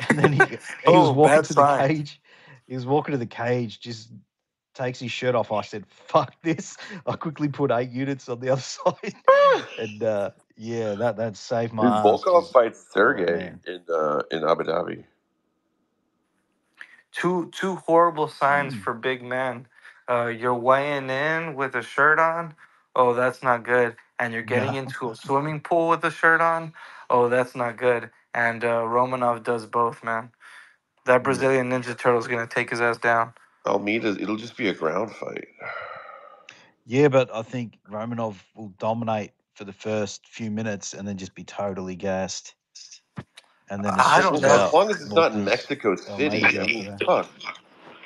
and then he was Oh, walking bad to the sign. cage. He was walking to the cage, just takes his shirt off. I said, "Fuck this!" I quickly put 8 units on the other side, and yeah, that saved Dude, my ass. Volkov Just fights oh Sergey man, in Abu Dhabi. Two horrible signs Hmm. for big men. You're weighing in with a shirt on. Oh, that's not good. And you're getting No, into a swimming pool with a shirt on. Oh, that's not good. And Romanov does both, man. That yeah, Brazilian Ninja Turtle's gonna take his ass down. Almeida, it'll just be a ground fight. yeah, but I think Romanov will dominate for the first few minutes and then just be totally gassed, and then it's I just don't Well, as know. about long as it's not in Morpheus Mexico City, Almeida I after mean, that. fuck.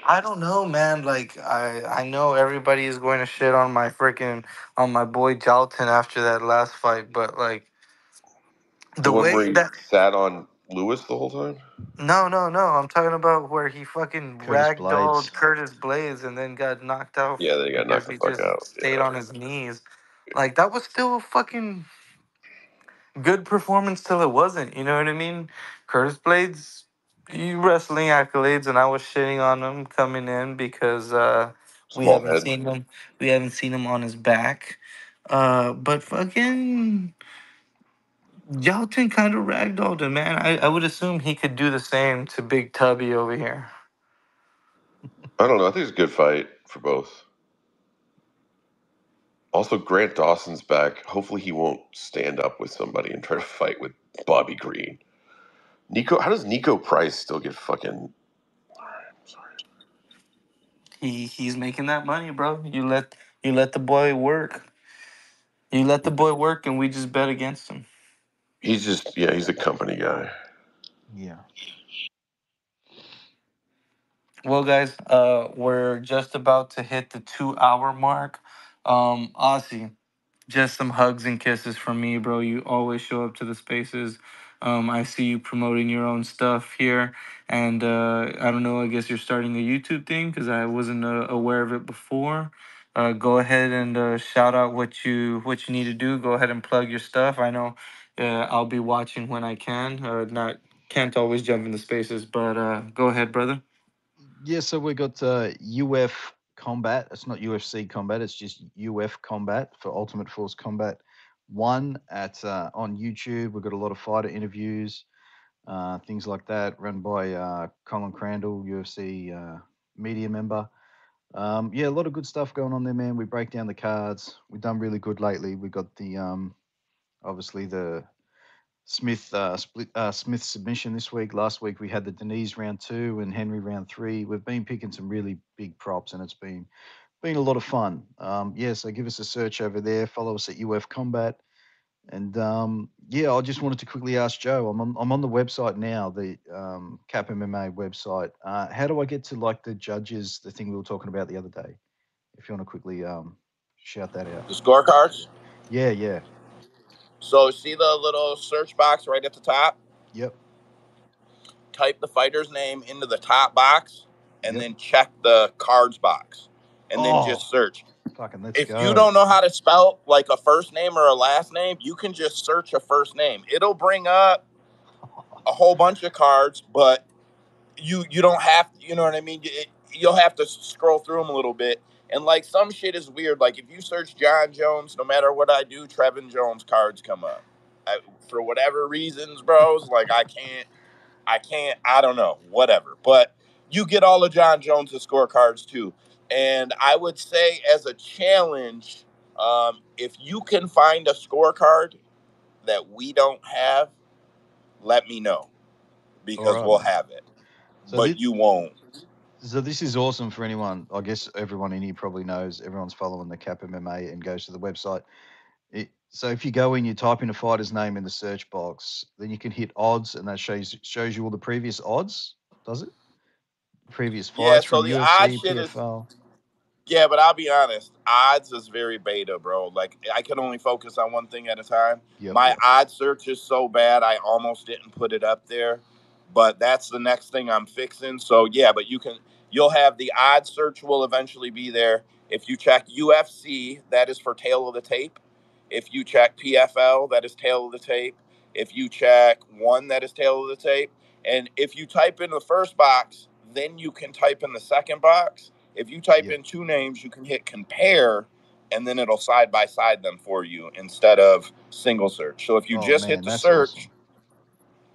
I don't know, man. Like I know everybody is going to shit on my boy Jalton after that last fight, but like The the one way where he that sat on Lewis the whole time. no. I'm talking about where he fucking Curtis ragdolled Blades. Curtis Blades and then got knocked out Yeah, they got because knocked the he fuck just out. stayed Yeah, on his knees. Like that was still a fucking good performance till it wasn't. You know what I mean? Curtis Blades, he wrestling accolades, and I was shitting on him coming in because we small haven't head. seen him. We haven't seen him on his back. But fucking Yelton kind of ragdolled him, man. I would assume he could do the same to Big Tubby over here. I don't know. I think it's a good fight for both. Also, Grant Dawson's back. Hopefully, he won't stand up with somebody and try to fight with Bobby Green. Nico, how does Nico Price still get fucking? Sorry. He's making that money, bro. You let the boy work. You let the boy work, and we just bet against him. He's just he's a company guy. Yeah. Well, guys, we're just about to hit the 2 hour mark. Aussie, just some hugs and kisses from me, bro. You always show up to the spaces. I see you promoting your own stuff here, and I don't know. I guess you're starting a YouTube thing because I wasn't aware of it before. go ahead and shout out what you need to do. Go ahead and plug your stuff. I know I'll be watching when I can. Not can't always jump into spaces, but go ahead, brother. Yeah, so we got UF Combat. It's not UFC Combat. It's just UF Combat for Ultimate Force Combat One at on YouTube. We've got a lot of fighter interviews, things like that, run by Colin Crandall, UFC media member. Yeah, a lot of good stuff going on there, man. We break down the cards. We've done really good lately. We got the obviously the Smith submission this week. Last week we had the Denise round 2 and Henry round 3. We've been picking some really big props, and it's been a lot of fun. Yeah, so give us a search over there. Follow us at UF Combat. And yeah, I just wanted to quickly ask Joe. I'm on the website now, the Cap MMA website. How do I get to like the judges, the thing we were talking about the other day? If you want to quickly shout that out. The scorecards. Yeah, yeah, So see the little search box right at the top? yep, Type the fighter's name into the top box and yep. then check the cards box and then Oh, just search. fucking let's If you go. don't know how to spell like a first name or a last name, you can just search a first name. It'll bring up a whole bunch of cards, but you don't have to, you know what I mean? You'll have to scroll through them a little bit. And like some shit is weird. Like if you search John Jones, no matter what I do, Trevin Jones cards come up. For whatever reasons, bros, like I don't know, whatever. But you get all of John Jones' scorecards too. And I would say as a challenge, if you can find a scorecard that we don't have, let me know All because right, we'll man. have it. So But this, you won't. so this is awesome for anyone. I guess everyone in here probably knows. Everyone's following the Cap MMA and goes to the website. So if you go in, you type in a fighter's name in the search box, then you can hit odds, and that shows you all the previous odds. Does it? Previous Yeah, fights so from the odd UFC, shit is PFL. yeah, but I'll be honest, odds is very beta, bro. Like I can only focus on one thing at a time. Yep, My yep. odd search is so bad I almost didn't put it up there. But that's the next thing I'm fixing. So yeah, but you'll have the odd search will eventually be there. If you check UFC, that is for tail of the tape. If you check PFL, that is tail of the tape. If you check one, that is tail of the tape. And if you type in the first box, then you can type in the second box. If you type Yep. in two names, you can hit compare and then it'll side by side them for you instead of single search. So if you Oh just man, hit the that's awesome. search,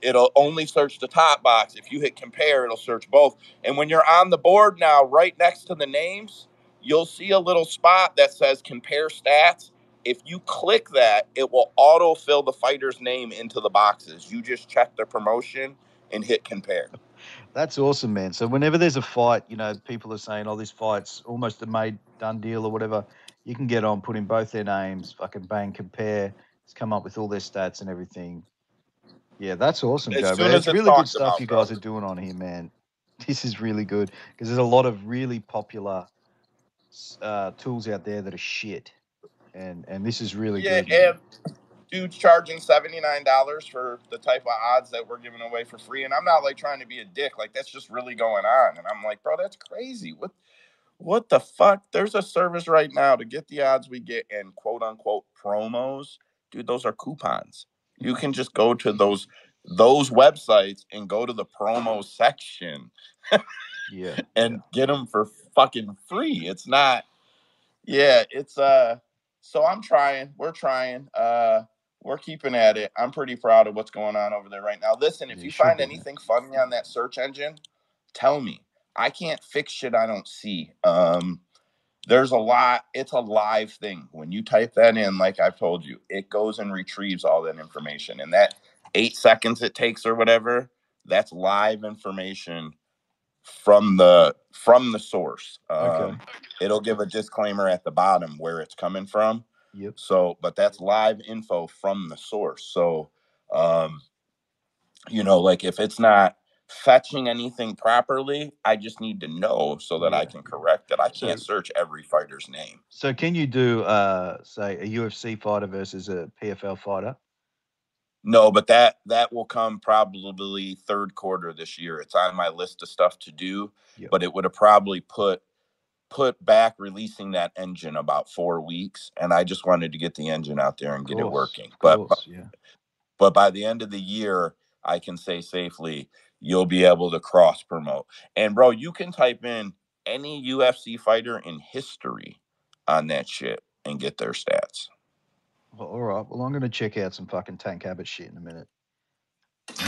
it'll only search the top box. If you hit compare, it'll search both. And when you're on the board now, right next to the names, you'll see a little spot that says compare stats. If you click that, it will auto fill the fighter's name into the boxes. You just check the promotion and hit compare. That's awesome, man. So whenever there's a fight, people are saying, "Oh, this fight's almost a made done deal" or whatever. You can get on, put in both their names, fucking bang, compare. It's come up with all their stats and everything. Yeah, that's awesome, As Joe. But soon as it's it's really good talked stuff about, you bro. guys are doing on here, man. This is really good because there's a lot of really popular tools out there that are shit, and this is really Yeah, good, man. and dude's charging $79 for the type of odds that we're giving away for free. And I'm not like trying to be a dick. Like that's just really going on. And I'm like, bro, that's crazy. What the fuck? There's a service right now to get the odds we get in quote unquote promos. Dude, those are coupons. You can just go to those websites and go to the promo section Yeah, yeah, and get them for fucking free. It's not yeah, it's so I'm trying. We're trying. We're keeping at it. I'm pretty proud of what's going on over there right now. Listen, yeah. if You you should find be, man. anything funny on that search engine, tell me. I can't fix shit I don't see. There's a lot. It's a live thing. When you type that in, like I've told you, it goes and retrieves all that information. And that 8 seconds it takes or whatever, that's live information from the source. Okay. It'll give a disclaimer at the bottom where it's coming from. Yep. So, but that's live info from the source. So, um, like if it's not fetching anything properly, I just need to know so that I Yeah, can yeah. correct it. I can't So, search every fighter's name. so can you do, say, a UFC fighter versus a PFL fighter? No, but that will come probably third quarter this year. It's on my list of stuff to do, Yep. but it would have probably put put back releasing that engine about 4 weeks, and I just wanted to get the engine out there and get it working. Of course, yeah. But by the end of the year, I can say safely you'll be able to cross promote. And bro, you can type in any UFC fighter in history on that shit and get their stats. Well, all right. Well, I'm going to check out some fucking Tank Abbott shit in a minute.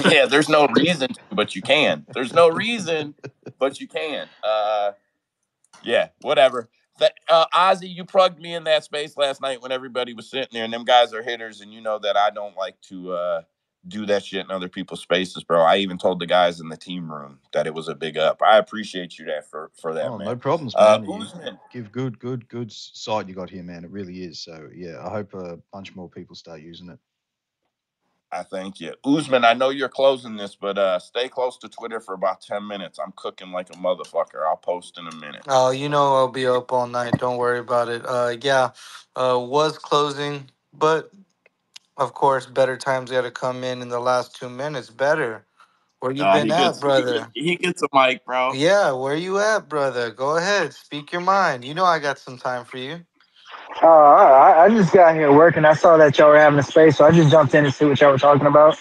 Yeah, there's no reason to, but you can. There's no reason, but you can. Yeah, whatever. Ozzy, you plugged me in that space last night when everybody was sitting there, and them guys are hitters, and you know that I don't like to do that shit in other people's spaces, bro. I even told the guys in the team room that it was a big up. I appreciate you that for that, Oh, no man. problems, man. You Usman, give good sight you got here, man. It really is. So yeah, I hope a bunch more people start using it. I thank you. Usman, I know you're closing this, but stay close to Twitter for about 10 minutes. I'm cooking like a motherfucker. I'll post in a minute. Oh, you know I'll be up all night. Don't worry about it. Yeah, was closing, but of course, better times got to come in the last 2 minutes. Better. Where you been at, brother? He gets a mic, bro. Yeah, where you at, brother? Go ahead, speak your mind. You know I got some time for you. I just got here working. I saw that y'all were having a space, so I just jumped in to see what y'all were talking about.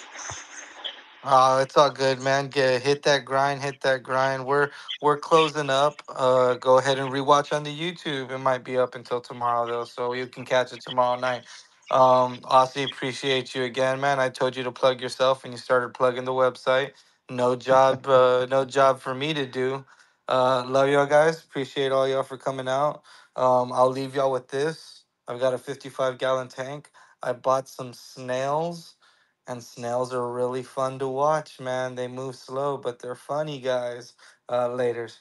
Oh, it's all good, man. Get hit that grind, hit that grind. We're closing up. Go ahead and rewatch on the YouTube. It might be up until tomorrow though, so you can catch it tomorrow night. Aussie, appreciate you again, man. I told you to plug yourself, and you started plugging the website. No job for me to do. Love y'all guys. Appreciate all y'all for coming out. I'll leave y'all with this. I've got a 55-gallon tank. I bought some snails, and snails are really fun to watch, man. They move slow, but they're funny, guys. Laters.